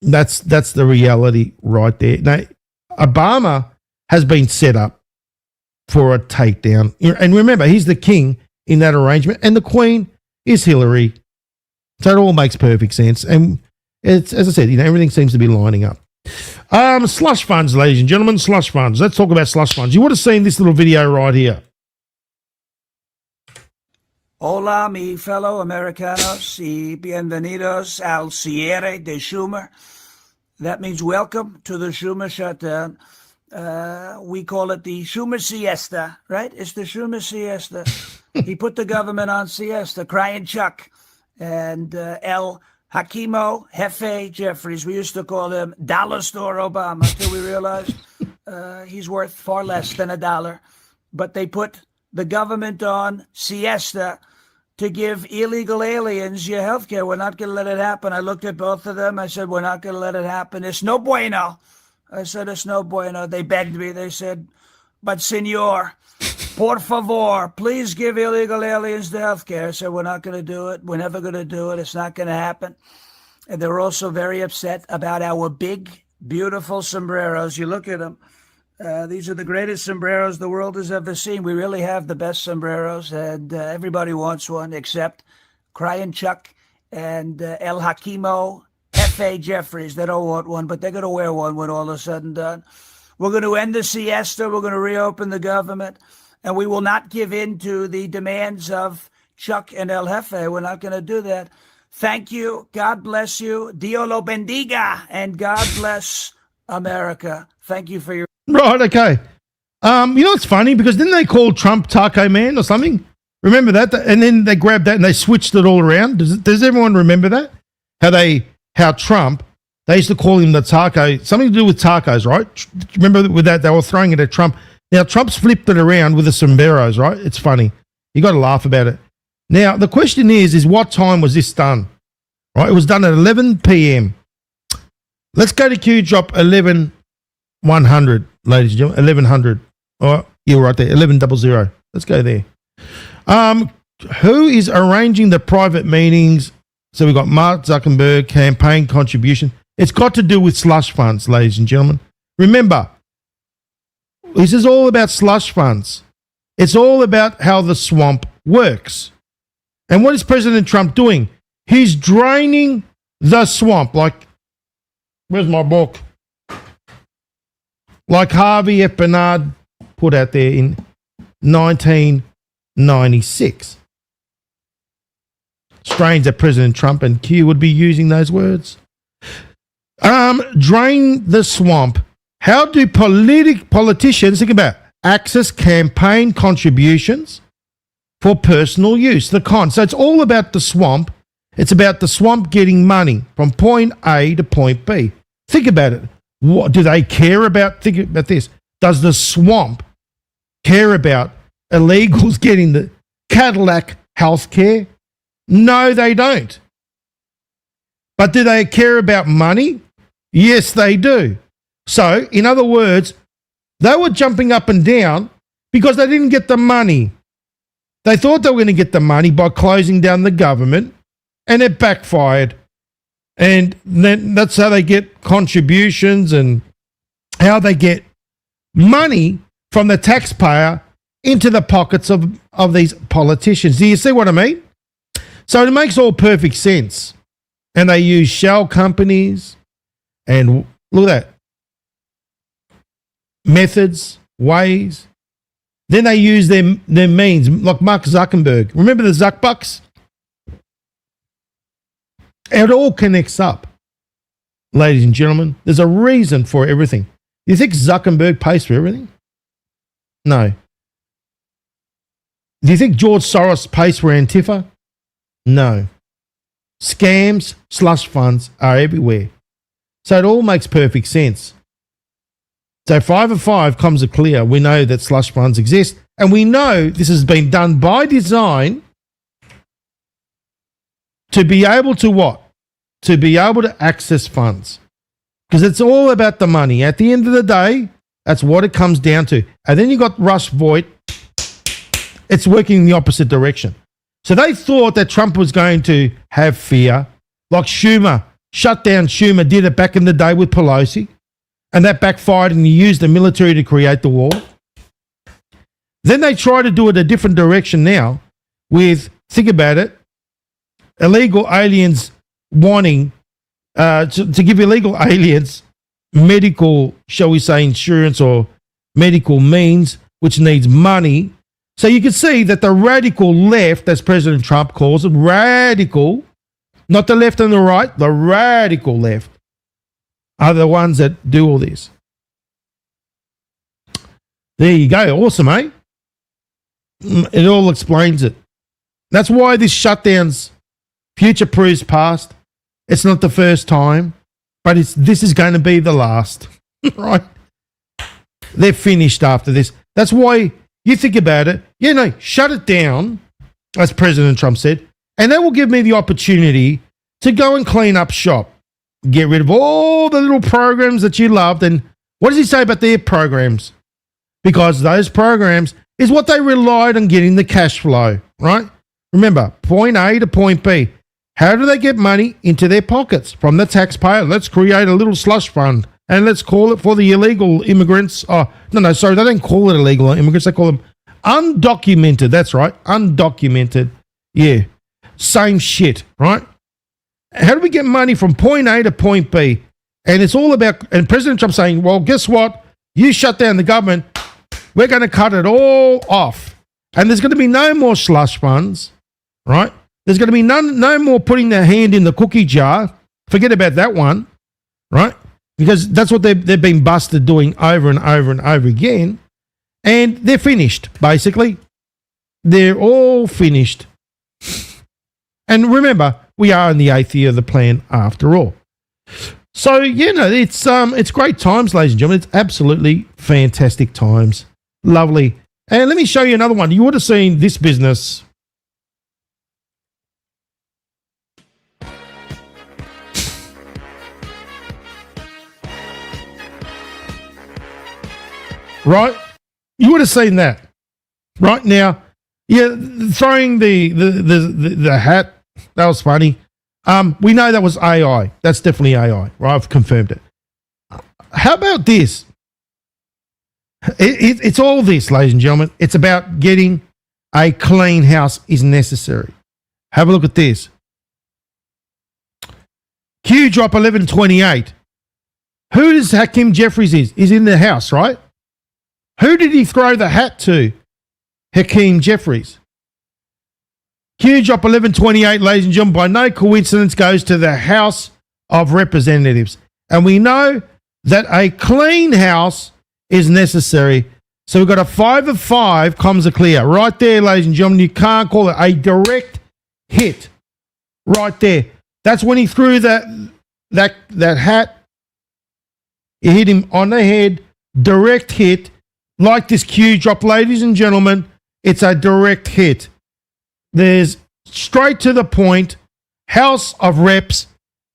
That's the reality right there. Now, Obama has been set up for a takedown. And remember, he's the king. in that arrangement, and the Queen is Hillary. So it all makes perfect sense. And it's, as I said, everything seems to be lining up. Slush funds, ladies and gentlemen, slush funds. Let's talk about slush funds. You would have seen this little video right here. Hola, mi fellow Americanos, y bienvenidos al cierre de Schumer. That means welcome to the Schumer shutdown. We call it the Schumer siesta, right? It's the Schumer siesta. He put the government on siesta, crying Chuck. And El Hakimo Jefe Jeffries, we used to call him Dollar Store Obama, until we realized he's worth far less than $1. But they put the government on siesta to give illegal aliens your health care. We're not going to let it happen. I looked at both of them. I said, we're not going to let it happen. It's no bueno. I said, it's no bueno. They begged me. They said, but senor, por favor, please give illegal aliens the health care. I said, we're not going to do it. We're never going to do it. It's not going to happen. And they were also very upset about our big, beautiful sombreros. You look at them. These are the greatest sombreros the world has ever seen. We really have the best sombreros, and everybody wants one except Crying Chuck and El Hakimo F.A. Jeffries. They don't want one, but they're going to wear one when all is said and done. We're going to end the siesta. We're going to reopen the government, and we will not give in to the demands of Chuck and El Jefe. We're not going to do that. Thank you. God bless you. Dio lo bendiga, and God bless America. Thank you for your... Right, okay. It's funny because didn't they call Trump Taco Man or something? Remember that? And then they grabbed that and they switched it all around. Does everyone remember that? How Trump, they used to call him the taco, something to do with tacos, right? Remember with that? They were throwing it at Trump. Now, Trump's flipped it around with the sombreros, right? It's funny. You got to laugh about it. Now, the question is what time was this done? Right? It was done at 11 p.m. Let's go to Q drop 1100, ladies and gentlemen, 1100. Oh, you're right there, 1100. Let's go there. Who is arranging the private meetings? So we've got Mark Zuckerberg, campaign contribution. It's got to do with slush funds, ladies and gentlemen. Remember, this is all about slush funds. It's all about how the swamp works. And what is President Trump doing? He's draining the swamp. Like, where's my book? Like Harvey F. Bernard put out there in 1996. Strange that President Trump and Q would be using those words. Drain the swamp. How do politicians, think about, access campaign contributions for personal use? So it's all about the swamp. It's about the swamp getting money from point A to point B. Think about it. What do they care about? Think about this. Does the swamp care about illegals getting the Cadillac health care? No, they don't. But do they care about money? Yes, they do. So, in other words, they were jumping up and down because they didn't get the money. They thought they were going to get the money by closing down the government, and it backfired. And then that's how they get contributions and how they get money from the taxpayer into the pockets of these politicians. Do you see what I mean? So it makes all perfect sense. And they use shell companies and look at that. Methods, ways. Then they use their means, like Mark Zuckerberg. Remember the Zuckbucks? It all connects up, ladies and gentlemen. There's a reason for everything. You think Zuckerberg pays for everything? No. Do you think George Soros pays for Antifa? No. Scams, slush funds are everywhere. So it all makes perfect sense. So 5 of 5 comes a clear. We know that slush funds exist, and we know this has been done by design to be able to what? To be able to access funds. Because it's all about the money. At the end of the day, that's what it comes down to. And then you got Russ Voigt. It's working in the opposite direction. So they thought that Trump was going to have fear, like Schumer. Shut down Schumer, did it back in the day with Pelosi. And that backfired, and he used the military to create the war. Then they try to do it a different direction now with, think about it, illegal aliens wanting to give illegal aliens medical, shall we say, insurance or medical means, which needs money. So you can see that the radical left, as President Trump calls it, radical, not the left and the right, the radical left, are the ones that do all this. There you go. Awesome, eh? It all explains it. That's why this shutdown's future-proofs past. It's not the first time, but this is going to be the last, right? They're finished after this. That's why you think about it. Shut it down, as President Trump said, and that will give me the opportunity to go and clean up shop. Get rid of all the little programs that you loved. And what does he say about their programs? Because those programs is what they relied on getting the cash flow, right? Remember, point A to point B. How do they get money into their pockets from the taxpayer? Let's create a little slush fund and let's call it for the illegal immigrants. Oh, no, sorry, they don't call it illegal immigrants. They call them undocumented. That's right, undocumented. Yeah, same shit, right? How do we get money from point A to point B? And it's all about, and President Trump saying, well, guess what? You shut down the government. We're going to cut it all off. And there's going to be no more slush funds, right? There's going to be no more putting their hand in the cookie jar. Forget about that one, right? Because that's what they've been busted doing over and over and over again. And they're finished, basically. They're all finished. And remember, we are in the 8th year of the plan after all. So, it's great times, ladies and gentlemen. It's absolutely fantastic times. Lovely. And let me show you another one. You would have seen this business. Right? You would have seen that. Right now, yeah, throwing the hat, that was funny. We know that was AI. That's definitely AI, right? I've confirmed it. How about this? It's all this, ladies and gentlemen. It's about getting a clean house is necessary. Have a look at this. Q drop 1128. Who does Hakeem Jeffries is? He's in the house, right? Who did he throw the hat to? Hakeem Jeffries. Q drop 1128, ladies and gentlemen, by no coincidence goes to the House of Representatives. And we know that a clean house is necessary. So we've got a 5 of 5, comms are clear. Right there, ladies and gentlemen, you can't call it a direct hit. Right there. That's when he threw that hat. It hit him on the head. Direct hit. Like this Q drop, ladies and gentlemen, it's a direct hit. There's straight to the point, House of Reps,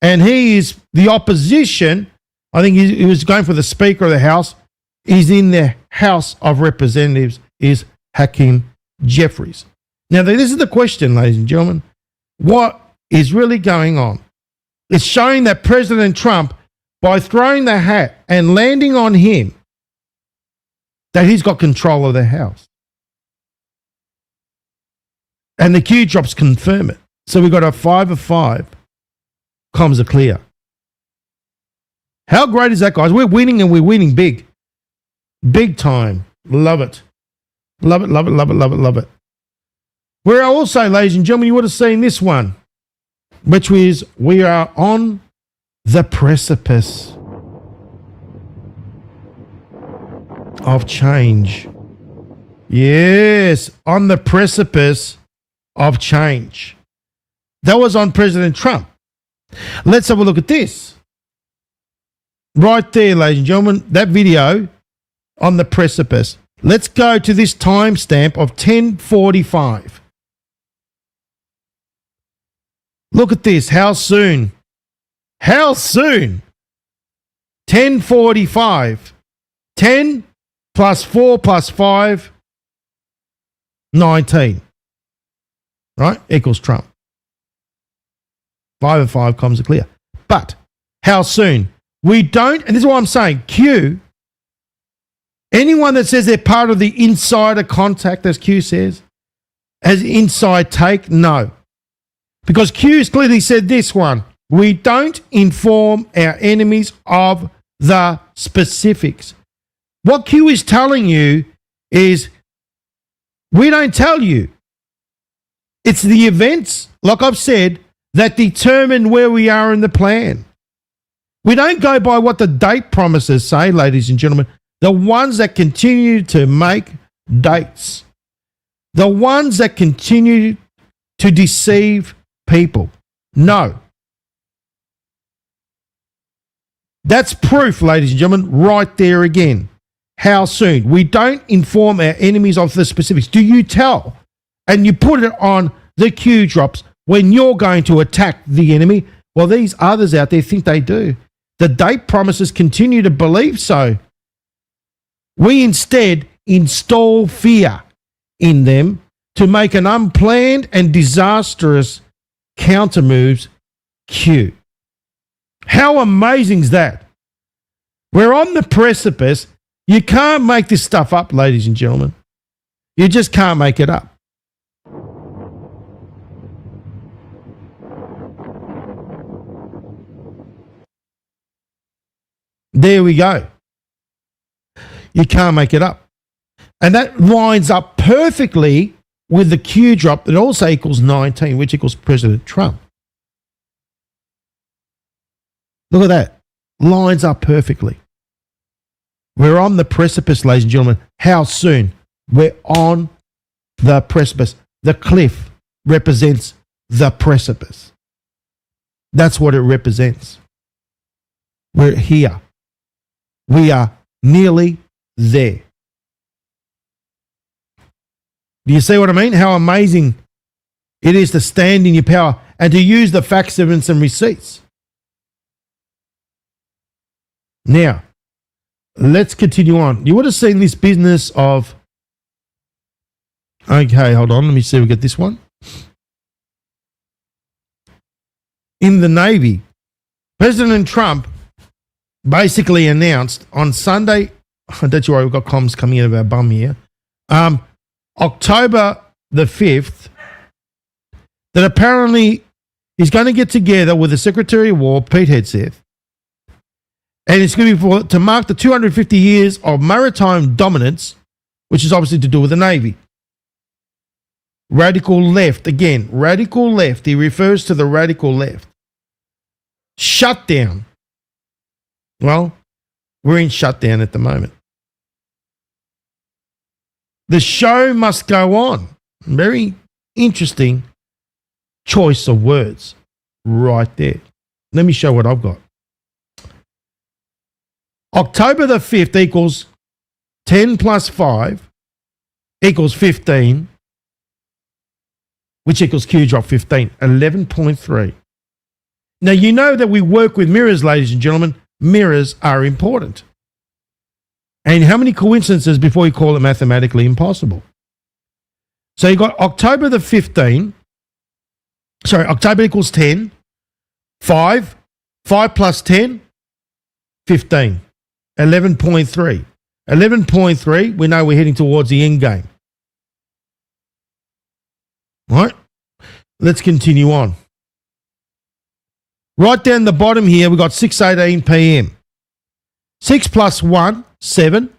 and he is the opposition. I think he was going for the Speaker of the House. He's in the House of Representatives, is Hakeem Jeffries. Now, this is the question, ladies and gentlemen. What is really going on? It's showing that President Trump, by throwing the hat and landing on him, that he's got control of the House. And the Q drops confirm it. So we've got a 5 of 5. Comms are clear. How great is that, guys? We're winning and we're winning big. Big time. Love it. Love it, love it, love it, love it, love it. We're also, ladies and gentlemen, you would have seen this one, which is we are on the precipice of change. Yes, on the precipice of change. That was on President Trump. Let's have a look at this. Right there, ladies and gentlemen, that video on the precipice. Let's go to this timestamp of 10:45. Look at this. How soon? How soon? 10:45. 10 plus 4 plus 5, 19. Right? Equals Trump. 5 of 5 comms are clear. But how soon? We don't, and this is what I'm saying, Q, anyone that says they're part of the insider contact, as Q says, as inside take? No. Because Q's clearly said this one. We don't inform our enemies of the specifics. What Q is telling you is we don't tell you. It's the events, like I've said, that determine where we are in the plan. We don't go by what the date promises say, ladies and gentlemen. The ones that continue to make dates. The ones that continue to deceive people. No. That's proof, ladies and gentlemen, right there again. How soon? We don't inform our enemies of the specifics. Do you tell? And you put it on the Q drops when you're going to attack the enemy. Well, these others out there think they do. The date promises continue to believe so. We instead install fear in them to make an unplanned and disastrous counter moves Q. How amazing is that? We're on the precipice. You can't make this stuff up, ladies and gentlemen. You just can't make it up. There we go. You can't make it up. And that lines up perfectly with the Q drop that also equals 19, which equals President Trump. Look at that. Lines up perfectly. We're on the precipice, ladies and gentlemen. How soon? We're on the precipice. The cliff represents the precipice. That's what it represents. We're here. We are nearly there. Do you see what I mean? How amazing it is to stand in your power and to use the facts, evidence, and receipts. Now, let's continue on. You would have seen this business of... Okay, hold on. Let me see if we get this one. In the Navy, President Trump basically announced on Sunday... Don't you worry, we've got comms coming out of our bum here. October the 5th, that apparently he's going to get together with the Secretary of War, Pete Hegseth, and it's going to be to mark the 250 years of maritime dominance, which is obviously to do with the Navy. Radical left, again, radical left. He refers to the radical left. Shutdown. Well, we're in shutdown at the moment. The show must go on. Very interesting choice of words right there. Let me show what I've got. October the 5th equals 10 plus 5 equals 15, which equals Q drop 15, 11.3. Now, you know that we work with mirrors, ladies and gentlemen. Mirrors are important. And how many coincidences before you call it mathematically impossible? So you got October the 15th. Sorry, October equals 10. 5 plus 10, 15. 11.3. 11.3, we know we're heading towards the end game. All right, let's continue on. Right down the bottom here, we've got 6:18 p.m. 6 plus 1, 7,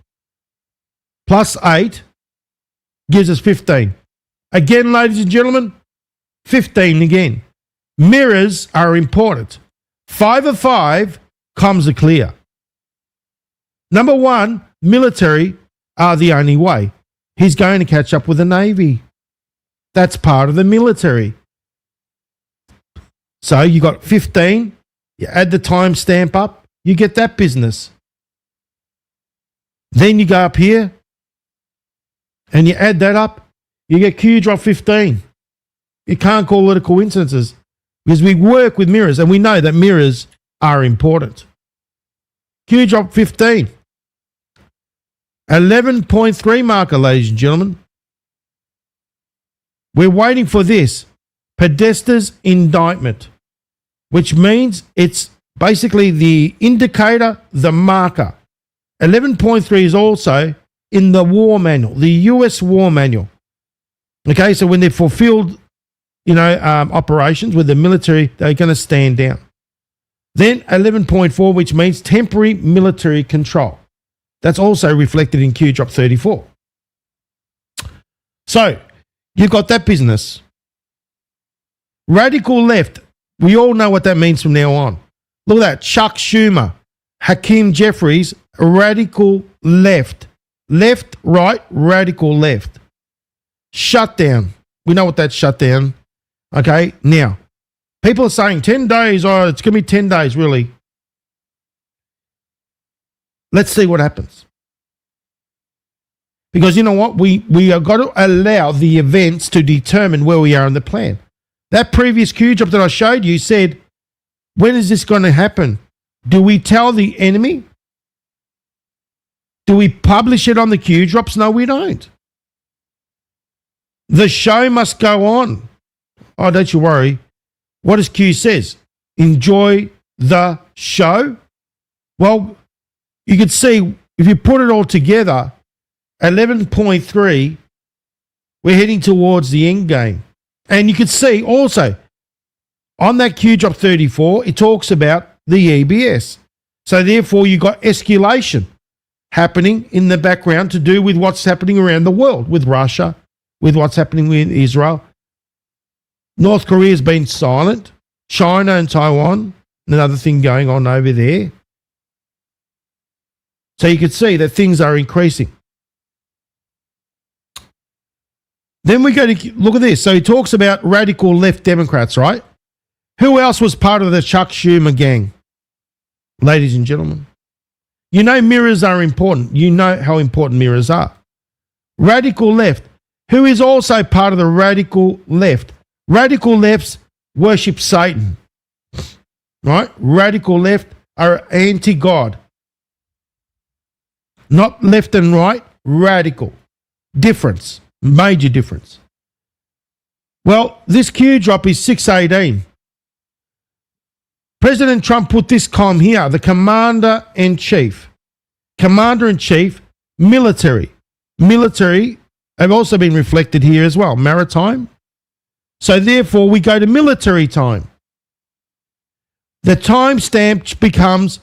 plus 8 gives us 15. Again, ladies and gentlemen, 15 again. Mirrors are important. 5 of 5, comms are clear. Number one, military are the only way. He's going to catch up with the Navy. That's part of the military. So you got 15, you add the timestamp up, you get that business. Then you go up here and you add that up, you get Q drop 15. You can't call it a coincidence because we work with mirrors and we know that mirrors are important. Q drop 15. 11.3 marker, ladies and gentlemen. We're waiting for this. Podesta's indictment, which means it's basically the indicator, the marker. 11.3 is also in the war manual, the US war manual. Okay, so when they've fulfilled, operations with the military, they're going to stand down. Then 11.4, which means temporary military control. That's also reflected in Q drop 34. So you've got that business. Radical left. We all know what that means from now on. Look at that. Chuck Schumer, Hakeem Jeffries, radical left. Left, right, radical left. Shutdown. We know what that's shutdown. Okay, now, people are saying 10 days, it's going to be 10 days, really. Let's see what happens. Because you know what? We have got to allow the events to determine where we are in the plan. That previous Q drop that I showed you said, when is this going to happen? Do we tell the enemy? Do we publish it on the Q drops? No, we don't. The show must go on. Oh, don't you worry. What does Q says? Enjoy the show. Well, you can see if you put it all together, 11.3, we're heading towards the end game. And you can see also on that Q drop 34, it talks about the EBS. So therefore, you've got escalation happening in the background to do with what's happening around the world, with Russia, with what's happening with Israel. North Korea's been silent. China and Taiwan, another thing going on over there. So you can see that things are increasing. Then we go to look at this. So he talks about radical left Democrats, right? Who else was part of the Chuck Schumer gang? Ladies and gentlemen. You know mirrors are important. You know how important mirrors are. Radical left. Who is also part of the radical left? Radical lefts worship Satan. Right? Radical left are anti-God. Not left and right, radical. Difference. Major difference. Well, this Q drop is 618. President Trump put this column here, the Commander-in-Chief. Commander-in-Chief, military. Military have also been reflected here as well, maritime. So therefore, we go to military time. The timestamp becomes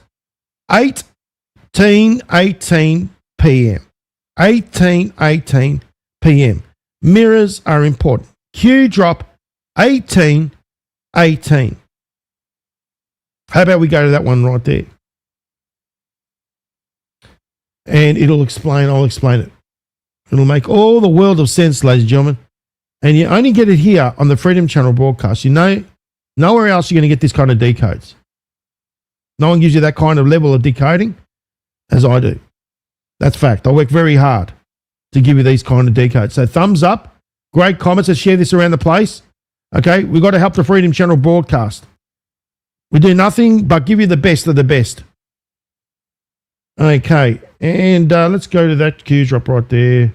18:18 p.m. 18:18 p.m. Mirrors are important. Q drop 18:18. How about we go to that one right there? And I'll explain it. It'll make all the world of sense, ladies and gentlemen. And you only get it here on the Freedom Channel broadcast. You know, nowhere else you're going to get this kind of decodes. No one gives you that kind of level of decoding as I do. That's fact. I work very hard to give you these kind of decodes. So thumbs up, great comments, let's share this around the place. Okay, we've got to help the Freedom Channel broadcast. We do nothing but give you the best of the best. Okay, and let's go to that Q drop right there,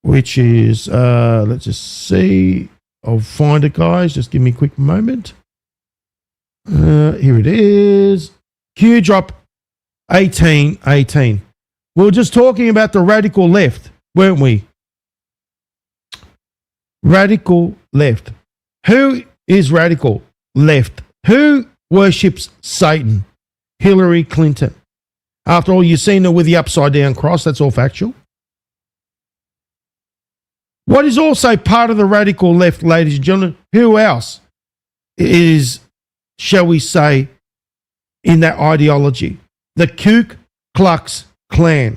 which is, let's just see. I'll find it, guys. Just give me a quick moment. Here it is. Q drop 18:18. We were just talking about the radical left, weren't we? Radical left. Who is radical left? Who worships Satan? Hillary Clinton. After all, you've seen her with the upside down cross. That's all factual. What is also part of the radical left, ladies and gentlemen? Who else is, shall we say, in that ideology? The Ku Klux Klan.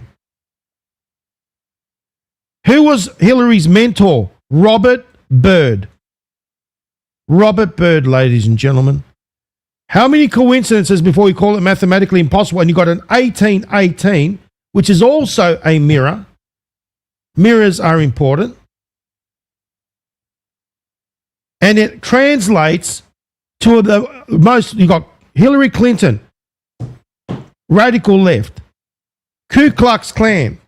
Who was Hillary's mentor? Robert Byrd. Robert Byrd, ladies and gentlemen. How many coincidences before we call it mathematically impossible? And you got an 18:18, which is also a mirror. Mirrors are important. And it translates to the most, you got Hillary Clinton, radical left, Ku Klux Klan.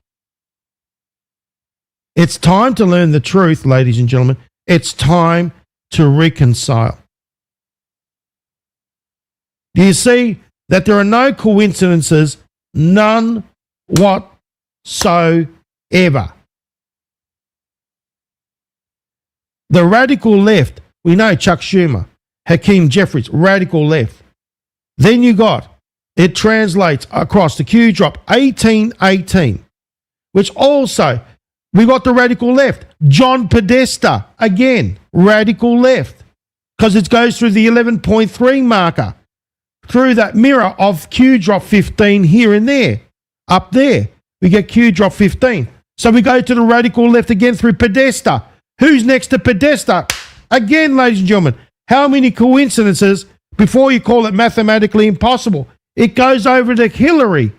It's time to learn the truth, ladies and gentlemen. It's time to reconcile. Do you see that there are no coincidences, none whatsoever? The radical left, we know Chuck Schumer, Hakeem Jeffries, radical left. Then you got, it translates across the Q drop 1818, which also, we got the radical left. John Podesta, again, radical left, because it goes through the 11.3 marker, through that mirror of Q drop 15 here and there. Up there, we get Q drop 15. So we go to the radical left again through Podesta. Who's next to Podesta? Again, ladies and gentlemen, how many coincidences before you call it mathematically impossible? It goes over to Hillary.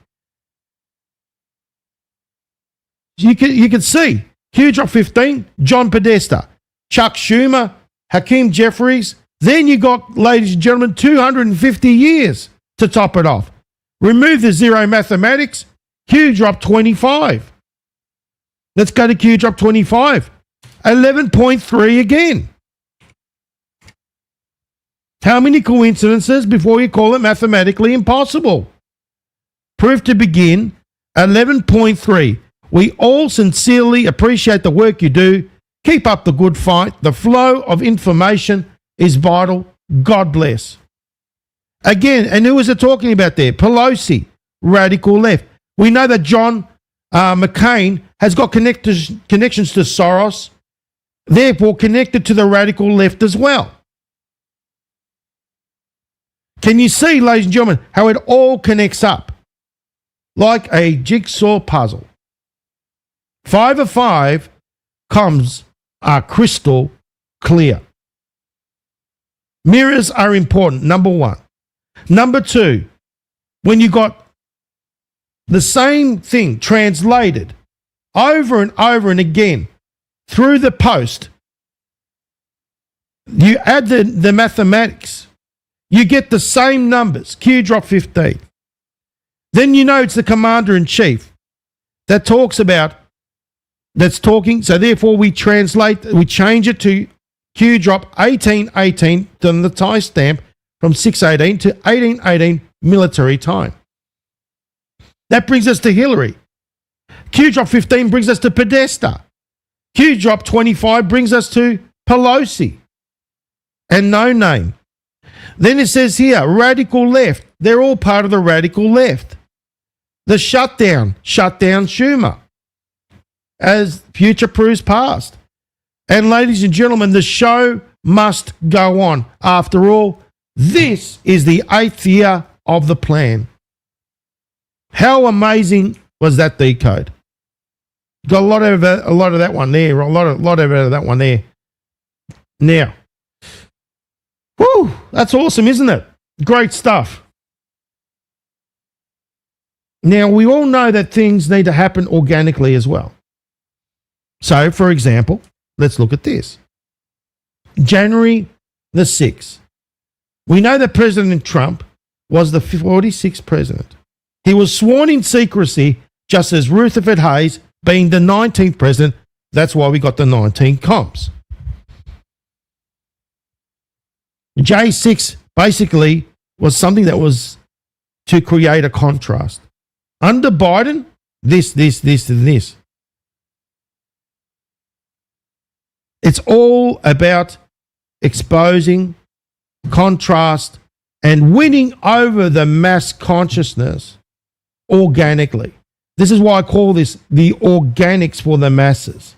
You can see Q drop 15, John Podesta, Chuck Schumer, Hakeem Jeffries. Then you got, ladies and gentlemen, 250 years to top it off. Remove the zero mathematics, Q drop 25. Let's go to Q drop 25. 11.3 again. How many coincidences before you call it mathematically impossible? Proof to begin, 11.3. We all sincerely appreciate the work you do. Keep up the good fight. The flow of information is vital. God bless. Again, and who was it talking about there? Pelosi, radical left. We know that John McCain has got connections to Soros, therefore connected to the radical left as well. Can you see, ladies and gentlemen, how it all connects up like a jigsaw puzzle? 5 of 5 comms are crystal clear. Mirrors are important, number one. Number two, when you got the same thing translated over and again through the post, you add the mathematics, you get the same numbers, Q drop 15. Then you know it's the commander-in-chief that talks about, that's talking, so therefore we change it to Q drop 1818 on the tie stamp from 618 to 1818 military time. That brings us to Hillary. Q drop 15 brings us to Podesta. Q drop 25 brings us to Pelosi and No Name. Then it says here, radical left. They're all part of the radical left. The shutdown Schumer as future proves past. And ladies and gentlemen, the show must go on. After all, this is the 8th year of the plan. How amazing was that decode? Got a lot of that one there, a lot of that one there. Now, whew, that's awesome, isn't it? Great stuff. Now, we all know that things need to happen organically as well. So, for example, let's look at this. January the 6th. We know that President Trump was the 46th president. He was sworn in secrecy, just as Rutherford Hayes being the 19th president. That's why we got the 19 comps. J6 basically was something that was to create a contrast. Under Biden, this, and this. It's all about exposing, contrast, and winning over the mass consciousness organically. This is why I call this the organics for the masses.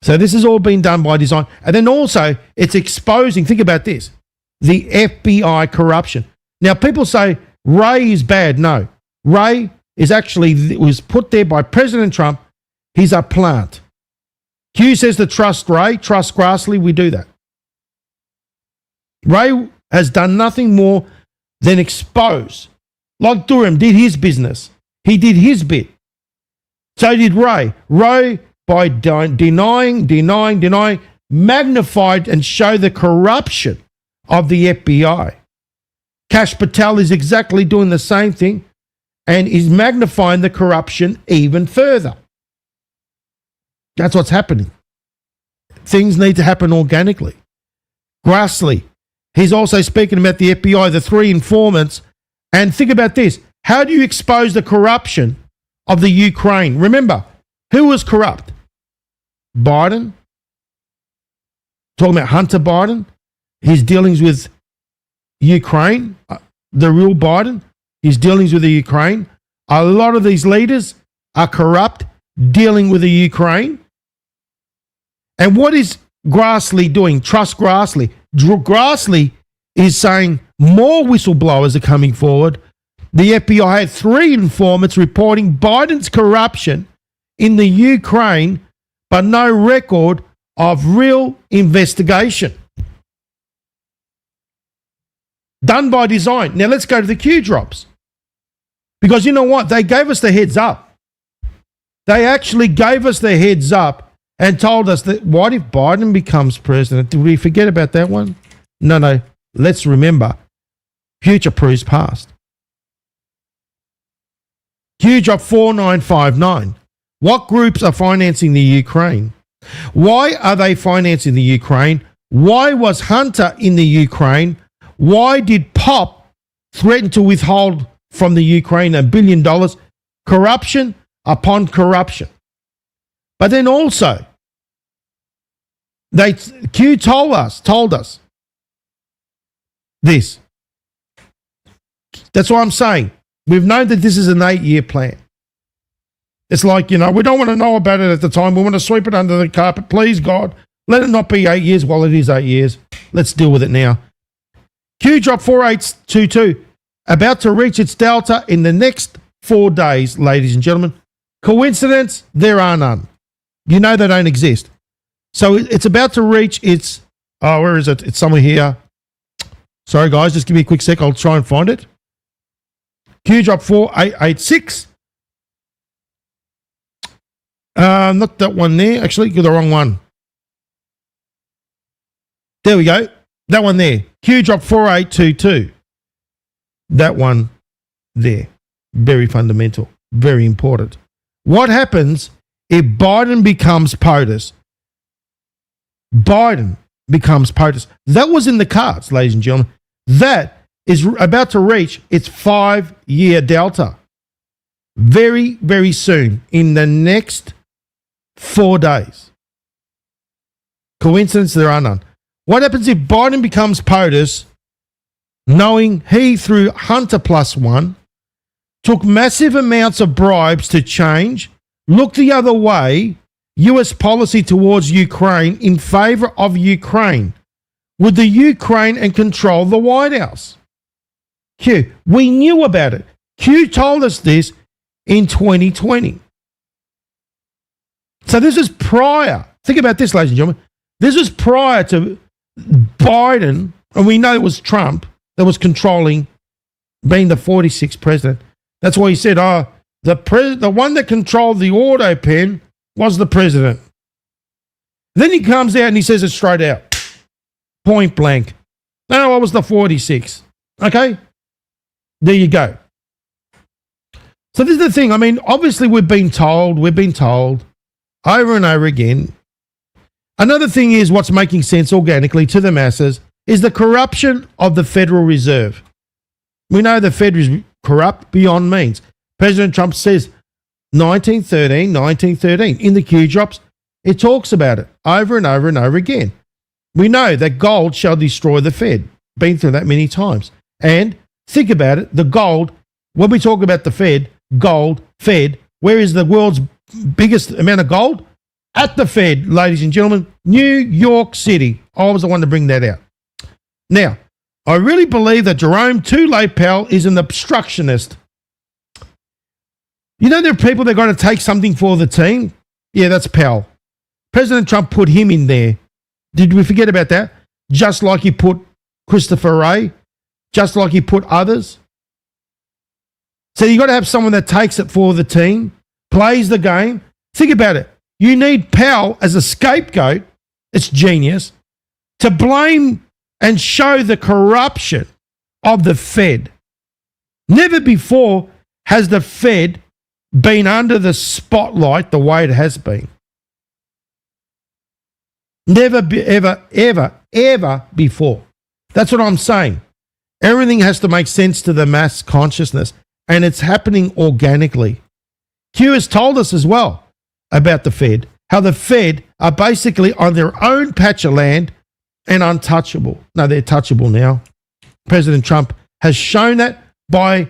So this has all been done by design. And then also it's exposing, think about this, the FBI corruption. Now people say Ray is bad. No, Ray is actually, was put there by President Trump. He's a plant. Q says to trust Ray, trust Grassley, we do that. Ray has done nothing more than expose. Like Durham did his business. He did his bit. So did Ray. Ray, by denying, magnified and showed the corruption of the FBI. Kash Patel is exactly doing the same thing and is magnifying the corruption even further. That's what's happening. Things need to happen organically. Grassley, he's also speaking about the FBI, the 3 informants. And think about this. How do you expose the corruption of the Ukraine? Remember, who was corrupt? Biden, talking about Hunter Biden, his dealings with Ukraine, the real Biden, his dealings with the Ukraine. A lot of these leaders are corrupt, dealing with the Ukraine. And what is Grassley doing? Trust Grassley. Grassley is saying more whistleblowers are coming forward. The FBI had 3 informants reporting Biden's corruption in the Ukraine, but no record of real investigation. Done by design. Now let's go to the Q drops. Because you know what? They gave us the heads up. They actually gave us the heads up and told us that what if Biden becomes president? Did we forget about that one? No. Let's remember. Future proves past. Q drop 4959. What groups are financing the Ukraine? Why are they financing the Ukraine? Why was Hunter in the Ukraine? Why did Pop threaten to withhold from the Ukraine $1 billion? Corruption upon corruption. But then also, Q told us this. That's what I'm saying. We've known that this is an 8-year plan. It's like, we don't want to know about it at the time. We want to sweep it under the carpet. Please, God, let it not be 8 years. Well, it is 8 years. Let's deal with it now. Q drop 4822, about to reach its delta in the next 4 days, ladies and gentlemen. Coincidence? There are none. You know they don't exist. So it's about to reach its, where is it? It's somewhere here. Sorry, guys, just give me a quick sec. I'll try and find it. Q drop 4886. Not that one there. Actually, you're the wrong one. There we go. That one there. Q drop 4822. That one there. Very fundamental. Very important. What happens if Biden becomes POTUS? Biden becomes POTUS. That was in the cards, ladies and gentlemen. That is about to reach its 5-year delta. Very, very soon. In the next 4 days. Coincidence? There are none. What happens if Biden becomes POTUS, knowing he, through Hunter +1, took massive amounts of bribes to change, look the other way, US policy towards Ukraine in favor of Ukraine, with the Ukraine and control the White House? Q, we knew about it. Q told us this in 2020. So this is prior. Think about this, ladies and gentlemen. This is prior to Biden, and we know it was Trump that was controlling, being the 46th president. That's why he said, the one that controlled the auto pen was the president. Then he comes out and he says it straight out. Point blank. No, I was the 46th. Okay? There you go. So this is the thing. I mean, obviously we've been told over and over again. Another thing is what's making sense organically to the masses is the corruption of the Federal Reserve. We know the Fed is corrupt beyond means. President Trump says 1913. In the Q drops, it talks about it over and over and over again. We know that gold shall destroy the Fed. Been through that many times. And think about it, the gold, when we talk about the Fed, gold, Fed, where is the world's biggest amount of gold? At the Fed, ladies and gentlemen, New York City. I was the one to bring that out. Now, I really believe that Jerome Too-Late Powell is an obstructionist. You know there are people that got to take something for the team? Yeah, that's Powell. President Trump put him in there. Did we forget about that? Just like he put Christopher Wray, just like he put others. So you got to have someone that takes it for the team, plays the game. Think about it. You need Powell as a scapegoat. It's genius. To blame and show the corruption of the Fed. Never before has the Fed been under the spotlight the way it has been. Never, ever before. That's what I'm saying. Everything has to make sense to the mass consciousness, and it's happening organically. Q has told us as well about the Fed, how the Fed are basically on their own patch of land and untouchable. No, they're touchable now. President Trump has shown that by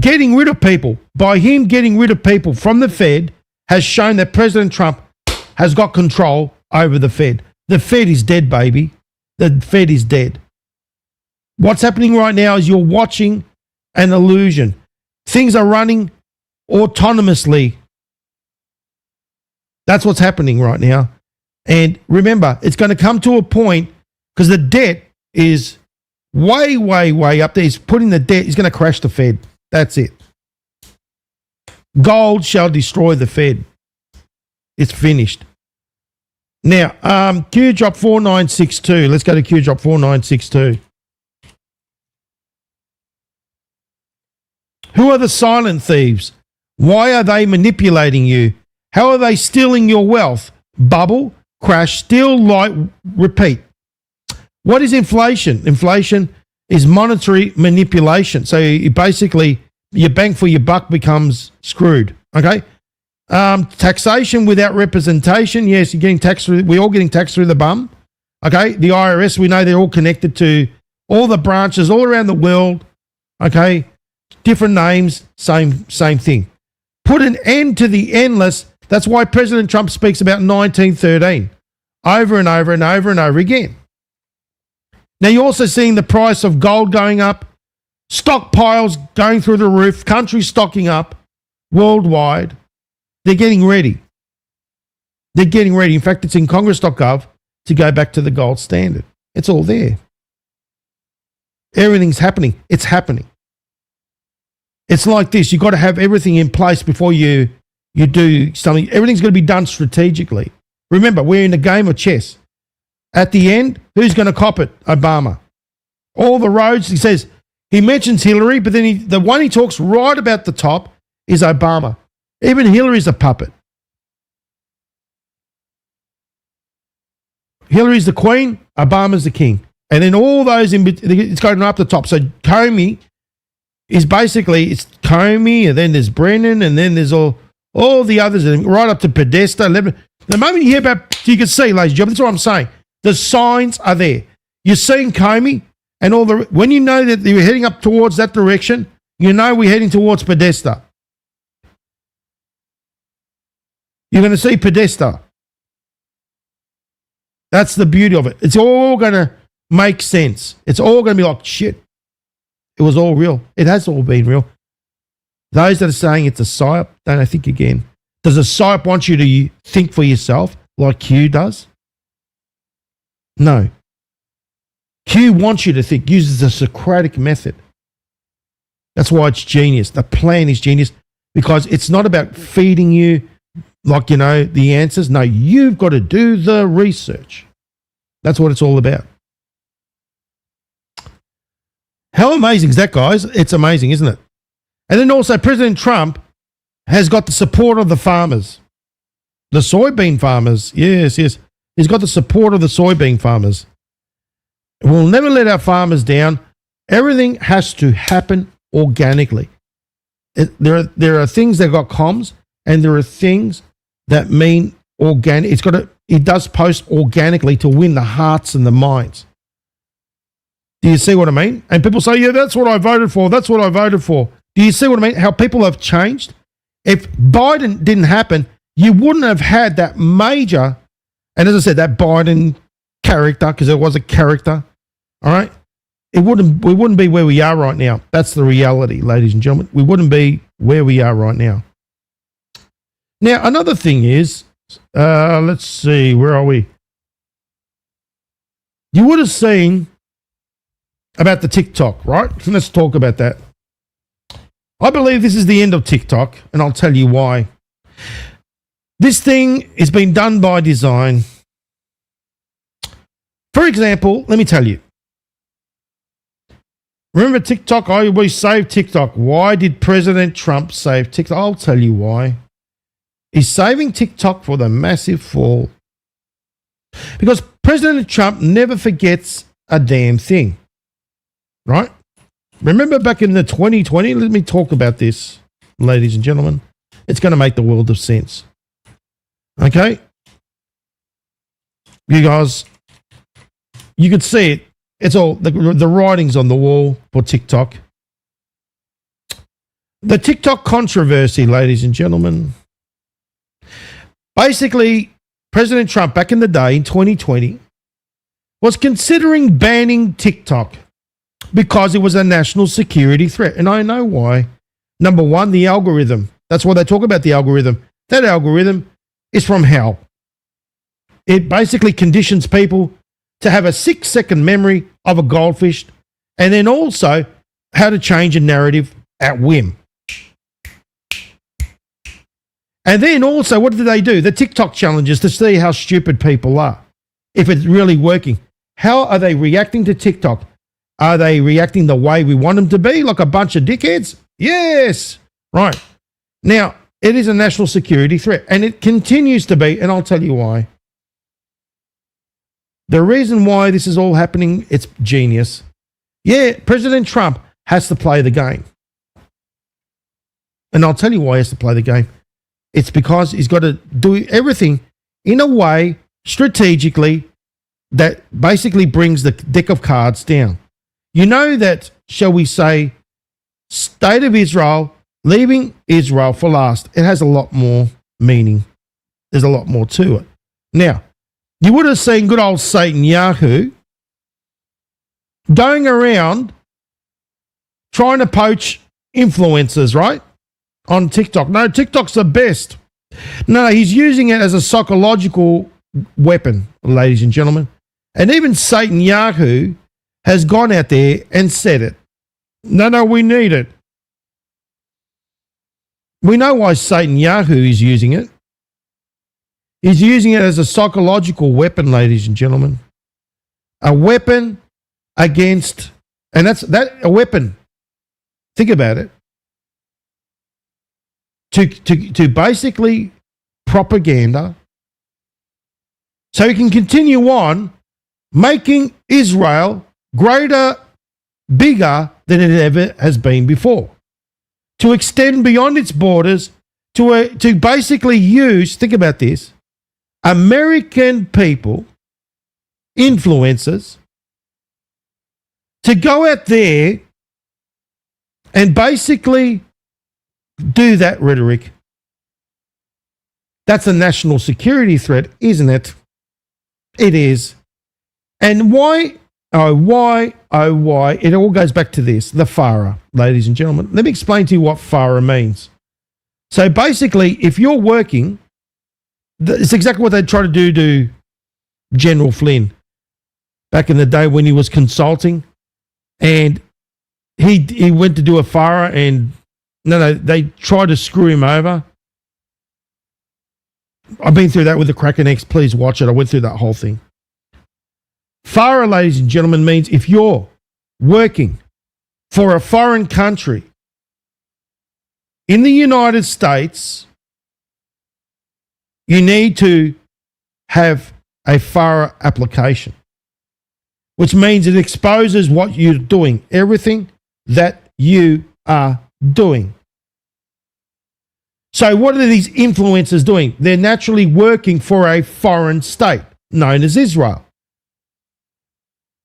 getting rid of people, by him getting rid of people from the Fed, has shown that President Trump has got control over the Fed. The Fed is dead, baby. The Fed is dead. What's happening right now is you're watching an illusion. Things are running autonomously. That's what's happening right now. And remember, it's going to come to a point because the debt is way, way, way up there. He's putting the debt, he's going to crash the Fed. That's it. Gold shall destroy the Fed. It's finished. Now, Q drop 4962. Let's go to Q drop 4962. Who are the silent thieves? Why are they manipulating you? How are they stealing your wealth? Bubble, crash, steal, light, repeat. What is inflation? Inflation is monetary manipulation. So you basically, your bang for your buck becomes screwed. Okay? Taxation without representation. Yes, you're getting taxed through, we're all getting taxed through the bum. Okay? The IRS, we know they're all connected to all the branches all around the world. Okay? Different names, same thing. Put an end to the endless. That's why President Trump speaks about 1913 over and over and over and over again. Now, you're also seeing the price of gold going up, stockpiles going through the roof, countries stocking up worldwide. They're getting ready. They're getting ready. In fact, it's in Congress.gov to go back to the gold standard. It's all there. Everything's happening. It's happening. It's like this. You've got to have everything in place before you do something. Everything's going to be done strategically. Remember, we're in a game of chess. At the end, who's going to cop it? Obama. All the roads, he says, he mentions Hillary, but then the one he talks right about the top is Obama. Even Hillary's a puppet. Hillary's the queen, Obama's the king. And then all those, it's going up the top. So Comey is basically, it's Comey, and then there's Brennan, and then there's all the others, and right up to Podesta. The moment you hear about, you can see, ladies and gentlemen, that's what I'm saying. The signs are there. You're seeing Comey and when you know that you're heading up towards that direction, you know we're heading towards Podesta. You're going to see Podesta. That's the beauty of it. It's all going to make sense. It's all going to be like, shit, it was all real. It has all been real. Those that are saying it's a psyop, don't think again. Does a psyop want you to think for yourself like Q does? No. Q wants you to think, uses the Socratic method. That's why it's genius. The plan is genius because it's not about feeding you like, the answers. No, you've got to do the research. That's what it's all about. How amazing is that, guys? It's amazing, isn't it? And then also President Trump has got the support of the farmers. The soybean farmers. Yes. He's got the support of the soybean farmers. We'll never let our farmers down. Everything has to happen organically. There are things that got comms, and there are things that mean organic. It does post organically to win the hearts and the minds. Do you see what I mean? And people say, yeah, that's what I voted for. That's what I voted for. Do you see what I mean? How people have changed? If Biden didn't happen, you wouldn't have had that major, and as I said, that Biden character, because it was a character, all right? We wouldn't be where we are right now. That's the reality, ladies and gentlemen. We wouldn't be where we are right now. Now, another thing is, let's see, where are we? You would have seen about the TikTok, right? Let's talk about that. I believe this is the end of TikTok, and I'll tell you why. This thing is being done by design. For example, let me tell you. Remember TikTok? We saved TikTok. Why did President Trump save TikTok? I'll tell you why. He's saving TikTok for the massive fall. Because President Trump never forgets a damn thing. Right? Remember back in the 2020? Let me talk about this, ladies and gentlemen. It's going to make the world of sense. Okay? You guys, you could see it. It's all the writings on the wall for TikTok. The TikTok controversy, ladies and gentlemen. Basically, President Trump back in the day in 2020 was considering banning TikTok because it was a national security threat. And I know why. Number one, the algorithm. That's why they talk about the algorithm. That algorithm is from hell. It basically conditions people to have a 6-second memory of a goldfish and then also how to change a narrative at whim. And then also, what do they do? The TikTok challenges to see how stupid people are. If it's really working. How are they reacting to TikTok? Are they reacting the way we want them to be? Like a bunch of dickheads? Yes. Right. Now, it is a national security threat and it continues to be, and I'll tell you why. The reason why this is all happening, it's genius. Yeah, President Trump has to play the game. And I'll tell you why he has to play the game. It's because he's got to do everything in a way, strategically, that basically brings the deck of cards down. You know that, shall we say, State of Israel, leaving Israel for last, it has a lot more meaning. There's a lot more to it. Now, you would have seen good old Satan Yahoo going around trying to poach influencers, right? On TikTok. No, TikTok's the best. No, he's using it as a psychological weapon, ladies and gentlemen. And even Satan Yahoo has gone out there and said it. No, we need it. We know why Satan Yahoo is using it. He's using it as a psychological weapon, ladies and gentlemen. A weapon against, and that's a weapon. Think about it. To basically propaganda, so he can continue on making Israel greater, bigger than it ever has been before. To extend beyond its borders, to basically use, think about this, American people, influencers, to go out there and basically do that rhetoric. That's a national security threat, isn't it? It is. And why? Why? It all goes back to this, the FARA, ladies and gentlemen. Let me explain to you what FARA means. So basically, if you're working, it's exactly what they tried to do to General Flynn back in the day when he was consulting, and he went to do a FARA, and they tried to screw him over. I've been through that with the Kraken X. Please watch it. I went through that whole thing. FARA, ladies and gentlemen, means if you're working for a foreign country in the United States, you need to have a FARA application, which means it exposes what you're doing, everything that you are doing. So what are these influencers doing? They're naturally working for a foreign state known as Israel.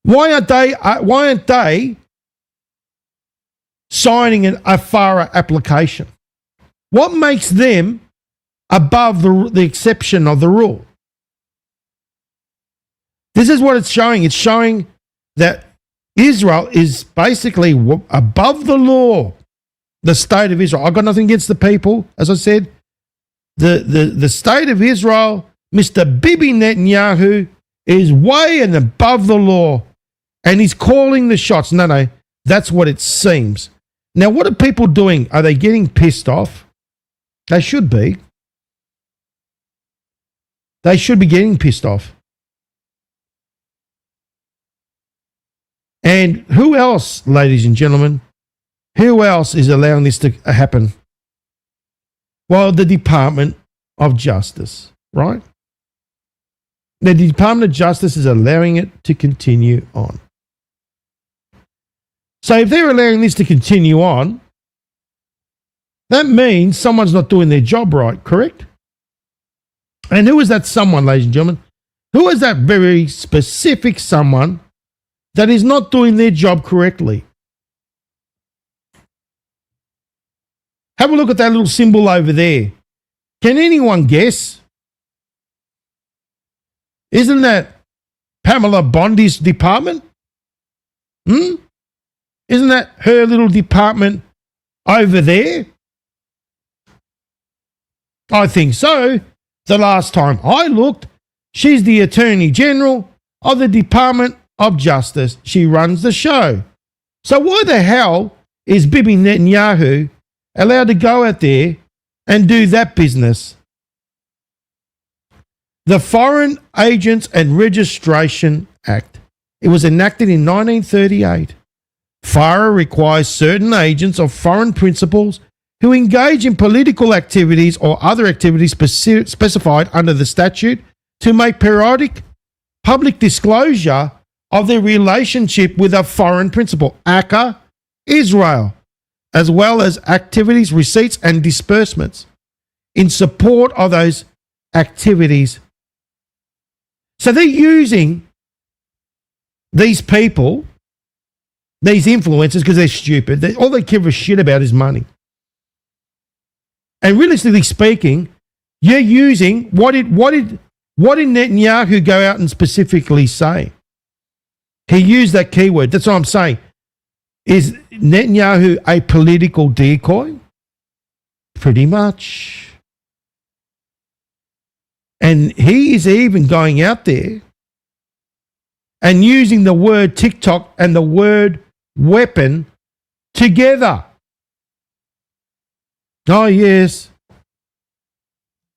Why aren't they signing a FARA application? What makes them above the exception of the rule? This is what it's showing. It's showing that Israel is basically above the law. The state of Israel. I've got nothing against the people, as I said. The state of Israel, Mr. Bibi Netanyahu, is way and above the law. And he's calling the shots. No, that's what it seems. Now, what are people doing? Are they getting pissed off? They should be. They should be getting pissed off. And who else, ladies and gentlemen, who else is allowing this to happen? Well, the Department of Justice, right? The Department of Justice is allowing it to continue on. So if they're allowing this to continue on, that means someone's not doing their job right, correct? And who is that someone, ladies and gentlemen? Who is that very specific someone that is not doing their job correctly? Have a look at that little symbol over there. Can anyone guess? Isn't that Pamela Bondi's department? Isn't that her little department over there? I think so. The last time I looked, she's the Attorney General of the Department of Justice. She runs the show. So why the hell is Bibi Netanyahu allowed to go out there and do that business? The Foreign Agents and Registration Act. It was enacted in 1938. FARA requires certain agents of foreign principals who engage in political activities or other activities specified under the statute to make periodic public disclosure of their relationship with a foreign principal, aka Israel, as well as activities, receipts, and disbursements in support of those activities. So they're using these people, these influencers, because they're stupid. All they give a shit about is money. And realistically speaking, you're using what did Netanyahu go out and specifically say? He used that keyword. That's what I'm saying. Is Netanyahu a political decoy? Pretty much. And he is even going out there and using the word TikTok and the word weapon together. Oh, yes.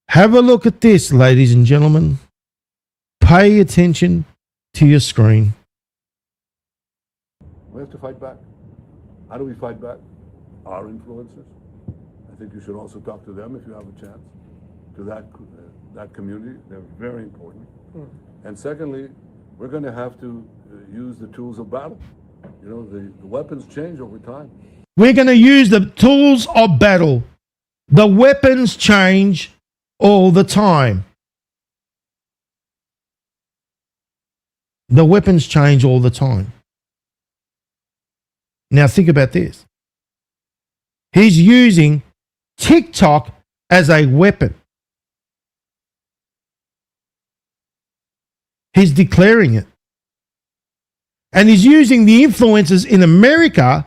Have a look at this, ladies and gentlemen. Pay attention to your screen. We have to fight back. How do we fight back? Our influencers. I think you should also talk to them if you have a chance. To that community, they're very important. And secondly, we're going to have to use the tools of battle. You know, the weapons change over time. We're going to use the tools of battle. The weapons change all the time. The weapons change all the time. Now think about this. He's using TikTok as a weapon. He's declaring it. And he's using the influencers in America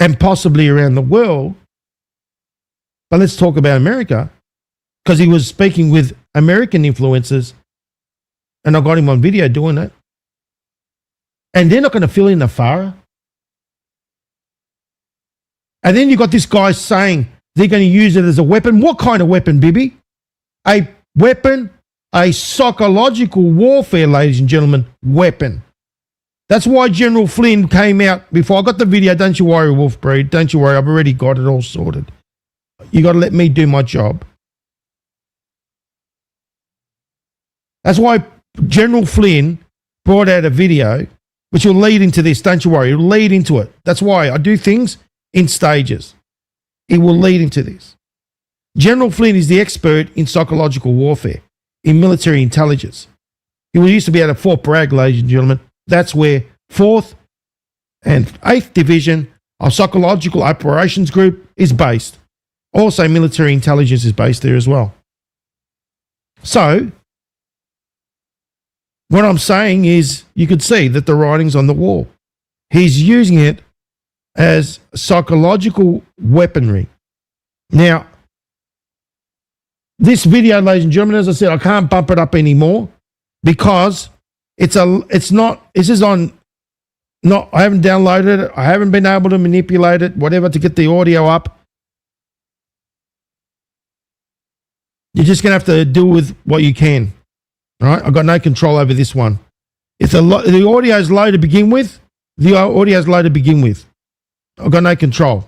and possibly around the world. But let's talk about America, because he was speaking with American influencers and I got him on video doing it. And they're not going to fill in the FARA. And then you got this guy saying they're going to use it as a weapon. What kind of weapon, Bibi? A weapon, a psychological warfare, ladies and gentlemen, weapon. That's why General Flynn came out before. I got the video. Don't you worry, Wolfbreed. Don't you worry. I've already got it all sorted. You got to let me do my job. That's why General Flynn brought out a video, which will lead into this. Don't you worry. It will lead into it. That's why I do things in stages. It will lead into this. General Flynn is the expert in psychological warfare, in military intelligence. He used to be out of Fort Bragg, ladies and gentlemen. That's where 4th and 8th Division of Psychological Operations Group is based. Also, military intelligence is based there as well. So, what I'm saying is you could see that the writing's on the wall. He's using it as psychological weaponry. Now, this video, ladies and gentlemen, as I said, I can't bump it up anymore because I haven't downloaded it. I haven't been able to manipulate it, whatever, to get the audio up. You're just going to have to deal with what you can. All right? I've got no control over this one. If the audio is low to begin with, the audio is low to begin with. I've got no control.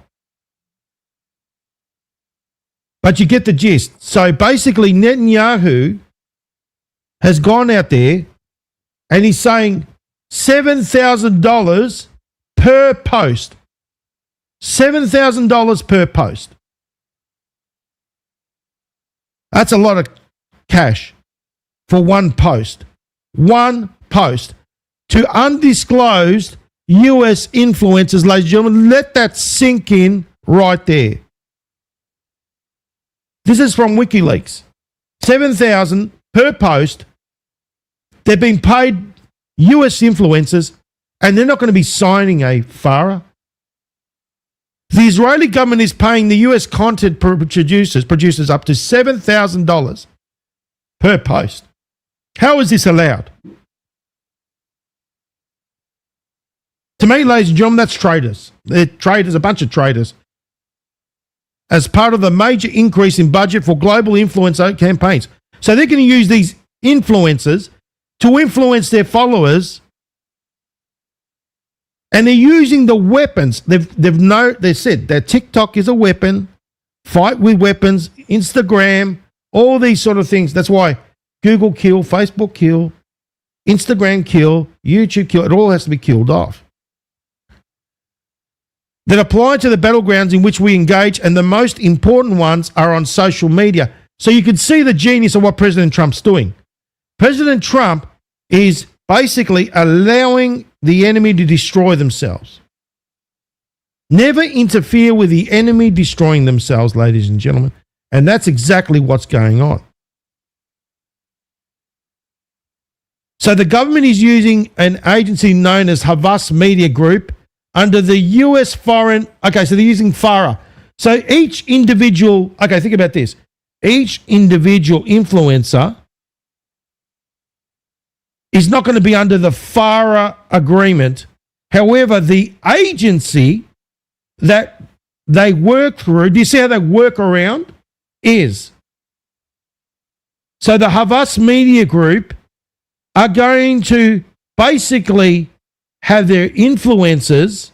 But you get the gist. So basically, Netanyahu has gone out there and he's saying $7,000 per post. $7,000 per post. That's a lot of cash for one post. One post to undisclosed US influencers, ladies and gentlemen. Let that sink in right there. This is from WikiLeaks. $7,000 per post. They've been paid US influencers, and they're not going to be signing a FARA. The Israeli government is paying the US content producers up to $7,000 per post. How is this allowed? To me, ladies and gentlemen, that's traitors. They're traitors, a bunch of traitors. As part of the major increase in budget for global influencer campaigns. So they're going to use these influencers to influence their followers, and they're using the weapons. They said that TikTok is a weapon, fight with weapons, Instagram, all these sort of things. That's why Google kill, Facebook kill, Instagram kill, YouTube kill. It all has to be killed off. That apply to the battlegrounds in which we engage, and the most important ones are on social media. So you can see the genius of what President Trump's doing. President Trump is basically allowing the enemy to destroy themselves. Never interfere with the enemy destroying themselves, ladies and gentlemen. And that's exactly what's going on. So the government is using an agency known as Havas Media Group under the US foreign, okay, so they're using FARA. So each individual, okay, think about this. Each individual influencer is not going to be under the FARA agreement. However, the agency that they work through, do you see how they work around? Is. So the Havas Media Group are going to basically have their influencers,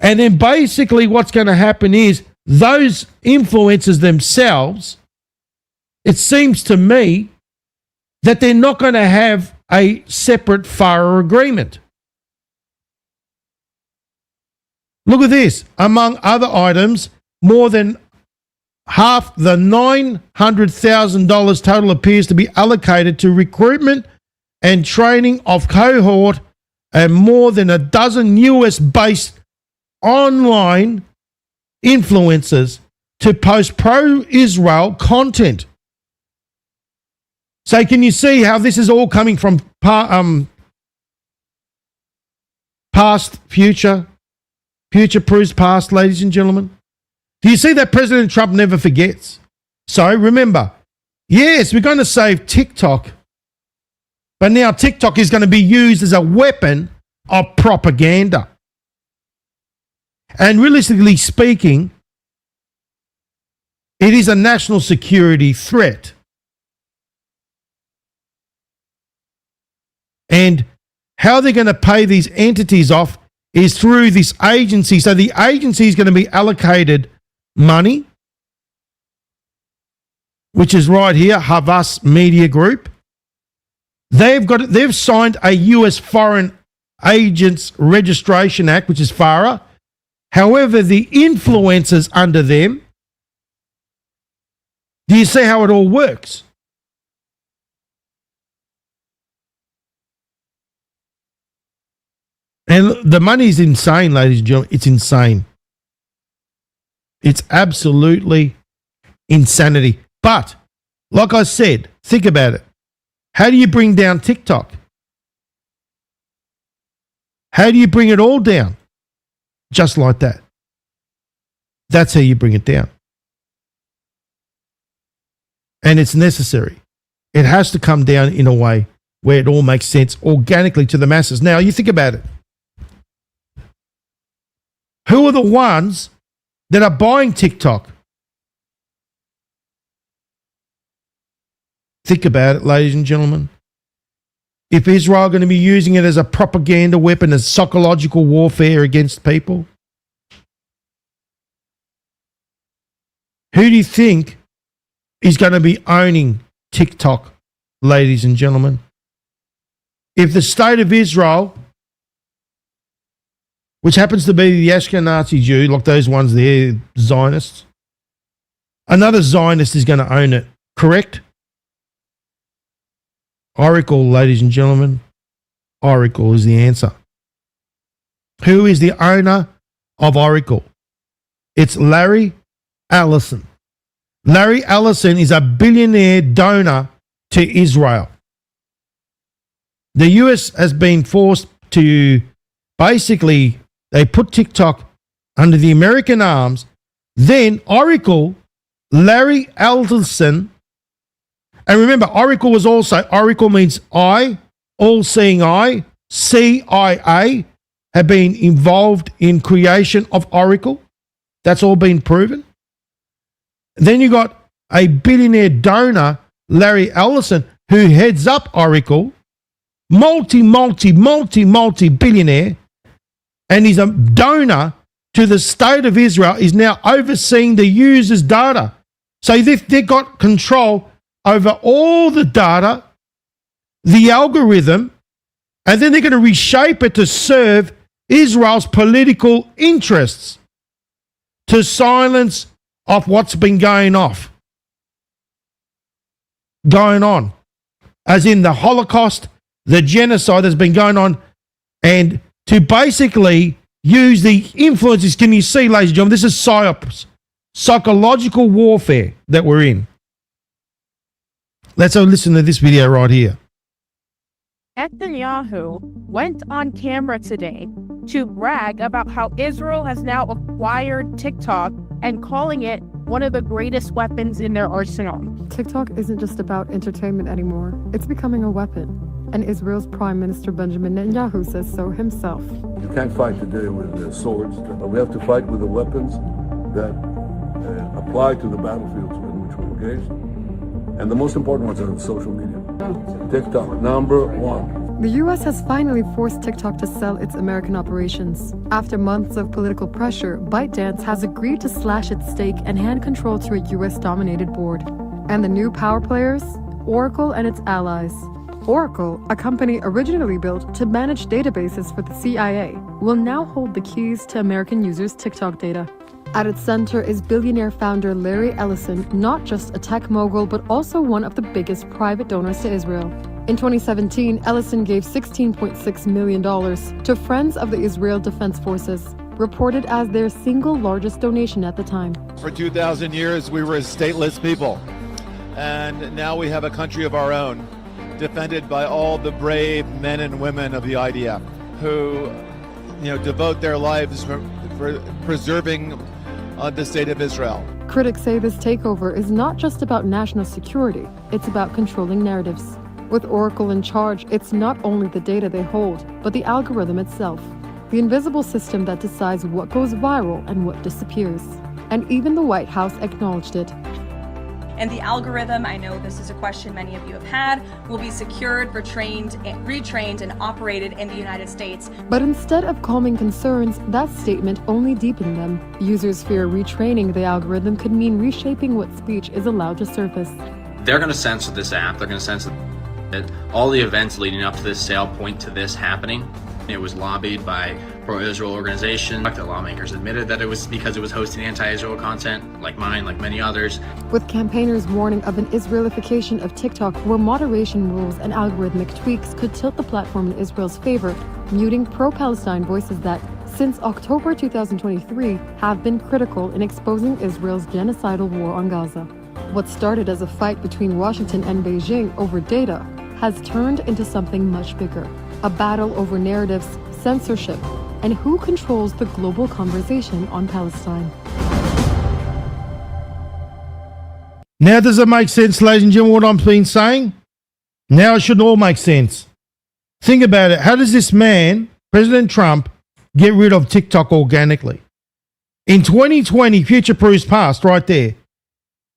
and then basically what's going to happen is those influencers themselves, it seems to me that they're not going to have a separate FARA agreement. Look at this. Among other items, more than half the $900,000 total appears to be allocated to recruitment and training of cohort and more than a dozen US-based online influencers to post pro-Israel content. So can you see how this is all coming from past, future proves past, ladies and gentlemen? Do you see that President Trump never forgets? So remember, yes, we're going to save TikTok, but now TikTok is going to be used as a weapon of propaganda. And realistically speaking, it is a national security threat. And how they're going to pay these entities off is through this agency. So the agency is going to be allocated money, which is right here, Havas Media Group. They've signed a US Foreign Agents Registration Act, which is FARA. However, the influencers under them, do you see how it all works? And the money is insane, ladies and gentlemen. It's insane. It's absolutely insanity. But, like I said, think about it. How do you bring down TikTok? How do you bring it all down? Just like that. That's how you bring it down. And it's necessary. It has to come down in a way where it all makes sense organically to the masses. Now, you think about it. Who are the ones that are buying TikTok? Think about it, ladies and gentlemen. If Israel are going to be using it as a propaganda weapon, as psychological warfare against people, who do you think is going to be owning TikTok, ladies and gentlemen? If the state of Israel, which happens to be the Ashkenazi Jew, like those ones there, Zionists, another Zionist is going to own it Correct? Oracle, ladies and gentlemen. Oracle is the answer. Who is the owner of Oracle? It's Larry Ellison. Larry Ellison is a billionaire donor to Israel. The US has been forced to basically, they put TikTok under the American arms. Then Oracle, Larry Ellison, and remember, Oracle was also, Oracle means eye, all-seeing eye, CIA, have been involved in creation of Oracle. That's all been proven. Then you got a billionaire donor, Larry Ellison, who heads up Oracle, multi-billionaire, and he's a donor to the state of Israel, is now overseeing the users' data. So they've got control over all the data, the algorithm, and then they're going to reshape it to serve Israel's political interests, to silence off what's been going on, as in the Holocaust, the genocide that's been going on, and to basically use the influences. Can you see, ladies and gentlemen, this is psyops, psychological warfare that we're in. Let's listen to this video right here. Netanyahu went on camera today to brag about how Israel has now acquired TikTok and calling it one of the greatest weapons in their arsenal. TikTok isn't just about entertainment anymore. It's becoming a weapon. And Israel's Prime Minister Benjamin Netanyahu says so himself. You can't fight today with swords. We have to fight with the weapons that apply to the battlefields in which we're engaged. And the most important ones are social media. TikTok, number one. The U.S. has finally forced TikTok to sell its American operations. After months of political pressure, ByteDance has agreed to slash its stake and hand control to a U.S.-dominated board. And the new power players? Oracle and its allies. Oracle, a company originally built to manage databases for the CIA, will now hold the keys to American users' TikTok data. At its center is billionaire founder Larry Ellison, not just a tech mogul, but also one of the biggest private donors to Israel. In 2017, Ellison gave $16.6 million to Friends of the Israel Defense Forces, reported as their single largest donation at the time. For 2,000 years, we were a stateless people, and now we have a country of our own, defended by all the brave men and women of the IDF who, devote their lives for preserving the state of Israel. Critics say this takeover is not just about national security, it's about controlling narratives. With Oracle in charge, it's not only the data they hold, but the algorithm itself, the invisible system that decides what goes viral and what disappears. And even the White House acknowledged it. And the algorithm, I know this is a question many of you have had, will be secured, retrained, and operated in the United States. But instead of calming concerns, that statement only deepened them. Users fear retraining the algorithm could mean reshaping what speech is allowed to surface. They're going to censor this app. They're going to censor that all the events leading up to this sale point to this happening. It was lobbied by pro-Israel organizations. The lawmakers admitted that it was because it was hosting anti-Israel content, like mine, like many others. With campaigners warning of an Israelification of TikTok, where moderation rules and algorithmic tweaks could tilt the platform in Israel's favor, muting pro-Palestine voices that, since October 2023, have been critical in exposing Israel's genocidal war on Gaza. What started as a fight between Washington and Beijing over data has turned into something much bigger. A battle over narratives, censorship, and who controls the global conversation on Palestine. Now does it make sense, ladies and gentlemen, what I'm been saying? Now it should all make sense. Think about it. How does this man, President Trump, get rid of TikTok organically? In 2020, future proofs past, right there,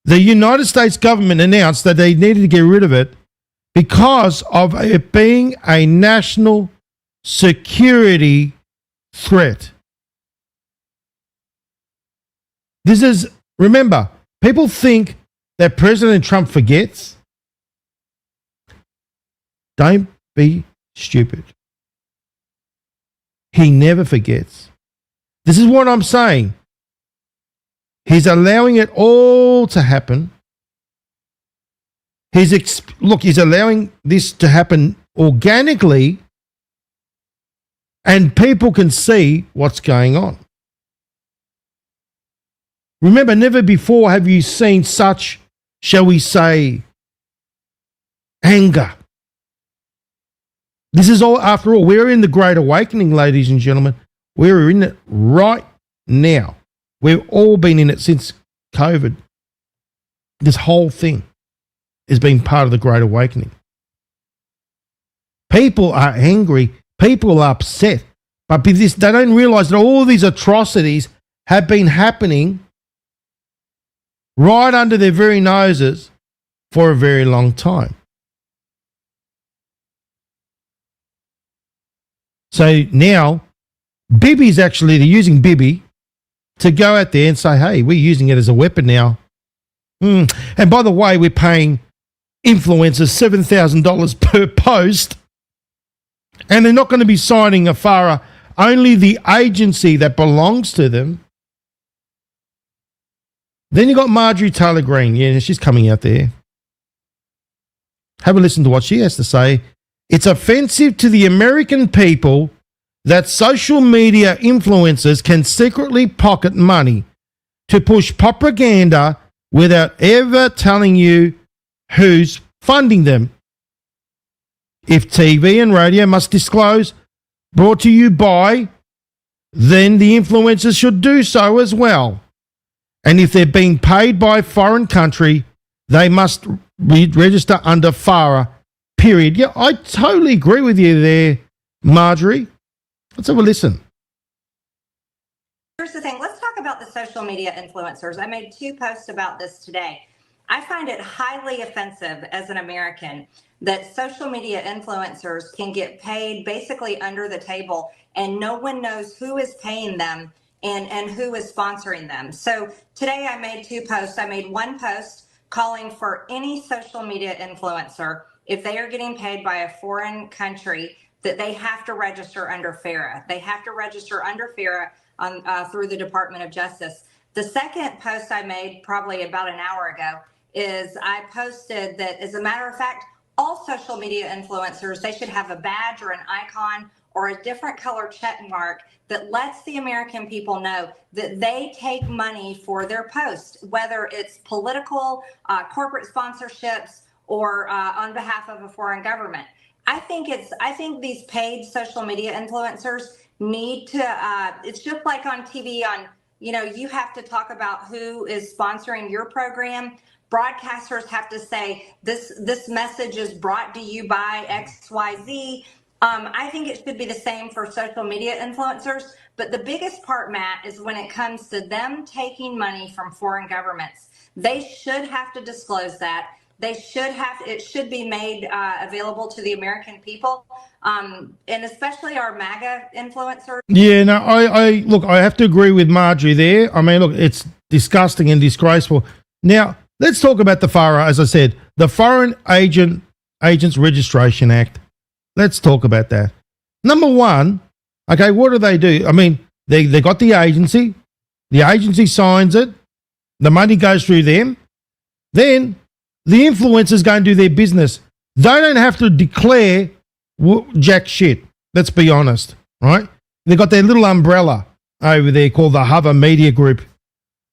the United States government announced that they needed to get rid of it because of it being a national security threat. This is, remember, people think that President Trump forgets. Don't be stupid. He never forgets. This is what I'm saying. He's allowing it all to happen He's allowing this to happen organically, and people can see what's going on. Remember, never before have you seen such, shall we say, anger. This is all, after all, we're in the Great Awakening, ladies and gentlemen. We're in it right now. We've all been in it since COVID. This whole thing has been part of the Great Awakening. People are angry. People are upset. But they don't realize that all these atrocities have been happening right under their very noses for a very long time. So now, they're using Bibi to go out there and say, hey, we're using it as a weapon now. And by the way, we're paying influencers $7,000 per post, and they're not going to be signing a FARA. Only the agency that belongs to them. Then you got Marjorie Taylor Greene. Yeah, she's coming out there. Have a listen to what she has to say. It's offensive to the American people that social media influencers can secretly pocket money to push propaganda without ever telling you who's funding them. If TV and radio must disclose, brought to you by, then the influencers should do so as well. And if they're being paid by a foreign country, they must register under FARA, period. Yeah, I totally agree with you there, Marjorie. Let's have a listen. Here's the thing. Let's talk about the social media influencers. I made 2 posts about this today. I find it highly offensive as an American that social media influencers can get paid basically under the table and no one knows who is paying them and who is sponsoring them. So today I made 2 posts. I made 1 post calling for any social media influencer, if they are getting paid by a foreign country, that they have to register under FARA. They have to register under FARA through the Department of Justice. The second post I made probably about an hour ago is I posted that, as a matter of fact, all social media influencers, they should have a badge or an icon or a different color check mark that lets the American people know that they take money for their posts, whether it's political, corporate sponsorships, or on behalf of a foreign government. I think these paid social media influencers need to, it's just like on TV you have to talk about who is sponsoring your program. Broadcasters have to say, this message is brought to you by XYZ. I think it should be the same for social media influencers. But the biggest part, Matt, is when it comes to them taking money from foreign governments. They should have to disclose that. It should be made available to the American people, and especially our MAGA influencers. Yeah, no, I have to agree with Marjorie there. I mean, look, it's disgusting and disgraceful. Now, let's talk about the FARA, as I said, the Foreign Agents Registration Act. Let's talk about that. Number one, okay, what do? I mean, they got the agency signs it, the money goes through them, then the influencers go and do their business. They don't have to declare jack shit, let's be honest, right? They got their little umbrella over there called the Hava Media Group.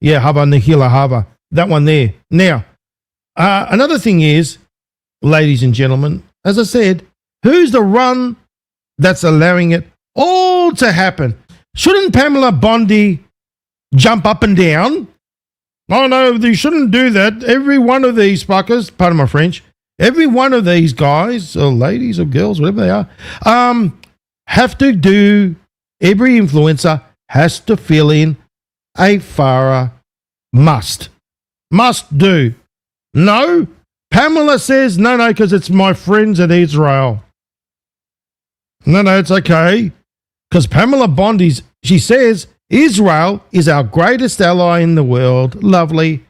Yeah, Hava Nihila Hava, that one there. Now, another thing is, ladies and gentlemen, as I said, who's the run that's allowing it all to happen? Shouldn't Pamela Bondi jump up and down? Oh no, they shouldn't do that. Every one of these fuckers, pardon my French, every one of these guys or ladies or girls, whatever they are, have to do, every influencer has to fill in a FARA must do. No, Pamela says no, because it's my friends at Israel. No, it's okay. Because Pamela Bondi's, she says, Israel is our greatest ally in the world. Lovely.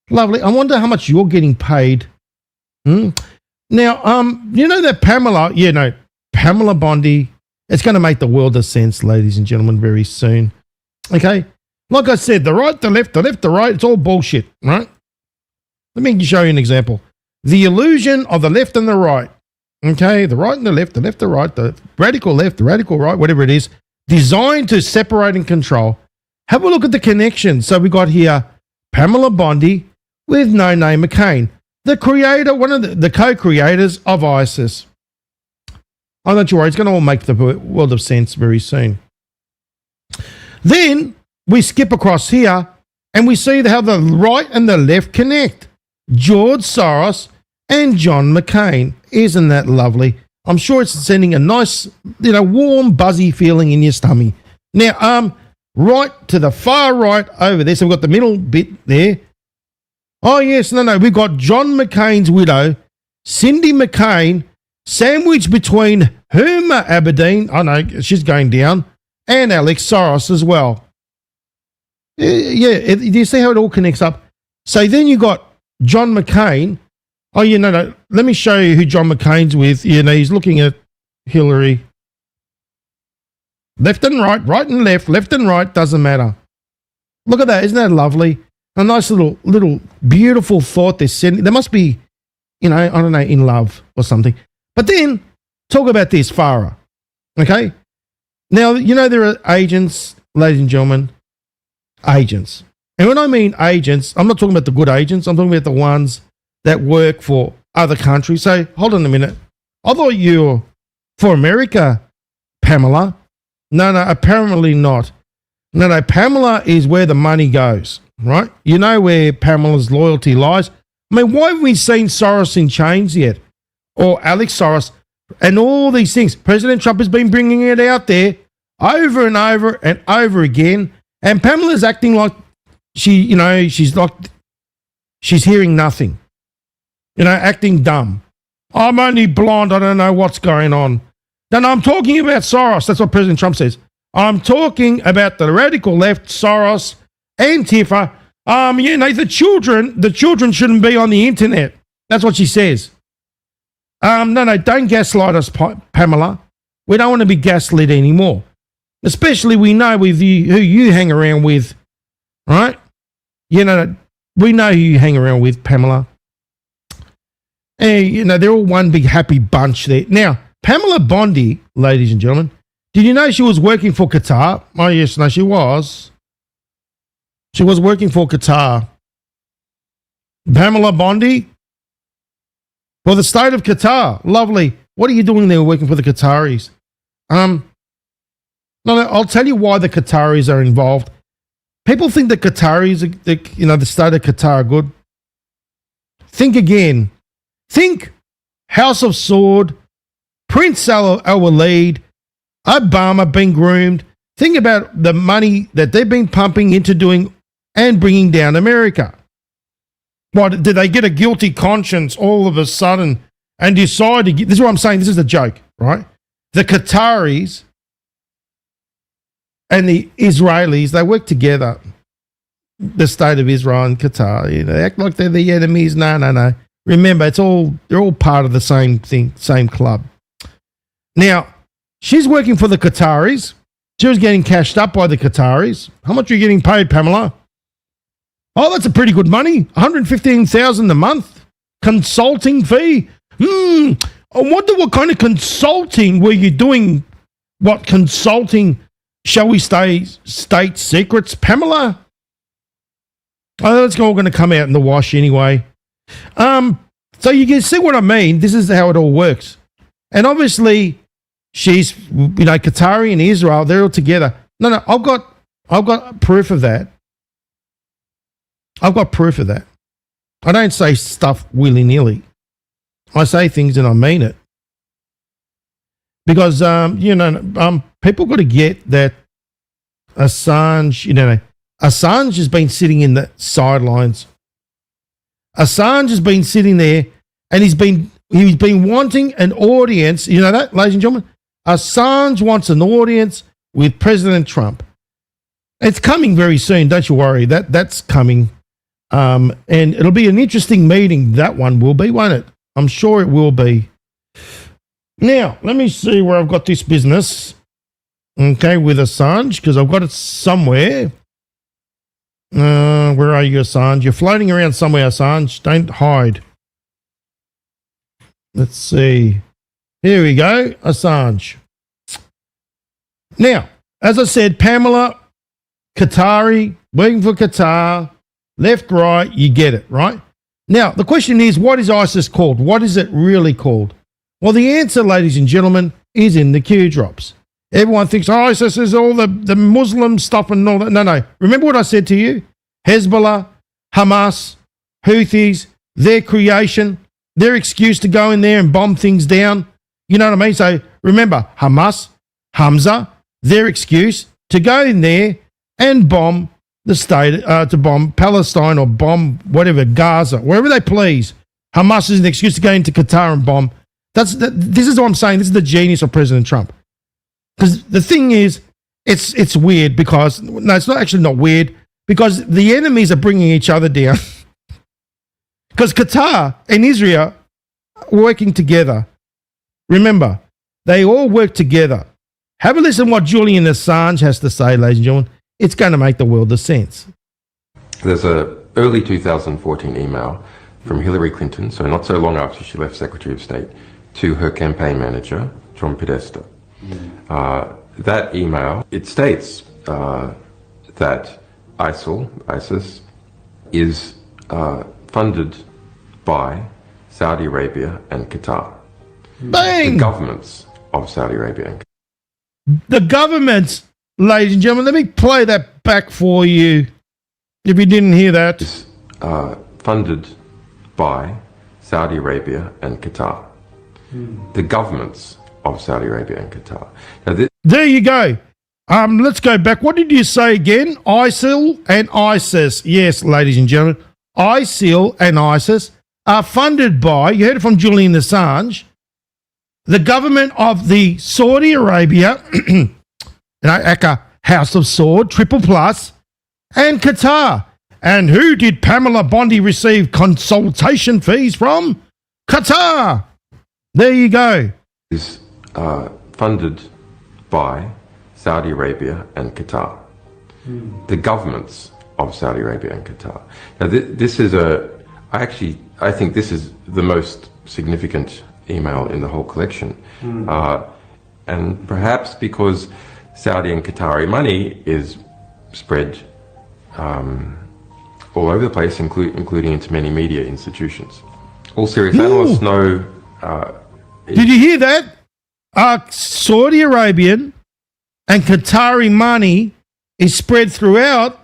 I wonder how much you're getting paid. Now, you know that Pamela Bondi, it's going to make the world of sense, ladies and gentlemen, very soon. Okay? Like I said, the right, the left, the right, it's all bullshit, right? Let me show you an example. The illusion of the left and the right. Okay, the right and the left, the right, the radical left, the radical right, whatever it is, designed to separate and control. Have a look at the connection. So we got here Pamela Bondi with No Name McCain, the creator, one of the co-creators of ISIS. Oh, don't you worry, it's going to all make the world of sense very soon. Then we skip across here and we see how the right and the left connect. George Soros and John McCain. Isn't that lovely? I'm sure it's sending a nice, warm, buzzy feeling in your stomach. Now, right to the far right over there, so we've got the middle bit there. Oh, yes, no, we've got John McCain's widow, Cindy McCain, sandwiched between Huma Aberdeen, oh no, she's going down, and Alex Soros as well. Yeah, do you see how it all connects up? So then you got John McCain. Oh, no, let me show you who John McCain's with. He's looking at Hillary. Left and right and left and right, doesn't matter. Look at that, isn't that lovely? A nice little beautiful thought they're sending. They must be, I don't know, in love or something. But then, talk about this, Farah. Okay? Now, there are agents, ladies and gentlemen, agents. And when I mean agents, I'm not talking about the good agents. I'm talking about the ones that work for other countries. So, hold on a minute. I thought you were for America, Pamela. No, apparently not. No, Pamela is where the money goes, right? You know where Pamela's loyalty lies. I mean, why haven't we seen Soros in chains yet? Or Alex Soros and all these things. President Trump has been bringing it out there over and over and over again. And Pamela's acting like she's hearing nothing. Acting dumb. I'm only blonde. I don't know what's going on. No, I'm talking about Soros. That's what President Trump says. I'm talking about the radical left, Soros, Antifa. The children shouldn't be on the internet. That's what she says. No, don't gaslight us, Pamela. We don't want to be gaslit anymore. Especially we know with you, who you hang around with, right? We know who you hang around with, Pamela. And, they're all one big happy bunch there. Now, Pamela Bondi, ladies and gentlemen, did you know she was working for Qatar? Oh, yes, no, she was. She was working for Qatar. Pamela Bondi, for the state of Qatar. Lovely. What are you doing there working for the Qataris? No, I'll tell you why the Qataris are involved. People think the Qataris, the state of Qatar are good. Think again. Think House of Sword, Prince Al-Walid, Obama being groomed. Think about the money that they've been pumping into doing and bringing down America. What, did they get a guilty conscience all of a sudden and decide to this is what I'm saying, this is a joke, right? The Qataris and the Israelis, they work together. The state of Israel and Qatar, they act like they're the enemies. No. Remember, they're all part of the same thing, same club. Now, she's working for the Qataris. She was getting cashed up by the Qataris. How much are you getting paid, Pamela? Oh, that's a pretty good money. $115,000 a month. Consulting fee. I wonder what kind of consulting were you doing? What consulting, shall we say, state secrets, Pamela? Oh, that's all going to come out in the wash anyway. So you can see what I mean. This is how it all works. And obviously, she's, Qatari and Israel, they're all together. No, I've got proof of that. I've got proof of that. I don't say stuff willy-nilly. I say things and I mean it. Because, people got to get that Assange, Assange has been sitting in the sidelines. Assange has been sitting there and he's been wanting an audience. You know that, ladies and gentlemen? Assange wants an audience with President Trump. It's coming very soon, don't you worry. That's coming. And it'll be an interesting meeting. That one will be, won't it? I'm sure it will be. Now, let me see where I've got this business. Okay, with Assange, because I've got it somewhere. Where are you, Assange? You're floating around somewhere, Assange. Don't hide. Let's see. Here we go. Assange. Now, as I said, Pamela, Qatari, working for Qatar, left, right, you get it, right? Now, the question is, what is ISIS called? What is it really called? Well, the answer, ladies and gentlemen, is in the Q drops. Everyone thinks ISIS is all the Muslim stuff and all that. No. Remember what I said to you? Hezbollah, Hamas, Houthis, their creation, their excuse to go in there and bomb things down. You know what I mean? So remember, Hamas, Hamza, their excuse to go in there and bomb the state, to bomb Palestine or bomb whatever, Gaza, wherever they please. Hamas is an excuse to go into Qatar and bomb. This is what I'm saying. This is the genius of President Trump. Because the thing is, it's weird because, no, it's not weird, because the enemies are bringing each other down. Because Qatar and Israel are working together. Remember, they all work together. Have a listen to what Julian Assange has to say, ladies and gentlemen. It's going to make the world of sense. There's a early 2014 email from Hillary Clinton, so not so long after she left Secretary of State, to her campaign manager, John Podesta. That email, it states that ISIS, is funded by Saudi Arabia and Qatar. Bang! The governments of Saudi Arabia and Qatar. The governments, ladies and gentlemen, let me play that back for you if you didn't hear that. Is funded by Saudi Arabia and Qatar. The governments of Saudi Arabia and Qatar. Now, there you go. Let's go back. What did you say again? ISIL and ISIS. Yes, ladies and gentlemen, ISIL and ISIS are funded by, you heard it from Julian Assange, the government of the Saudi Arabia, Aka House of Sword, Triple Plus, and Qatar. And who did Pamela Bondi receive consultation fees from? Qatar. There you go. Is funded by Saudi Arabia and Qatar. The governments of Saudi Arabia and Qatar. Now, this is I think this is the most significant email in the whole collection. And perhaps because Saudi and Qatari money is spread all over the place, including into many media institutions. All serious analysts know... Did you hear that? Saudi Arabian and Qatari money is spread throughout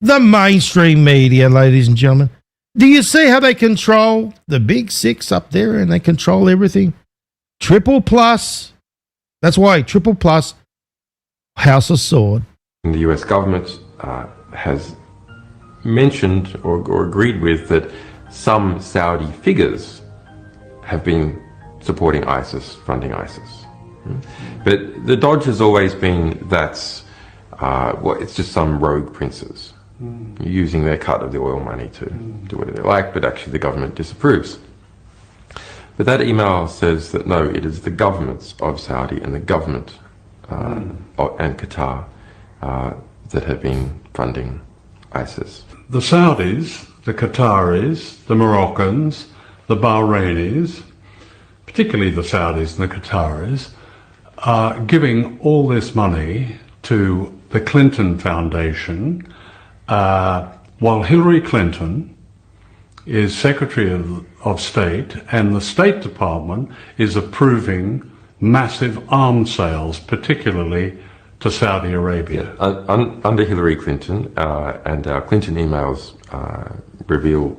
the mainstream media, ladies and gentlemen. Do you see how they control the big six up there and they control everything? Triple Plus. That's why Triple Plus, House of Sword. The US government has mentioned or agreed with that some Saudi figures have been supporting ISIS, funding ISIS. But the dodge has always been that's, it's just some rogue princes using their cut of the oil money to do whatever they like, but actually the government disapproves. But that email says that no, it is the governments of Saudi and the government and Qatar that have been funding ISIS. The Saudis, the Qataris, the Moroccans, the Bahrainis, particularly the Saudis and the Qataris, are giving all this money to the Clinton Foundation, while Hillary Clinton is Secretary of State and the State Department is approving massive arms sales, particularly to Saudi Arabia. Under Hillary Clinton, and our Clinton emails reveal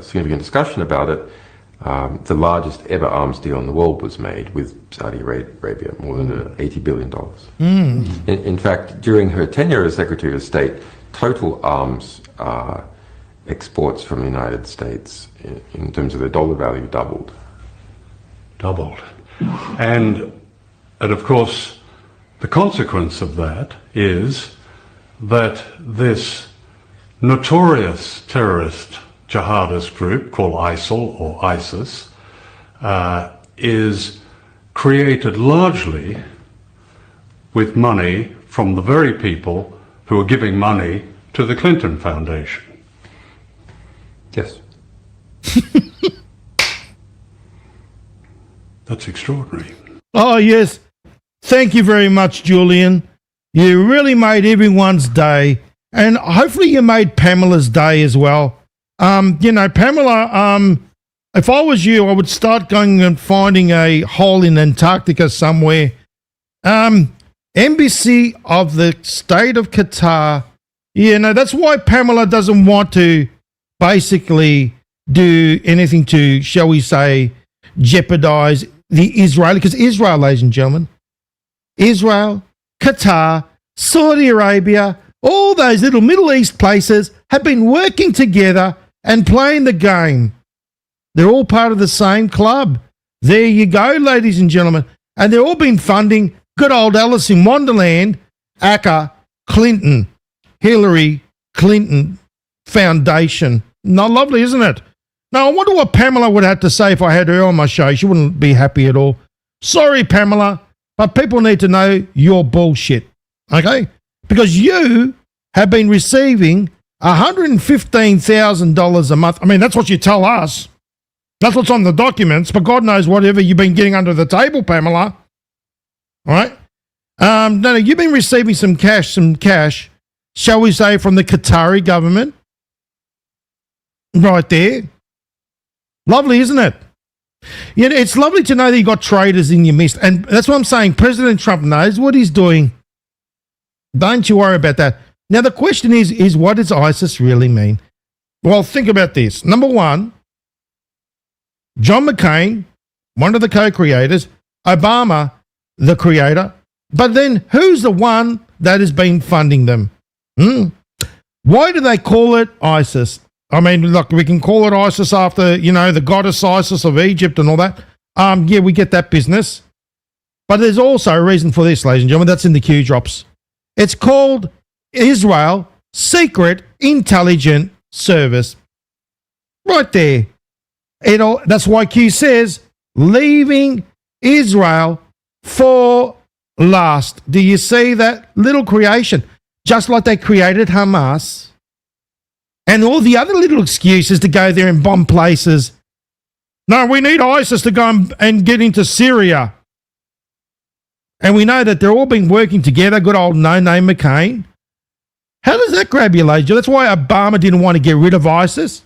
significant discussion about it, the largest ever arms deal in the world was made with Saudi Arabia, more than $80 billion. In fact, during her tenure as Secretary of State, total arms exports from the United States, in terms of their dollar value, doubled. And of course, the consequence of that is that this notorious terrorist jihadist group called ISIL or ISIS is created largely with money from the very people who are giving money to the Clinton Foundation. Yes. That's extraordinary. Oh, yes. Thank you very much, Julian. You really made everyone's day. And hopefully you made Pamela's day as well. Pamela, if I was you, I would start going and finding a hole in Antarctica somewhere. Embassy of the state of Qatar. That's why Pamela doesn't want to basically do anything to, shall we say, jeopardize the Israeli, because Israel, ladies and gentlemen, Israel, Qatar, Saudi Arabia, all those little Middle East places have been working together and playing the game. They're all part of the same club. There you go, ladies and gentlemen. And they've all been funding good old Alice in Wonderland, ACA, Clinton, Hillary Clinton Foundation. Not lovely, isn't it? Now, I wonder what Pamela would have to say if I had her on my show. She wouldn't be happy at all. Sorry, Pamela, but people need to know your bullshit, okay? Because you have been receiving $115,000 a month. I mean, that's what you tell us. That's what's on the documents, but God knows whatever you've been getting under the table, Pamela. All right? No, you've been receiving some cash, shall we say, from the Qatari government. Right there. Lovely, isn't it? It's lovely to know that you got traitors in your midst. And that's what I'm saying. President Trump knows what he's doing. Don't you worry about that. Now, the question is what does ISIS really mean? Well, think about this. Number one, John McCain, one of the co-creators, Obama, the creator, but then who's the one that has been funding them? Why do they call it ISIS? I mean, look, we can call it ISIS after, the goddess Isis of Egypt and all that. Yeah, we get that business. But there's also a reason for this, ladies and gentlemen. That's in the Q drops. It's called Israel Secret Intelligence Service. Right there. That's why Q says, leaving Israel for last. Do you see that little creation? Just like they created Hamas and all the other little excuses to go there and bomb places. No, we need ISIS to go and get into Syria. And we know that they're all been working together. Good old no-name McCain. How does that grab you, ladies? That's why Obama didn't want to get rid of ISIS.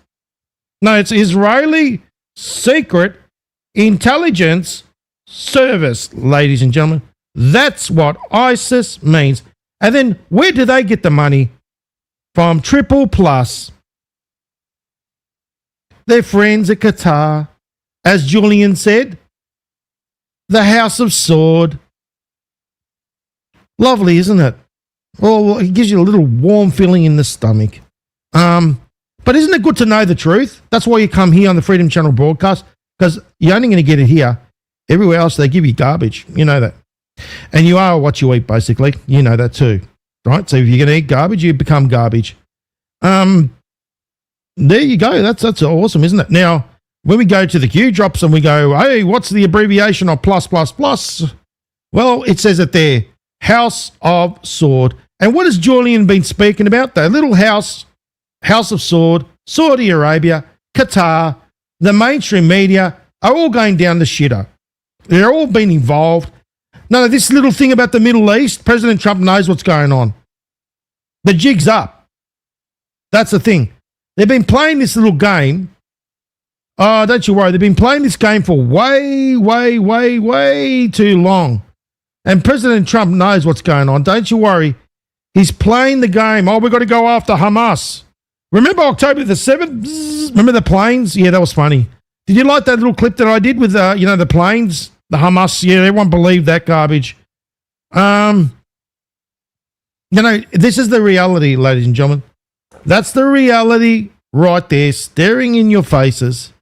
No, it's Israeli Secret Intelligence Service, ladies and gentlemen. That's what ISIS means. And then where do they get the money? From Triple Plus. Their friends at Qatar. As Julian said, the House of Sword. Lovely, isn't it? Well, it gives you a little warm feeling in the stomach. But isn't it good to know the truth? That's why you come here on the Freedom Channel broadcast, because you're only going to get it here. Everywhere else, they give you garbage. You know that. And you are what you eat, basically. You know that too, right? So if you're going to eat garbage, you become garbage. There you go. That's awesome, isn't it? Now, when we go to the Q drops and we go, hey, what's the abbreviation of plus, plus, plus? Well, it says it there, House of Sword. And what has Julian been speaking about? The little House of Sword, Saudi Arabia, Qatar, the mainstream media are all going down the shitter. They're all been involved. No, this little thing about the Middle East, President Trump knows what's going on. The jig's up. That's the thing. They've been playing this little game. Oh, don't you worry. They've been playing this game for way, way, way, way too long. And President Trump knows what's going on. Don't you worry. He's playing the game. Oh, we've got to go after Hamas. Remember October the 7th? Bzzz, remember the planes? Yeah, that was funny. Did you like that little clip that I did with, the planes? The Hamas? Yeah, everyone believed that garbage. This is the reality, ladies and gentlemen. That's the reality right there, staring in your faces.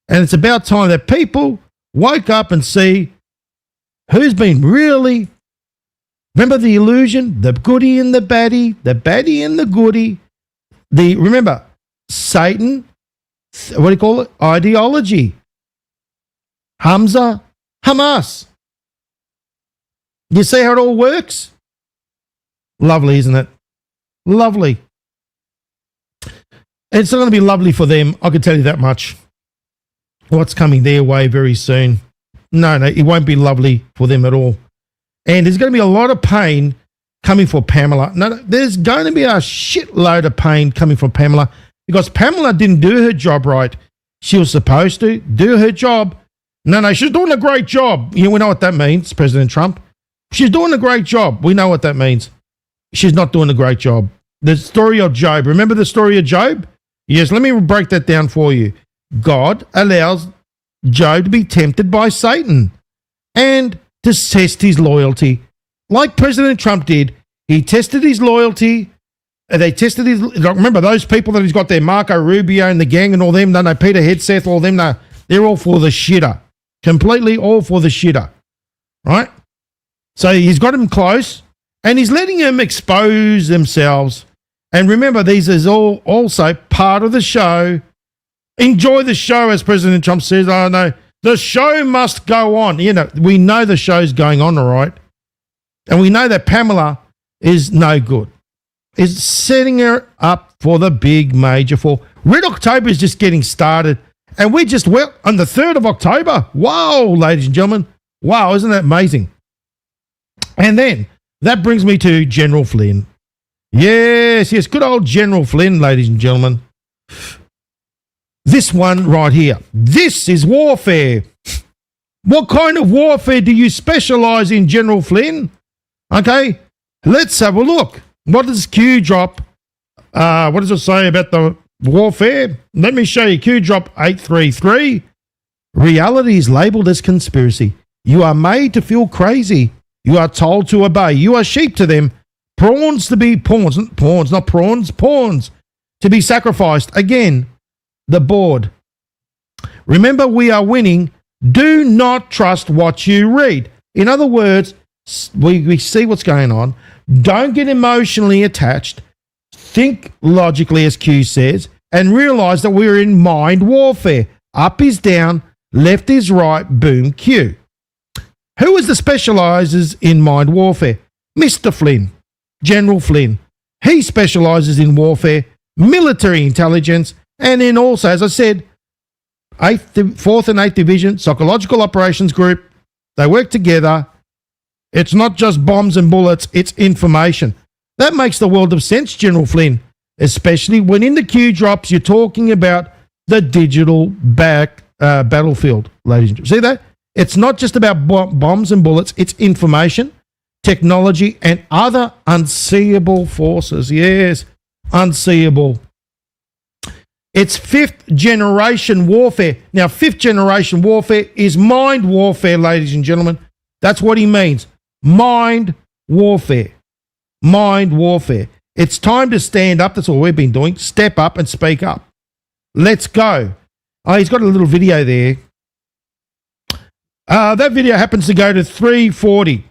And it's about time that people wake up and see who's been really... Remember the illusion? The goody and the baddie and the goody. Remember, Satan, what do you call it? Ideology. Hamza, Hamas. You see how it all works? Lovely, isn't it? Lovely. It's not going to be lovely for them, I can tell you that much. What's coming their way very soon. No, it won't be lovely for them at all. And there's going to be a lot of pain coming for Pamela. No, there's going to be a shitload of pain coming from Pamela because Pamela didn't do her job right. She was supposed to do her job. No, she's doing a great job. We know what that means, President Trump. She's doing a great job. We know what that means. She's not doing a great job. The story of Job. Remember the story of Job? Yes, let me break that down for you. God allows Job to be tempted by Satan and to test his loyalty. Like President Trump did, he tested his loyalty. They tested his... Remember, those people that he's got there, Marco Rubio and the gang and all them, Peter Hegseth, all them, they're all for the shitter. Completely all for the shitter. Right? So he's got him close and he's letting them expose themselves. And remember, these is all also part of the show. Enjoy the show, as President Trump says. Oh, no, the show must go on. We know the show's going on, all right? And we know that Pamela is no good. Is setting her up for the big major fall. Red October is just getting started. And we're just, on the 3rd of October. Wow, ladies and gentlemen. Wow, isn't that amazing? And then that brings me to General Flynn. Yes, good old General Flynn, ladies and gentlemen. This one right here. This is warfare. What kind of warfare do you specialize in, General Flynn? Okay, let's have a look. What does Q drop? What does it say about the warfare? Let me show you. Q drop 833. Reality is labeled as conspiracy. You are made to feel crazy. You are told to obey. You are sheep to them. Pawns to be pawns, not prawns, pawns to be sacrificed. Again, the board. Remember, we are winning. Do not trust what you read. In other words, we see what's going on. Don't get emotionally attached. Think logically, as Q says, and realize that we're in mind warfare. Up is down, left is right, boom, Q. Who is the specializes in mind warfare? Mr. Flynn, General Flynn. He specializes in warfare, military intelligence, and then also, as I said, 4th and 8th Division, Psychological Operations Group. They work together. It's not just bombs and bullets, it's information. That makes the world of sense, General Flynn, especially when in the Q drops you're talking about the digital battlefield, ladies and gentlemen. See that? It's not just about bombs and bullets, it's information, technology, and other unseeable forces. Yes, unseeable. It's 5th generation warfare. Now, 5th generation warfare is mind warfare, ladies and gentlemen. That's what he means. Mind warfare. Mind warfare. It's time to stand up. That's all we've been doing. Step up and speak up. Let's go. Oh, he's got a little video there. That video happens to go to 340.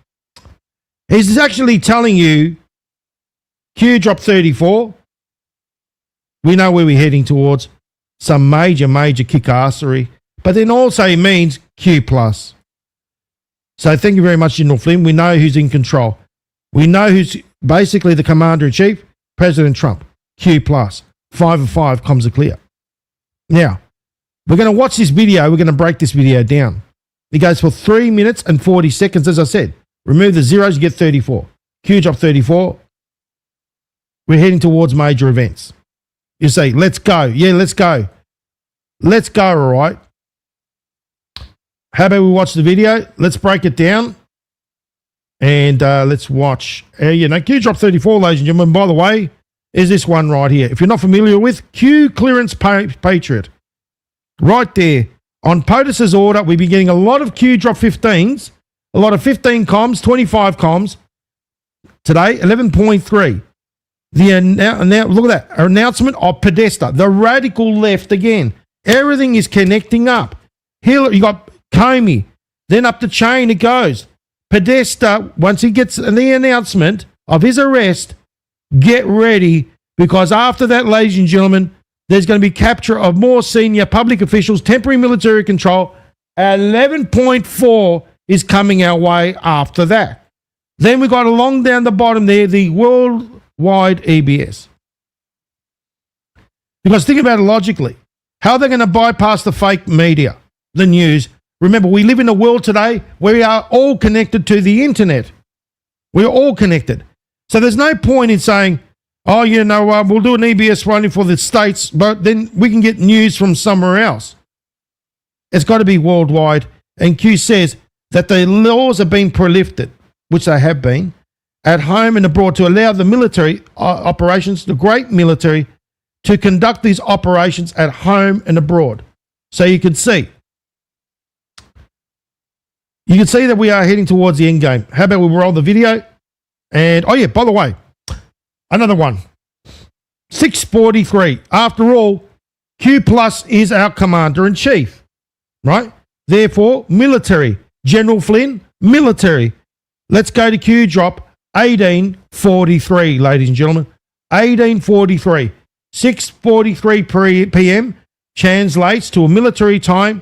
He's actually telling you Q drop 34. We know where we're heading towards. Some major kickassery. But then also it means Q plus. So thank you very much, General Flynn. We know who's in control. We know who's basically the Commander-in-Chief, President Trump. Q plus. 5 of 5 comms are clear. Now, we're going to watch this video. We're going to break this video down. It goes for 3 minutes and 40 seconds, as I said. Remove the zeros, you get 34. Q drop 34. We're heading towards major events. You say, let's go. Yeah, let's go. Let's go, all right. How about we watch the video? Let's break it down. And let's watch. Q drop 34, ladies and gentlemen, by the way, is this one right here. If you're not familiar with Q Clearance Patriot, right there. On POTUS's order, we've been getting a lot of Q drop 15s, a lot of 15 comms, 25 comms. Today, 11.3. Look at that. Announcement of Podesta, the radical left again. Everything is connecting up. Hillary, you got Comey, then up the chain it goes. Podesta, once he gets the announcement of his arrest, get ready, because after that, ladies and gentlemen, there's going to be capture of more senior public officials, temporary military control. 11.4 is coming our way after that. Then we got along down the bottom there, the worldwide EBS. Because think about it logically. How are they going to bypass the fake media, the news, Remember, we live in a world today where we are all connected to the internet. We're all connected. So there's no point in saying, oh, you know, we'll do an EBS running for the States, but then we can get news from somewhere else. It's got to be worldwide. And Q says that the laws have been prolifted, which they have been, at home and abroad to allow the military operations, the great military, to conduct these operations at home and abroad. So you can see. You can see that we are heading towards the end game. How about we roll the video? And, oh yeah, by the way, another one. 643. After all, Q Plus is our commander-in-chief, right? Therefore, military. General Flynn, military. Let's go to Q drop 1843, ladies and gentlemen. 1843. 6:43 p.m. translates to a military time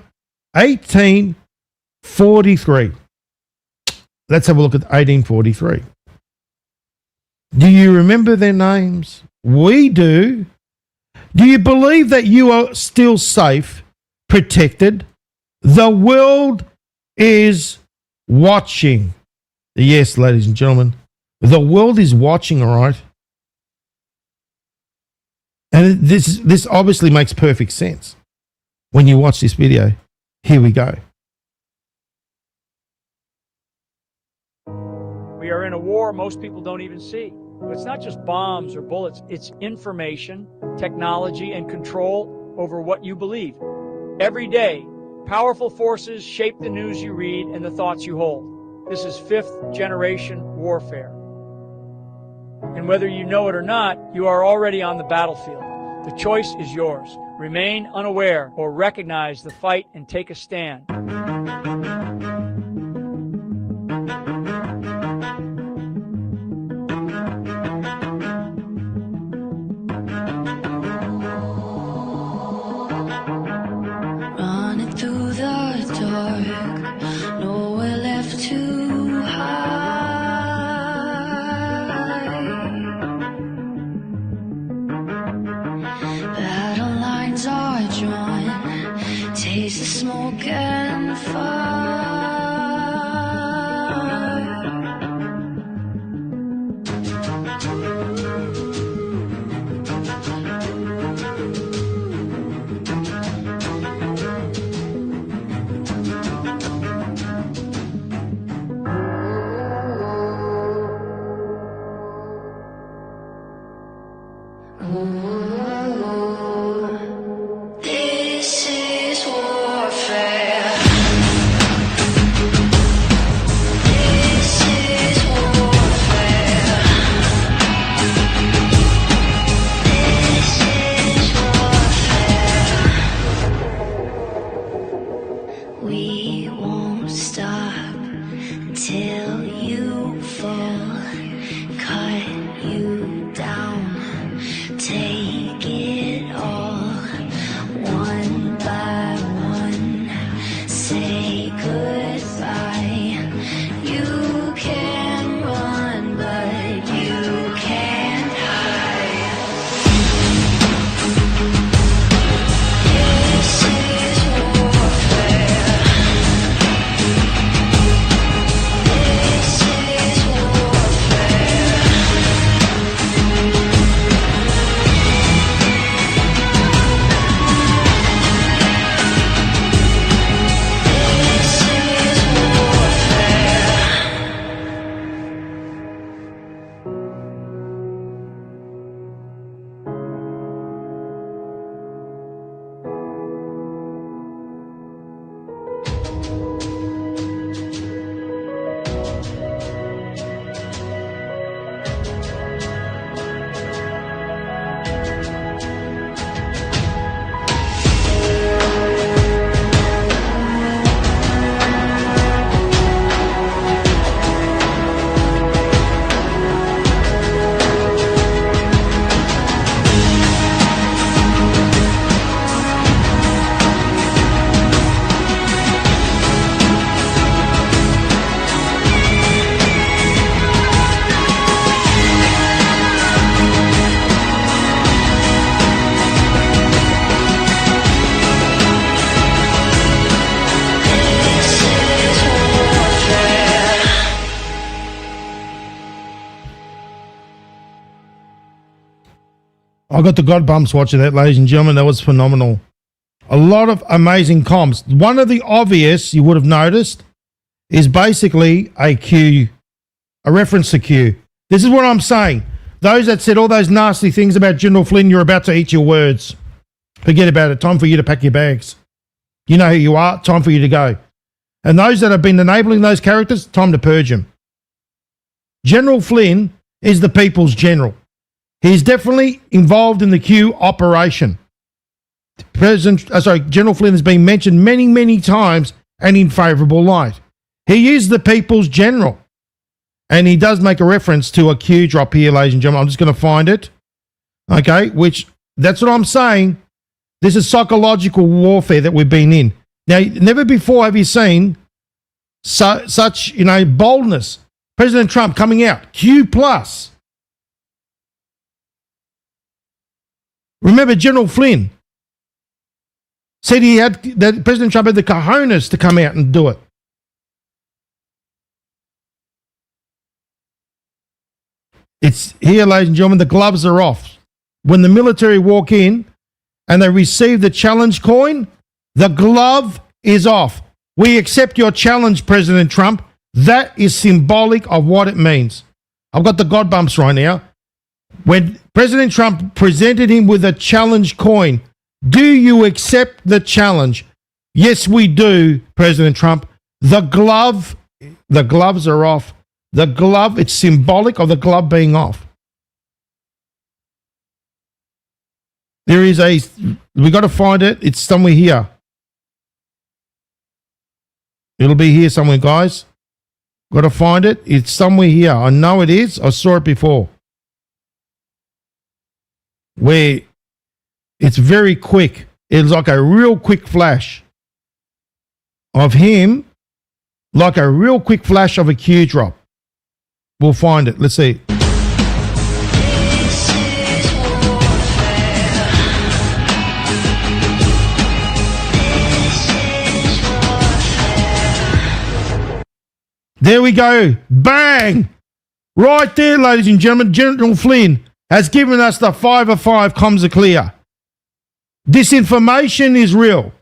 1843. Let's have a look at 1843. Do you remember their names? We do. Do you believe that you are still safe, protected? The world is watching. Yes, ladies and gentlemen, the world is watching, all right? And this obviously makes perfect sense when you watch this video. Here we go. We are in a war most people don't even see. It's not just bombs or bullets, it's information, technology, and control over what you believe. Every day, powerful forces shape the news you read and the thoughts you hold. This is fifth-generation warfare. And whether you know it or not, you are already on the battlefield. The choice is yours. Remain unaware or recognize the fight and take a stand. Running through the dark, nowhere left to hide. Battle lines are drawn, taste the smoke and fire. This is warfare. This is warfare. This is warfare. We won't stop until you fall. Cut you down. Take it all, one by one. Say goodbye. You can run, but you can't hide. This is warfare. This I got the God bumps watching that, ladies and gentlemen. That was phenomenal. A lot of amazing comms. One of the obvious you would have noticed is basically a Q, a reference to Q. This is what I'm saying. Those that said all those nasty things about General Flynn, you're about to eat your words. Forget about it. Time for you to pack your bags. You know who you are. Time for you to go. And those that have been enabling those characters, time to purge them. General Flynn is the people's general. He's definitely involved in the Q operation. General Flynn has been mentioned many, many times and in favourable light. He is the people's general. And he does make a reference to a Q drop here, ladies and gentlemen. I'm just going to find it. Okay, which, that's what I'm saying. This is psychological warfare that we've been in. Now, never before have you seen such, boldness. President Trump coming out, Q+. Remember, General Flynn said that President Trump had the cojones to come out and do it. It's here, ladies and gentlemen, the gloves are off. When the military walk in and they receive the challenge coin, the glove is off. We accept your challenge, President Trump. That is symbolic of what it means. I've got the God bumps right now. When President Trump presented him with a challenge coin, do you accept the challenge? Yes, we do, President Trump. The gloves are off. The glove, it's symbolic of the glove being off. We got to find it. It's somewhere here. It'll be here somewhere, guys. Got to find it. It's somewhere here. I know it is. I saw it before. Where it's very quick. It's like a real quick flash of him, like a real quick flash of a Q drop. We'll find it. Let's see. There we go. Bang! Right there, ladies and gentlemen, General Flynn has given us the 5 of 5 comms are clear. Disinformation is real.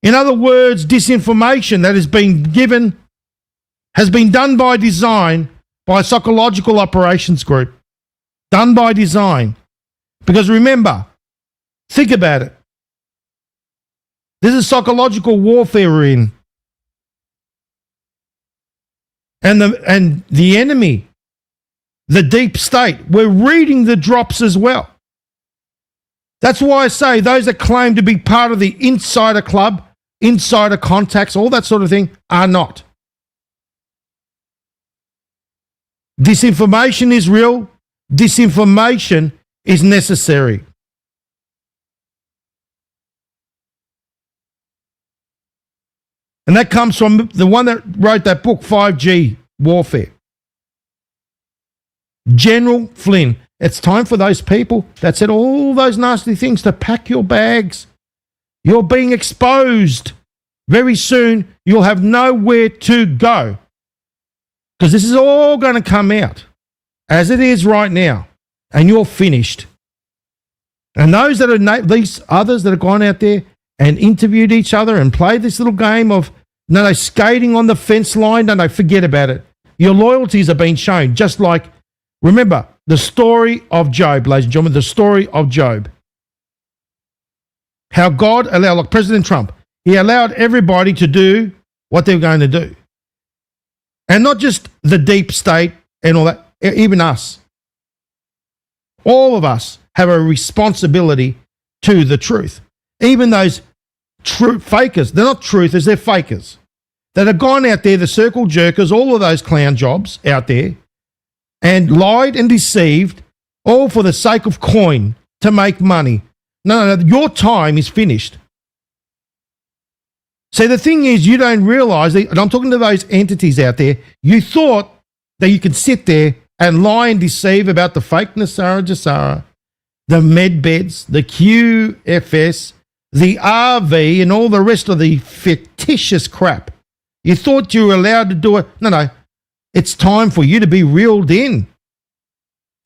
In other words, disinformation that has been given has been done by design by a psychological operations group. Done by design. Because remember, think about it. This is psychological warfare we're in. And the enemy, the deep state, we're reading the drops as well. That's why I say those that claim to be part of the insider club, insider contacts, all that sort of thing, are not. Disinformation is real. Disinformation is necessary. And that comes from the one that wrote that book, 5G Warfare. General Flynn. It's time for those people that said all those nasty things to pack your bags. You're being exposed. Very soon, you'll have nowhere to go. Because this is all going to come out as it is right now. And you're finished. And those that are, these others that have gone out there and interviewed each other and played this little game of, skating on the fence line, forget about it. Your loyalties are being shown, just like, remember, the story of Job, ladies and gentlemen, the story of Job. How God allowed, like President Trump, he allowed everybody to do what they were going to do. And not just the deep state and all that, even us. All of us have a responsibility to the truth. Even those fakers, they're not truthers, they're fakers. That have gone out there, the circle jerkers, all of those clown jobs out there, and lied and deceived, all for the sake of coin to make money. No, your time is finished. See, the thing is, you don't realise, and I'm talking to those entities out there, you thought that you could sit there and lie and deceive about the fake Nasara Jasara, the med beds, the QFS, the RV, and all the rest of the fictitious crap. You thought you were allowed to do it. No. It's time for you to be reeled in.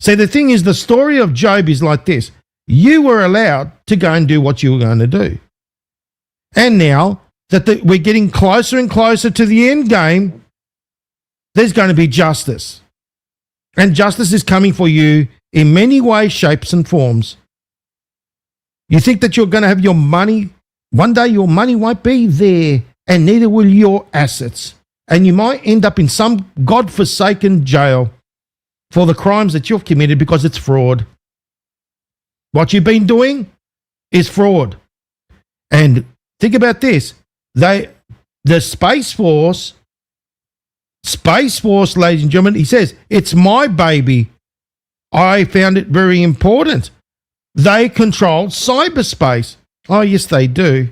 See, the thing is, the story of Job is like this. You were allowed to go and do what you were going to do. And now that we're getting closer and closer to the end game, there's going to be justice. And justice is coming for you in many ways, shapes, and forms. You think that you're going to have your money. One day your money won't be there, and neither will your assets. And you might end up in some godforsaken jail for the crimes that you've committed because it's fraud. What you've been doing is fraud. And think about this. The Space Force, ladies and gentlemen, he says, it's my baby. I found it very important. They control cyberspace. Oh, yes, they do.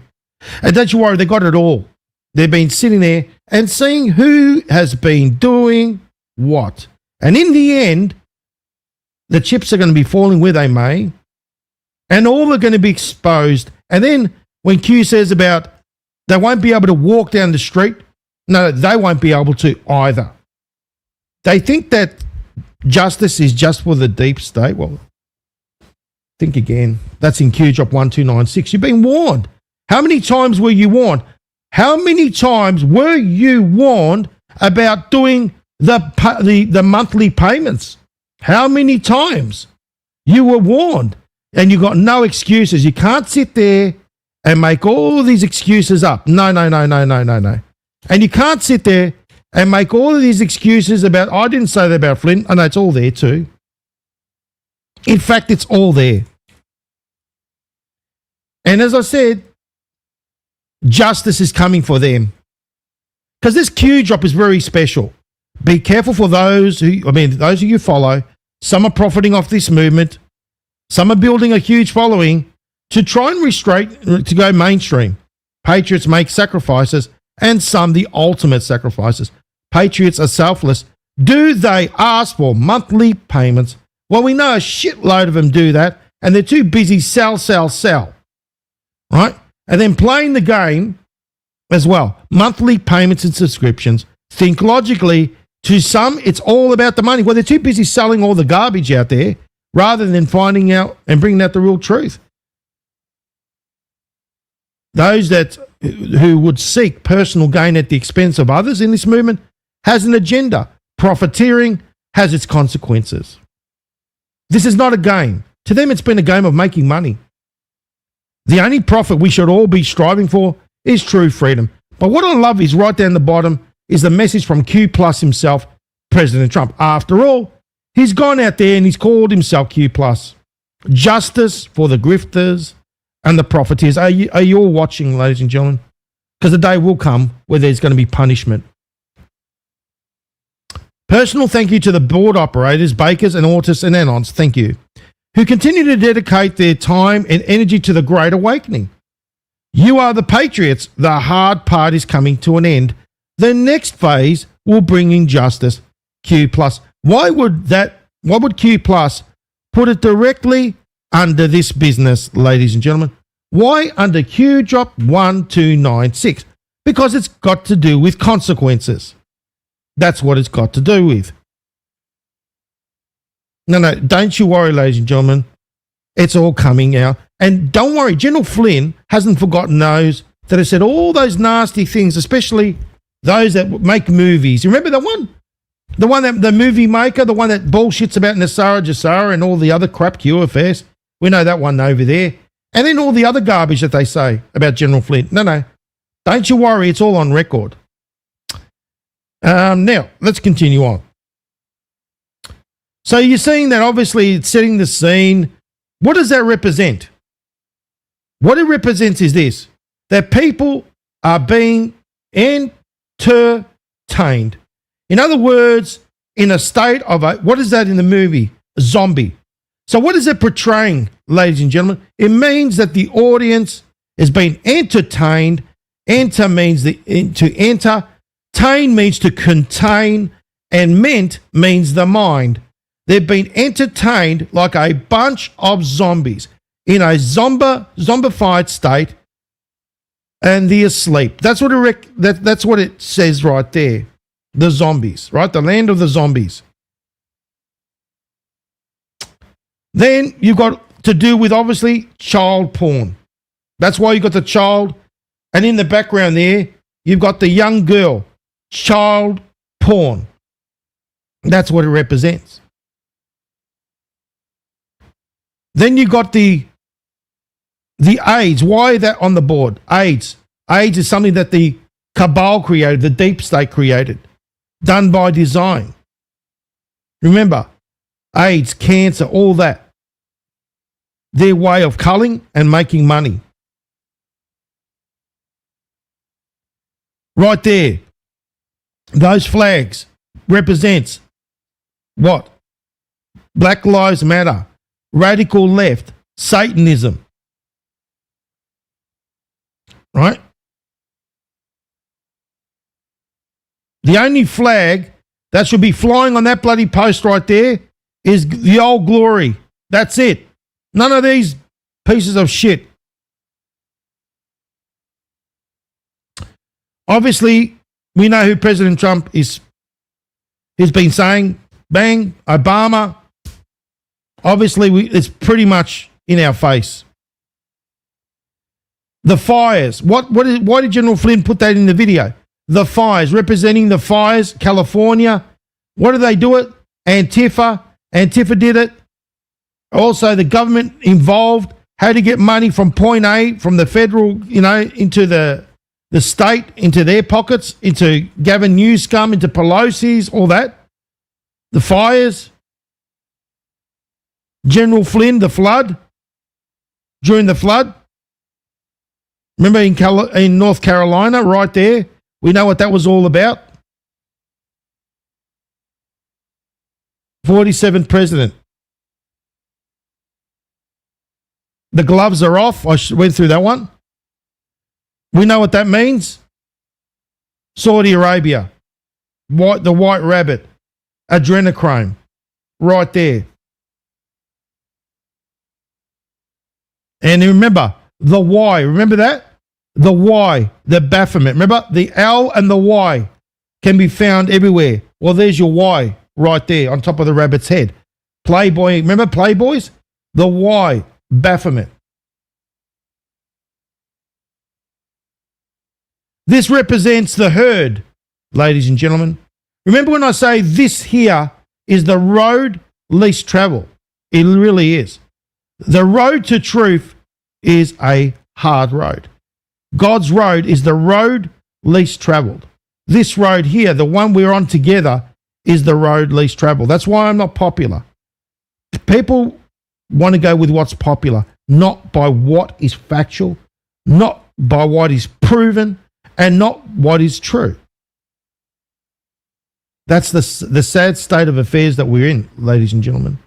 And don't you worry, they got it all. They've been sitting there and seeing who has been doing what. And in the end, the chips are going to be falling where they may, and all are going to be exposed. And then when Q says about they won't be able to walk down the street, no, they won't be able to either. They think that justice is just for the deep state. Well, think again. That's in Q Drop 1296. You've been warned. How many times were you warned? How many times were you warned about doing the monthly payments? How many times? You were warned, and you got no excuses. You can't sit there and make all these excuses up. No. And you can't sit there and make all of these excuses about, I didn't say that about Flynn. I know it's all there too. In fact, it's all there. And as I said, justice is coming for them. Because this Q drop is very special. Be careful for those who you follow. Some are profiting off this movement. Some are building a huge following to try and to go mainstream. Patriots make sacrifices, and some the ultimate sacrifices. Patriots are selfless. Do they ask for monthly payments? Well, we know a shitload of them do that, and they're too busy sell. Right? And then playing the game as well. Monthly payments and subscriptions. Think logically. To some, it's all about the money. Well, they're too busy selling all the garbage out there rather than finding out and bringing out the real truth. Those who would seek personal gain at the expense of others in this movement has an agenda. Profiteering has its consequences. This is not a game. To them, it's been a game of making money. The only profit we should all be striving for is true freedom. But what I love is right down the bottom is the message from Q Plus himself, President Trump. After all, he's gone out there and he's called himself Q Plus. Justice for the grifters and the profiteers. Are you all watching, ladies and gentlemen? Because the day will come where there's going to be punishment. Personal thank you to the board operators, bakers and autists and anons, thank you, who continue to dedicate their time and energy to the Great Awakening. You are the patriots. The hard part is coming to an end. The next phase will bring in justice. Q Plus. Why would Q Plus put it directly under this business, ladies and gentlemen? Why under Q Drop 1296? Because it's got to do with consequences. That's what it's got to do with. No, don't you worry, ladies and gentlemen. It's all coming out. And don't worry, General Flynn hasn't forgotten those that have said all those nasty things, especially those that make movies. You remember that one? The one that the movie maker, the one that bullshits about Nasara Jassara and all the other crap QFS. We know that one over there. And then all the other garbage that they say about General Flynn. No. Don't you worry, it's all on record. Now, let's continue on. So you're seeing that obviously it's setting the scene. What does that represent? What it represents is this, that people are being entertained. In other words, in a state of what is that in the movie? A zombie. So what is it portraying, ladies and gentlemen? It means that the audience is being entertained. Enter means to enter. Tain means to contain. And ment means the mind. They've been entertained like a bunch of zombies in a zombified state, and they're asleep. That's what it says right there. The zombies, right? The land of the zombies. Then you've got to do with, obviously, child porn. That's why you've got the child. And in the background there, you've got the young girl. Child porn. That's what it represents. Then you've got the AIDS. Why that on the board? AIDS. AIDS is something that the cabal created, the deep state created, done by design. Remember, AIDS, cancer, all that. Their way of culling and making money. Right there. Those flags represents what? Black Lives Matter, radical left, Satanism. Right? The only flag that should be flying on that bloody post right there is the Old Glory. That's it. None of these pieces of shit. Obviously, we know who President Trump is. He's been saying, bang, Obama. Obviously, it's pretty much in our face. The fires. Why did General Flynn put that in the video? The fires, representing the fires, California. What do they do it? Antifa. Antifa did it. Also, the government involved, how to get money from point A, from the federal, into the state, into their pockets, into Gavin Newsom, into Pelosi's, all that. The fires. General Flynn, the flood. During the flood. Remember in North Carolina, right there? We know what that was all about. 47th president. The gloves are off. I went through that one. We know what that means. Saudi Arabia. The white rabbit. Adrenochrome. Right there. And remember, the Y. Remember that? The Y. The Baphomet. Remember? The L and the Y can be found everywhere. Well, there's your Y right there on top of the rabbit's head. Playboy. Remember Playboys? The Y. Baphomet. This represents the herd, ladies and gentlemen. Remember when I say this here is the road least traveled? It really is. The road to truth is a hard road. God's road is the road least traveled. This road here, the one we're on together, is the road least traveled. That's why I'm not popular. People want to go with what's popular, not by what is factual, not by what is proven, and not what is true. That's the sad state of affairs that we're in, ladies and gentlemen.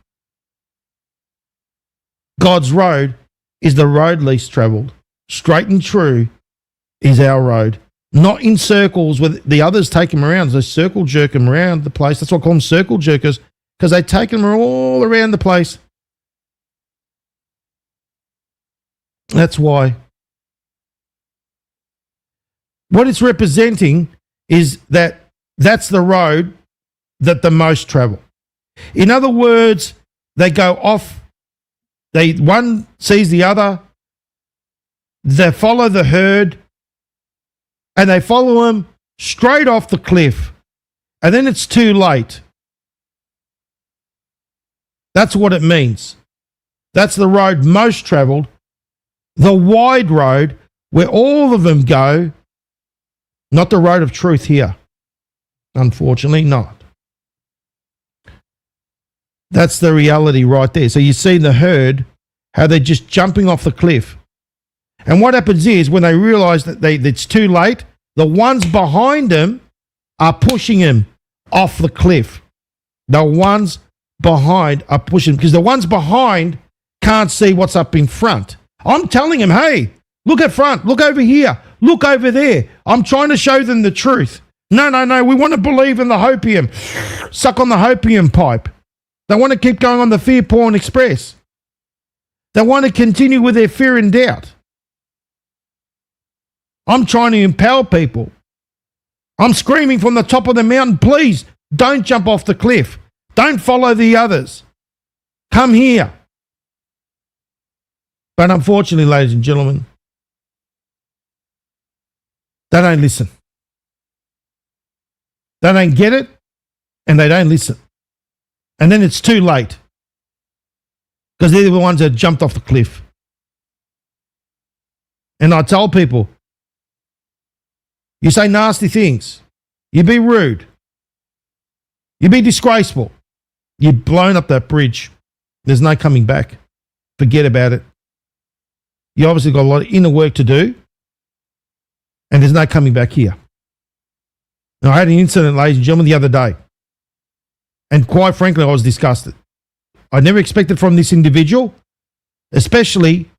God's road is the road least traveled. Straight and true is our road. Not in circles where the others take them around. They circle jerk them around the place. That's what I call them, circle jerkers, because they take them all around the place. That's why. What it's representing is that that's the road that the most travel. In other words, they go off. One sees the other. They follow the herd. And they follow them straight off the cliff. And then it's too late. That's what it means. That's the road most traveled. The wide road where all of them go. Not the road of truth here. Unfortunately not. That's the reality right there. So you see the herd, how they're just jumping off the cliff. And what happens is when they realise that it's too late, the ones behind them are pushing them off the cliff. The ones behind are pushing, because the ones behind can't see what's up in front. I'm telling them, hey, look at front, look over here, look over there. I'm trying to show them the truth. No, we want to believe in the hopium. Suck on the hopium pipe. They want to keep going on the fear porn express. They want to continue with their fear and doubt. I'm trying to empower people. I'm screaming from the top of the mountain, please don't jump off the cliff. Don't follow the others. Come here. But unfortunately, ladies and gentlemen, they don't listen. They don't get it, and they don't listen. And then it's too late, because they're the ones that jumped off the cliff. And I tell people, you say nasty things, you be rude, you be disgraceful, you've blown up that bridge. There's no coming back. Forget about it. You obviously got a lot of inner work to do, and there's no coming back here. Now, I had an incident, ladies and gentlemen, the other day, and quite frankly, I was disgusted. I never expected from this individual, especially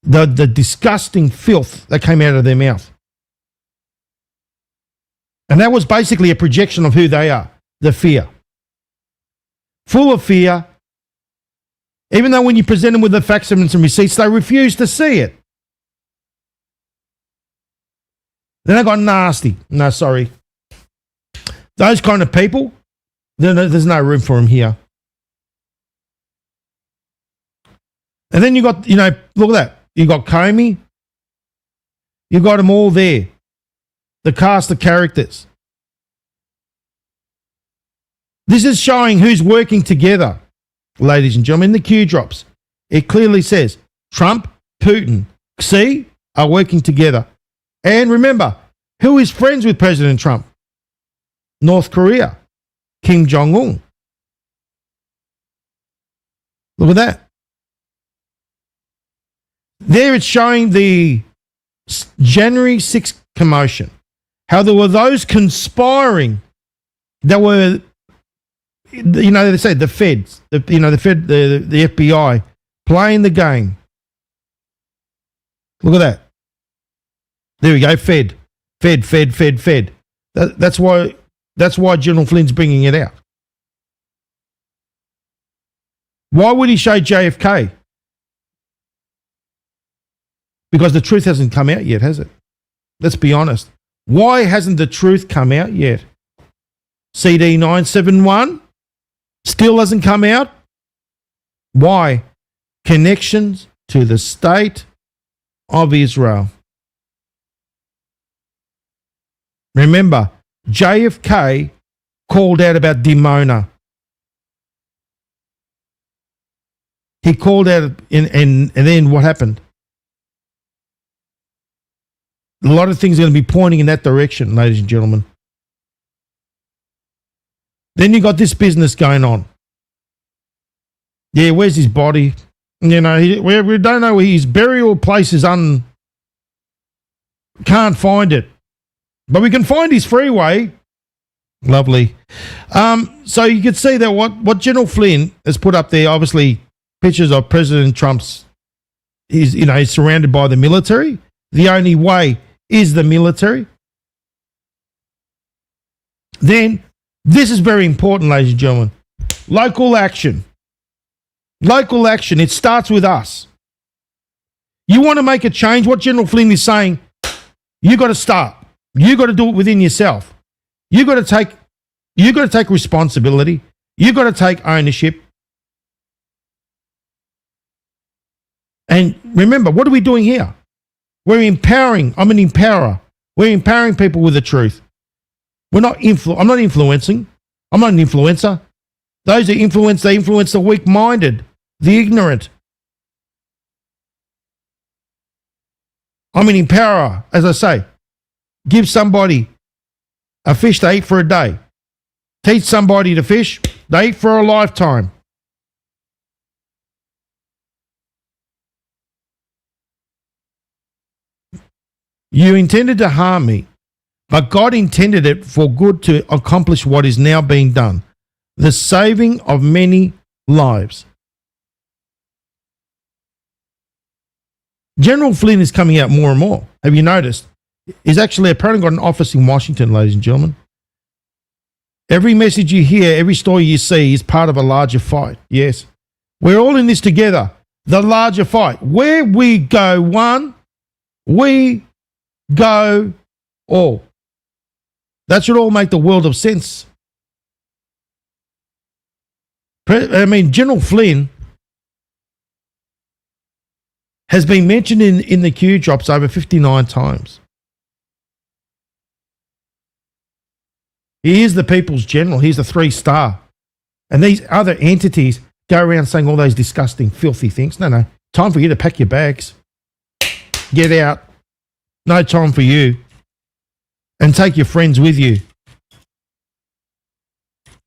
the disgusting filth that came out of their mouth. And that was basically a projection of who they are, the fear. Full of fear. Even though when you present them with the facts and some receipts, they refuse to see it. Then they got nasty. No, sorry. Those kind of people, there's no room for them here. And then you got, look at that. You got Comey. You got them all there. The cast of characters. This is showing who's working together, ladies and gentlemen. In the Q drops, it clearly says Trump, Putin, Xi are working together. And remember, who is friends with President Trump? North Korea, Kim Jong-un. Look at that. There it's showing the January 6th commotion. How there were those conspiring that were, they say the feds, the FBI playing the game. Look at that. There we go. Fed. That's why General Flynn's bringing it out. Why would he show JFK? Because the truth hasn't come out yet, has it? Let's be honest. Why hasn't the truth come out yet? CD 971 still hasn't come out. Why? Connections to the state of Israel. Remember, JFK called out about Dimona. He called out, and then what happened? A lot of things are going to be pointing in that direction, ladies and gentlemen. Then you got this business going on. Yeah, where's his body? We don't know. His burial place is can't find it. But we can find his freeway. Lovely. So you can see that what General Flynn has put up there, obviously pictures of President Trump's, he's surrounded by the military. The only way is the military. Then, this is very important, ladies and gentlemen. Local action. Local action. It starts with us. You want to make a change? What General Flynn is saying, you got to start. You got to do it within yourself. You got to take responsibility. You got to take ownership. And remember, what are we doing here? We're empowering. I'm an empowerer. We're empowering people with the truth. I'm not influencing. I'm not an influencer. Those that influence, they influence the weak-minded, the ignorant. I'm an empowerer, as I say. Give somebody a fish to eat for a day. Teach somebody to fish, they eat for a lifetime. You intended to harm me, but God intended it for good to accomplish what is now being done, the saving of many lives. General Flynn is coming out more and more. Have you noticed? He's actually apparently got an office in Washington, ladies and gentlemen. Every message you hear, every story you see is part of a larger fight. Yes. We're all in this together. The larger fight. Where we go one, we go all. That should all make the world of sense. General Flynn has been mentioned in the Q drops over 59 times. He is the people's general. He's the 3-star. And these other entities go around saying all those disgusting, filthy things. No. Time for you to pack your bags. Get out. No time for you. And take your friends with you.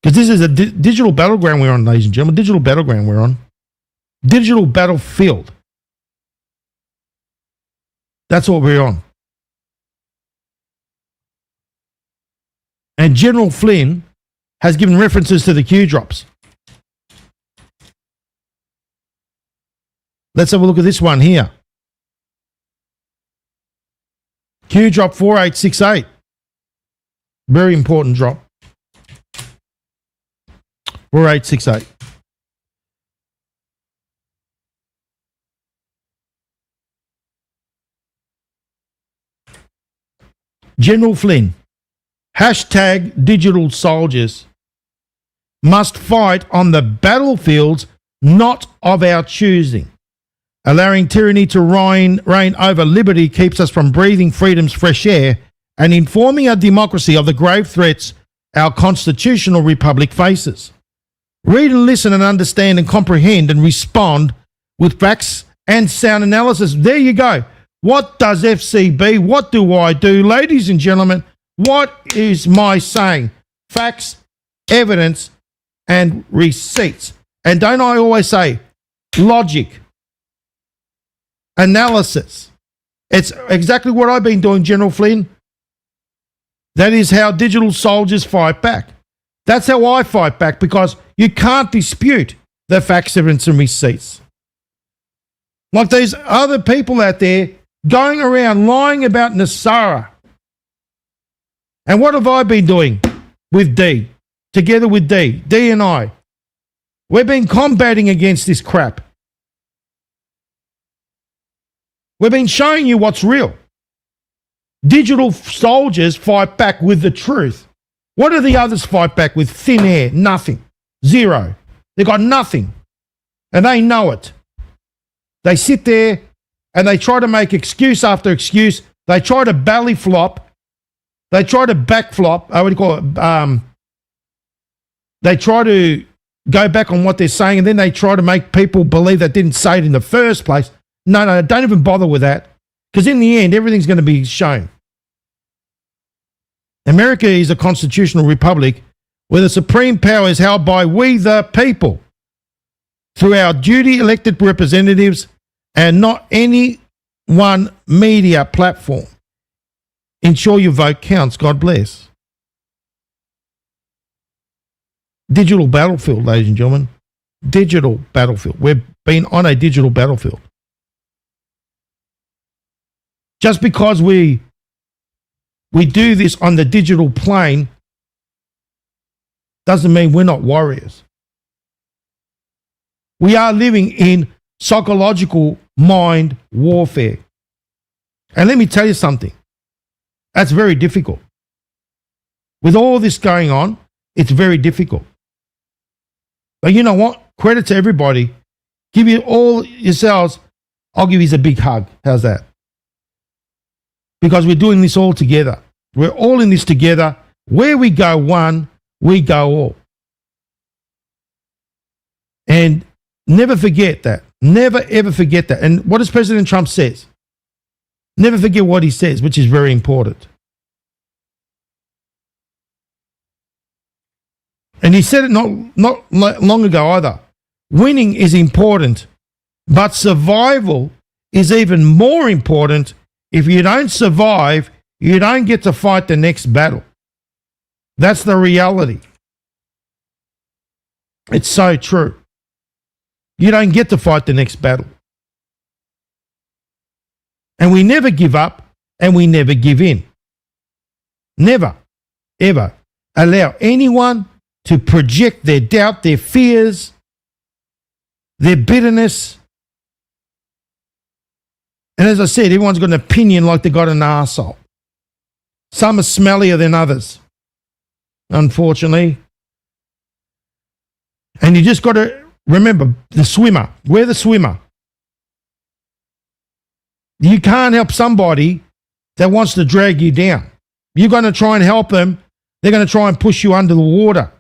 Because this is a digital battleground we're on, ladies and gentlemen. Digital battleground we're on. Digital battlefield. That's what we're on. And General Flynn has given references to the Q drops. Let's have a look at this one here. Q drop 4868. Very important drop. 4868. General Flynn. Hashtag digital soldiers must fight on the battlefields not of our choosing. Allowing tyranny to reign over liberty keeps us from breathing freedom's fresh air and informing our democracy of the grave threats our constitutional republic faces. Read and listen and understand and comprehend and respond with facts and sound analysis. There you go. What does FCB? What do I do? Ladies and gentlemen, what is my saying? Facts, evidence, and receipts. And don't I always say logic, analysis? It's exactly what I've been doing, General Flynn. That is how digital soldiers fight back. That's how I fight back, because you can't dispute the facts, evidence, and receipts. Like these other people out there going around lying about Nasara. And what have I been doing with D? Together with D and I. We've been combating against this crap. We've been showing you what's real. Digital soldiers fight back with the truth. What do the others fight back with? Thin air, nothing, zero. They've got nothing. And they know it. They sit there and they try to make excuse after excuse. They try to belly flop. They try to backflop. What do you call it? They try to go back on what they're saying, and then they try to make people believe they didn't say it in the first place. No, don't even bother with that, because in the end, everything's going to be shown. America is a constitutional republic where the supreme power is held by we the people through our duty elected representatives and not any one media platform. Ensure your vote counts. God bless. Digital battlefield, ladies and gentlemen. Digital battlefield. We've been on a digital battlefield. Just because we do this on the digital plane doesn't mean we're not warriors. We are living in psychological mind warfare. And let me tell you something. That's very difficult. With all this going on, it's very difficult. But you know what? Credit to everybody. Give you all yourselves. I'll give you a big hug. How's that? Because we're doing this all together. We're all in this together. Where we go one, we go all. And never forget that. Never, ever forget that. And what does President Trump says? Never forget what he says, which is very important. And he said it not long ago either. Winning is important, but survival is even more important. If you don't survive, you don't get to fight the next battle. That's the reality. It's so true. You don't get to fight the next battle. And we never give up and we never give in. Never, ever allow anyone to project their doubt, their fears, their bitterness. And as I said, everyone's got an opinion like they got an arsehole. Some are smellier than others, unfortunately. And you just got to remember the swimmer. We're the swimmer. You can't help somebody that wants to drag you down. You're going to try and help them. They're going to try and push you under the water.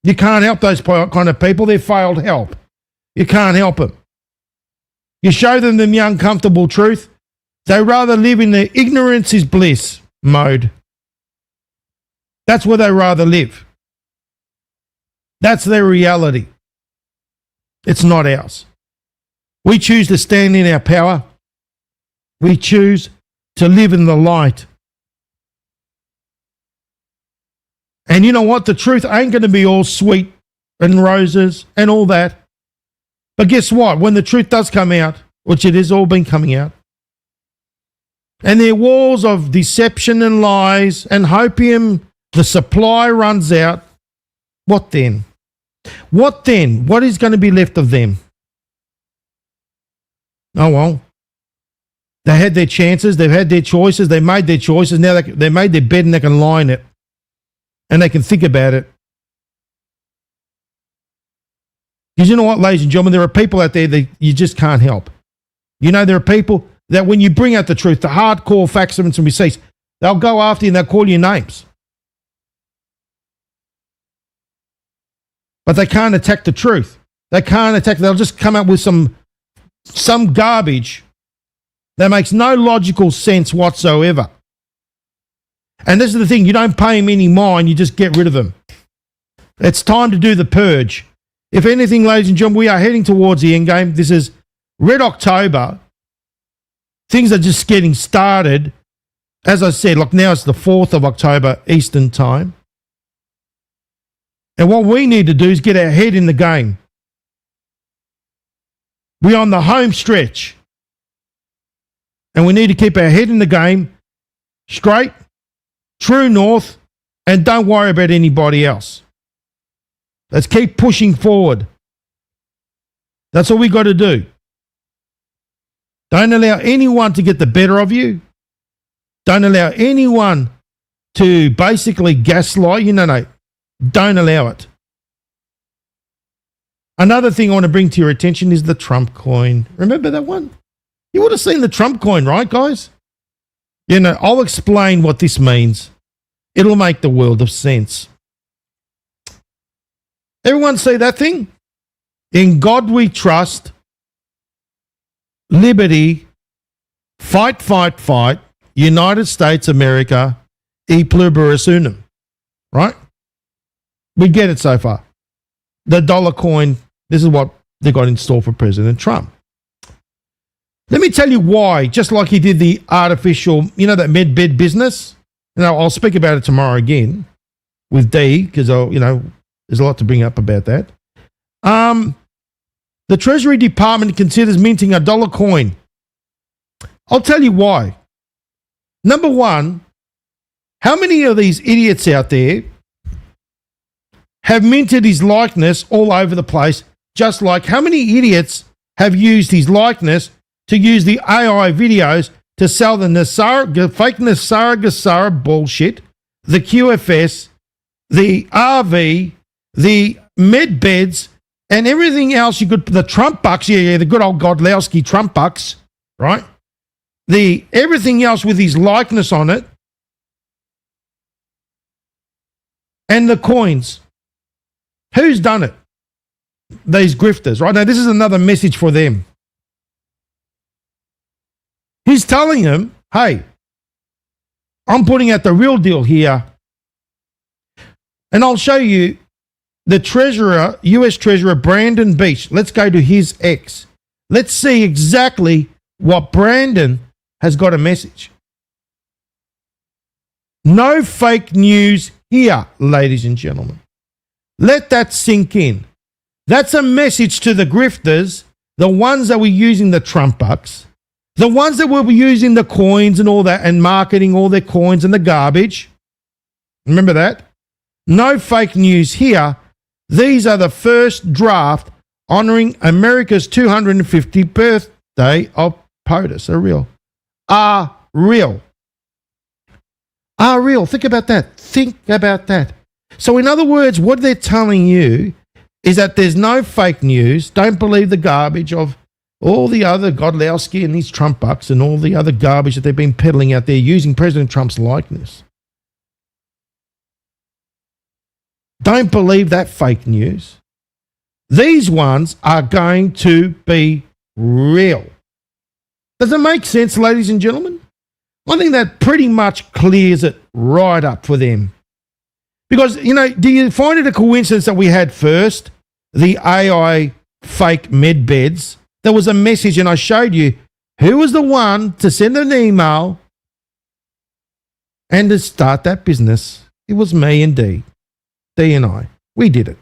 You can't help those kind of people. They're failed help. You can't help them. You show them the uncomfortable truth. They rather live in the ignorance is bliss mode. That's where they rather live. That's their reality. It's not ours. We choose to stand in our power. We choose to live in the light. And you know what? The truth ain't going to be all sweet and roses and all that. But guess what? When the truth does come out, which it has all been coming out, and there are walls of deception and lies and hopium, the supply runs out, what then? What then? What is going to be left of them? Oh, well. They had their chances. They've had their choices. They made their choices. Now they made their bed and they can lie in it. And they can think about it. Because you know what, ladies and gentlemen, there are people out there that you just can't help. You know, there are people that when you bring out the truth, the hardcore facts and receipts, they'll go after you and they'll call you names. But they can't attack the truth. They can't attack. They'll just come up with some garbage that makes no logical sense whatsoever. And this is the thing, you don't pay them any mind, you just get rid of them. It's time to do the purge. If anything, ladies and gentlemen, we are heading towards the end game. This is Red October. Things are just getting started. As I said, look, now it's the 4th of October Eastern Time. And what we need to do is get our head in the game. We're on the home stretch. And we need to keep our head in the game, straight, true north, and don't worry about anybody else. Let's keep pushing forward. That's all we got to do. Don't allow anyone to get the better of you. Don't allow anyone to basically gaslight you. No. Don't allow it. Another thing I want to bring to your attention is the Trump coin. Remember that one? You would have seen the Trump coin, right, guys? You know, I'll explain what this means. It'll make the world of sense. Everyone see that thing? In God we trust. Liberty. Fight, fight, fight. United States, America. E pluribus unum. Right? We get it so far. The dollar coin, this is what they got in store for President Trump. Let me tell you why, just like he did the artificial, you know, that med bed business. I'll speak about it tomorrow again with D, because, there's a lot to bring up about that. The Treasury Department considers minting a dollar coin. I'll tell you why. Number one, how many of these idiots out there have minted his likeness all over the place, just like how many idiots have used his likeness to use the AI videos to sell the fake Nasara bullshit, the QFS, the RV, the med beds, and everything else you could, the Trump bucks, the good old Godlowski Trump bucks, right? Everything else with his likeness on it, and the coins. Who's done it? These grifters, right? Now, this is another message for them. He's telling them, hey, I'm putting out the real deal here. And I'll show you the Treasurer, US Treasurer Brandon Beach. Let's go to his X. Let's see exactly what Brandon has got a message. No fake news here, ladies and gentlemen. Let that sink in. That's a message to the grifters, the ones that were using the Trump bucks, the ones that were using the coins and all that and marketing all their coins and the garbage. Remember that? No fake news here. These are the first draft honoring America's 250th birthday of POTUS. Are real. Think about that. So in other words, what they're telling you is that there's no fake news. Don't believe the garbage of all the other Godlowski and these Trump bucks and all the other garbage that they've been peddling out there using President Trump's likeness. Don't believe that fake news. These ones are going to be real. Does it make sense, ladies and gentlemen? I think that pretty much clears it right up for them. Because, you know, do you find it a coincidence that we had first the AI fake med beds? There was a message, and I showed you who was the one to send an email and to start that business. It was me and D and I. We did it.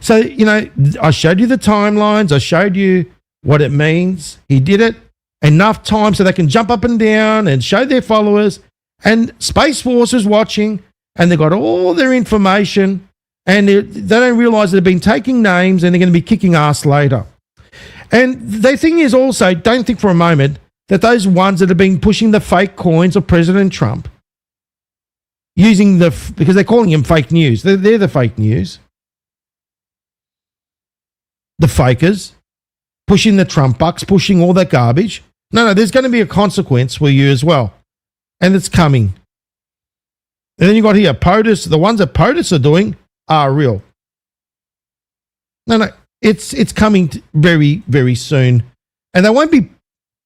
So, you know, I showed you the timelines. I showed you what it means. He did it enough times so they can jump up and down and show their followers. And Space Force is watching, and they've got all their information, and they don't realize they've been taking names, and they're going to be kicking ass later. And the thing is also, don't think for a moment that those ones that have been pushing the fake coins of President Trump, using because they're calling him fake news. They're the fake news. The fakers, pushing the Trump bucks, pushing all that garbage. No, there's going to be a consequence for you as well. And it's coming. And then you got here, POTUS. The ones that POTUS are doing are real. No, it's coming very, very soon. And they won't be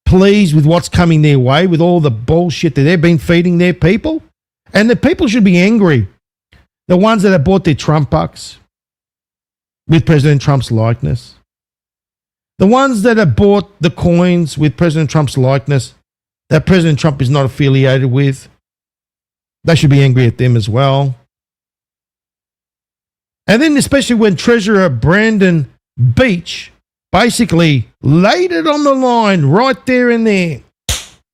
pleased with what's coming their way, with all the bullshit that they've been feeding their people. And the people should be angry. The ones that have bought their Trump bucks with President Trump's likeness. The ones that have bought the coins with President Trump's likeness that President Trump is not affiliated with. They should be angry at them as well. And then especially when Treasurer Brandon Beach basically laid it on the line right there and there.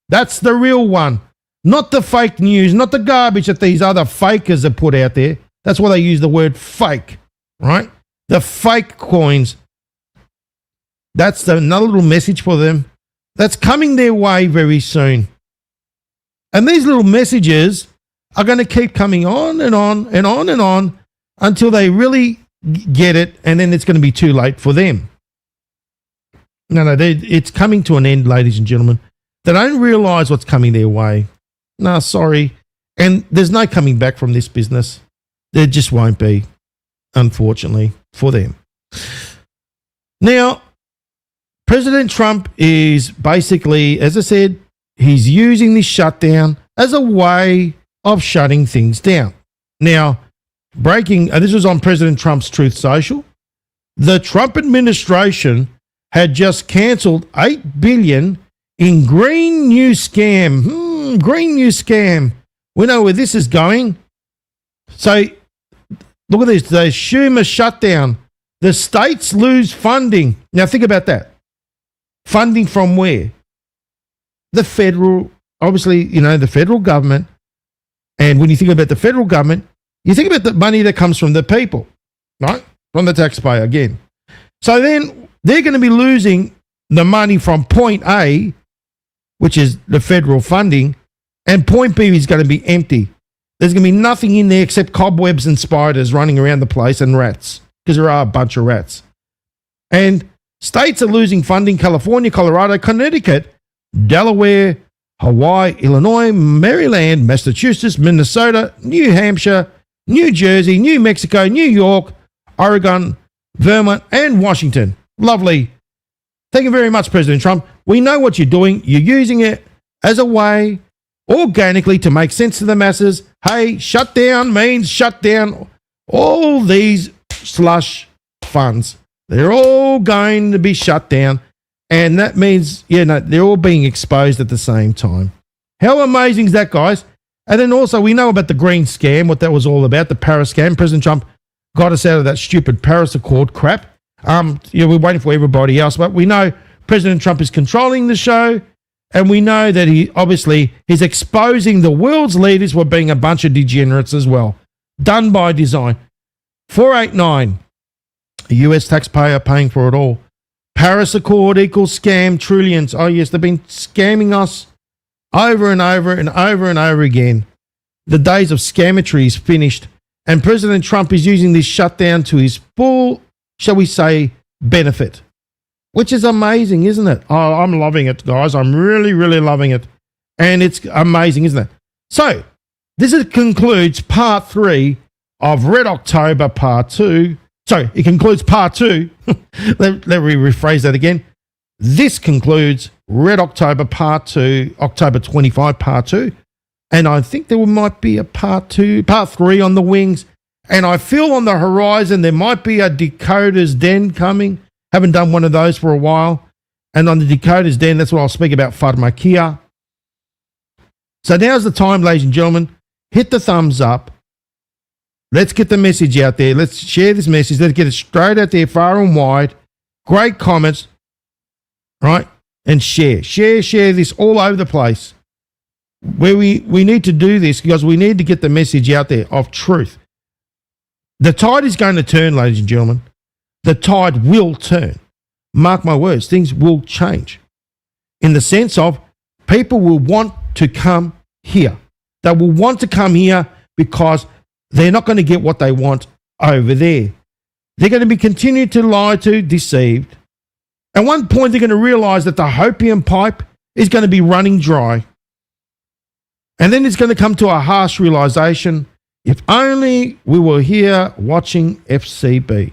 That's the real one. Not the fake news, not the garbage that these other fakers have put out there. That's why they use the word fake, right? The fake coins. That's another little message for them. That's coming their way very soon. And these little messages are going to keep coming on and on and on and on until they really get it, and then it's going to be too late for them. No, it's coming to an end, ladies and gentlemen. They don't realize what's coming their way. No, sorry. And there's no coming back from this business. There just won't be, unfortunately, for them. Now, President Trump is basically, as I said, he's using this shutdown as a way of shutting things down. Now, this was on President Trump's Truth Social. The Trump administration had just cancelled $8 billion in green new scam. Green new scam. We know where this is going. So, look at this. The Schumer shutdown. The states lose funding. Now, think about that. Funding from where? The federal, obviously, the federal government. And when you think about the federal government, you think about the money that comes from the people, right? From the taxpayer again. So then they're going to be losing the money from point A, which is the federal funding, and point B is going to be empty. There's going to be nothing in there except cobwebs and spiders running around the place and rats, because there are a bunch of rats. And states are losing funding: California, Colorado, Connecticut, Delaware, Hawaii, Illinois, Maryland, Massachusetts, Minnesota, New Hampshire, New Jersey, New Mexico, New York, Oregon, Vermont, and Washington. Lovely. Thank you very much, President Trump. We know what you're doing. You're using it as a way organically to make sense to the masses. Hey, shut down means shut down all these slush funds. They're all going to be shut down. And that means, they're all being exposed at the same time. How amazing is that, guys? And then also, we know about the green scam, what that was all about, the Paris scam. President Trump got us out of that stupid Paris Accord crap. We're waiting for everybody else, but we know President Trump is controlling the show, and we know that he's exposing the world's leaders for being a bunch of degenerates as well. Done by design. 489, the US taxpayer paying for it all. Paris Accord equals scam trillions. Oh yes, they've been scamming us over and over and over and over again. The days of scammetry is finished, and President Trump is using this shutdown to his full, shall we say, benefit. which is amazing, isn't it? Oh, I'm loving it, guys. I'm really, really loving it. And it's amazing, isn't it? So, concludes part 3 of Red October part 2. Sorry, it concludes part 2. let me rephrase that again. This concludes Red October part 2, October 25 part 2. And I think there might be a part 3 on the wings. And I feel on the horizon there might be a Decoder's Den coming. Haven't done one of those for a while. And on the Decoder's Den, that's what I'll speak about, pharmakia. So now's the time, ladies and gentlemen. Hit the thumbs up. Let's get the message out there. Let's share this message. Let's get it straight out there, far and wide. Great comments, right? And share this all over the place. Where we need to do this because we need to get the message out there of truth. The tide is going to turn, ladies and gentlemen. The tide will turn. Mark my words, things will change. In the sense of people will want to come here. They will want to come here because they're not going to get what they want over there. They're going to be continued to lie to, deceived. At one point, they're going to realize that the opium pipe is going to be running dry. And then it's going to come to a harsh realization, if only we were here watching FCB.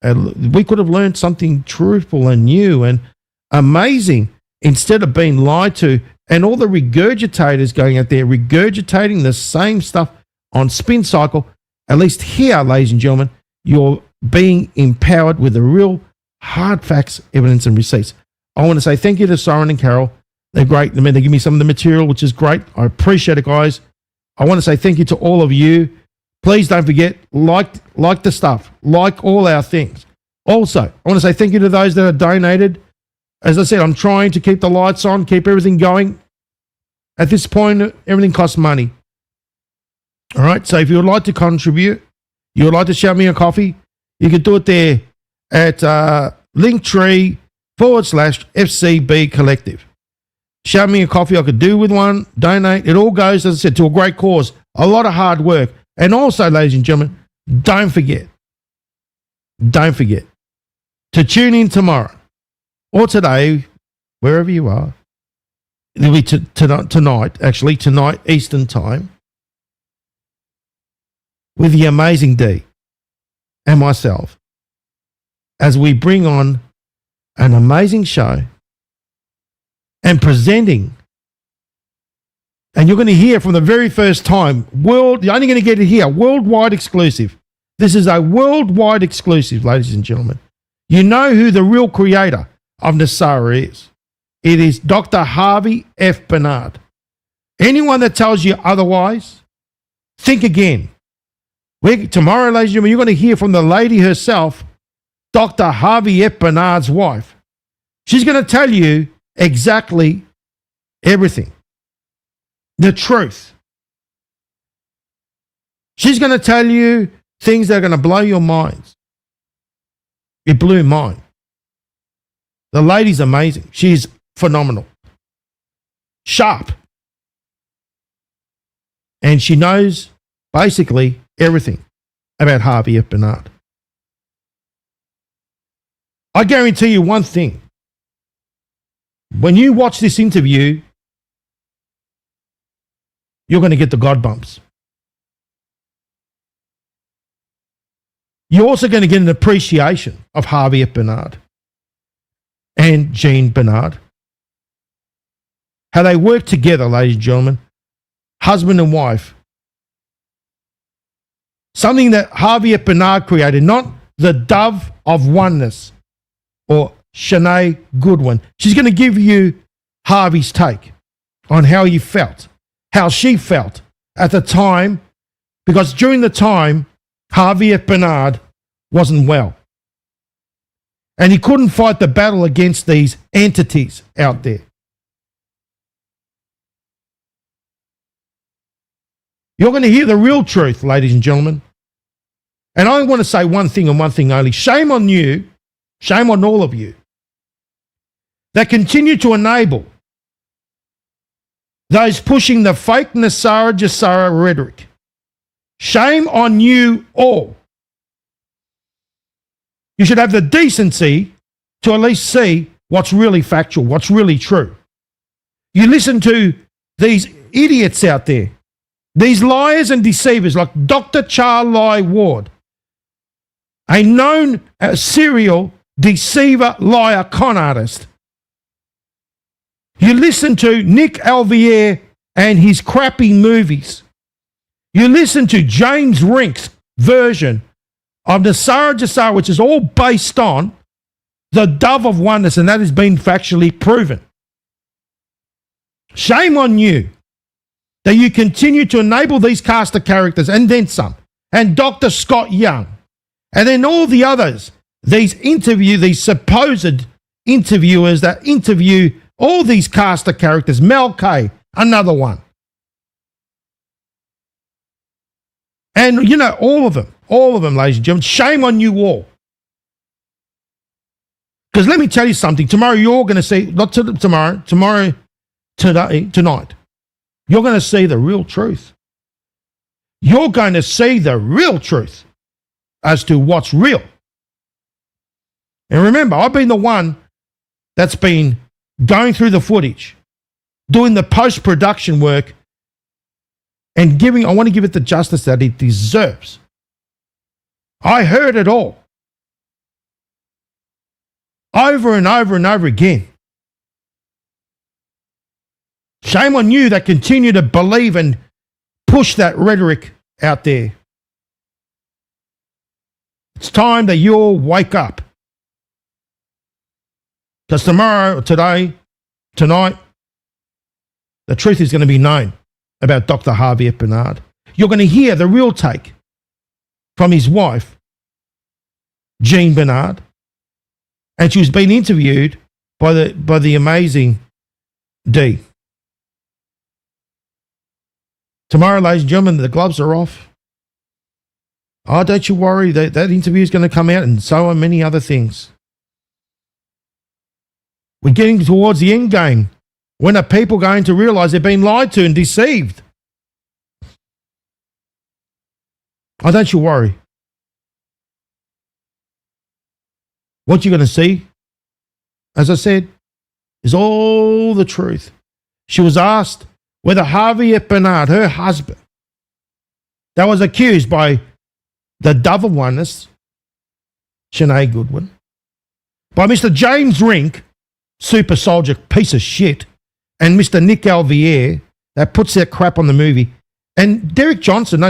And we could have learned something truthful and new and amazing instead of being lied to. And all the regurgitators going out there, regurgitating the same stuff on spin cycle. At least here, ladies and gentlemen, you're being empowered with the real hard facts, evidence, and receipts. I want to say thank you to Soren and Carol. They're great. They give me some of the material, which is great. I appreciate it, guys. I want to say thank you to all of you. Please don't forget, like the stuff, like all our things. Also, I want to say thank you to those that have donated. As I said, I'm trying to keep the lights on, keep everything going. At this point, everything costs money. All right, so if you would like to contribute, you would like to shout me a coffee, you can do it there at Linktree/FCB Collective. Shout me a coffee, I could do with one, donate. It all goes, as I said, to a great cause, a lot of hard work. And also, ladies and gentlemen, don't forget to tune in tomorrow or today, wherever you are. It'll be tonight, Eastern Time, with the amazing D and myself as we bring on an amazing show and presenting. And you're going to hear from the very first time, you're only going to get it here, worldwide exclusive. This is a worldwide exclusive, ladies and gentlemen. You know who the real creator of NESARA is. It is Dr. Harvey F. Bernard. Anyone that tells you otherwise, think again. Tomorrow, ladies and gentlemen, you're going to hear from the lady herself, Dr. Harvey F. Bernard's wife. She's going to tell you exactly everything. The truth. She's going to tell you things that are going to blow your minds. It blew mine. The lady's amazing. She's phenomenal. Sharp. And she knows basically everything about Harvey F. Bernard. I guarantee you one thing. When you watch this interview, you're going to get the God bumps. You're also going to get an appreciation of Harvey F. Bernard and Jean Bernard. How they work together, ladies and gentlemen, husband and wife. Something that Harvey F. Bernard created, not the dove of oneness or Shanae Goodwin. She's going to give you Harvey's take on how he felt, how she felt at the time, because during the time, Harvey F. Bernard wasn't well. And he couldn't fight the battle against these entities out there. You're going to hear the real truth, ladies and gentlemen. And I want to say one thing and one thing only. Shame on you, shame on all of you that continue to enable those pushing the fake NESARA JESARA rhetoric. Shame on you all. You should have the decency to at least see what's really factual, what's really true. You listen to these idiots out there, these liars and deceivers like Dr. Charlie Ward, a known serial deceiver, liar, con artist. You listen to Nick Alvier and his crappy movies. You listen to James Rink's version of Nasara Jassara, which is all based on the dove of oneness, and that has been factually proven. Shame on you that you continue to enable these cast of characters and then some, and Dr. Scott Young, and then all the others, these supposed interviewers that interview all these cast of characters. Mel K, another one. And, you know, all of them, ladies and gentlemen, shame on you all. Because let me tell you something, tomorrow you're going to see, not tomorrow, tonight, you're going to see the real truth. You're going to see the real truth as to what's real. And remember, I've been the one that's been going through the footage, doing the post-production work, and I want to give it the justice that it deserves. I heard it all. Over and over and over again. Shame on you that continue to believe and push that rhetoric out there. It's time that you all wake up. Because tonight, the truth is going to be known about Dr. Javier Bernard. You're going to hear the real take from his wife, Jean Bernard, and she was being interviewed by the amazing D. Tomorrow, ladies and gentlemen, the gloves are off. Oh, don't you worry, that interview is going to come out, and so are many other things. We're getting towards the end game. When are people going to realize they've been lied to and deceived? Oh, don't you worry. What you're going to see, as I said, is all the truth. She was asked whether Javier Bernard, her husband, that was accused by the dove of oneness, Sinead Goodwin, by Mr. James Rink, super soldier piece of shit, and Mr. Nick Alvier, that puts that crap on the movie, and Derek Johnson,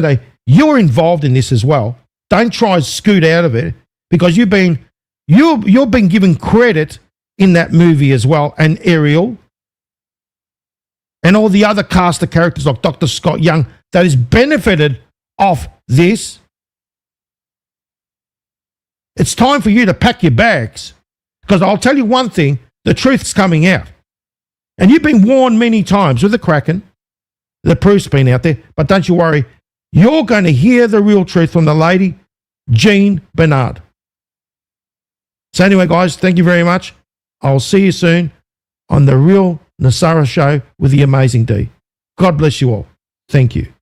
you're involved in this as well. Don't try to scoot out of it, because you've been given credit in that movie as well, and Ariel, and all the other cast of characters like Dr. Scott Young that has benefited off this. It's time for you to pack your bags, because I'll tell you one thing, the truth's coming out. And you've been warned many times with the Kraken, the proof's been out there, but don't you worry, you're going to hear the real truth from the lady, Jean Bernard. So anyway, guys, thank you very much. I'll see you soon on the Real Nasara Show with the amazing D. God bless you all. Thank you.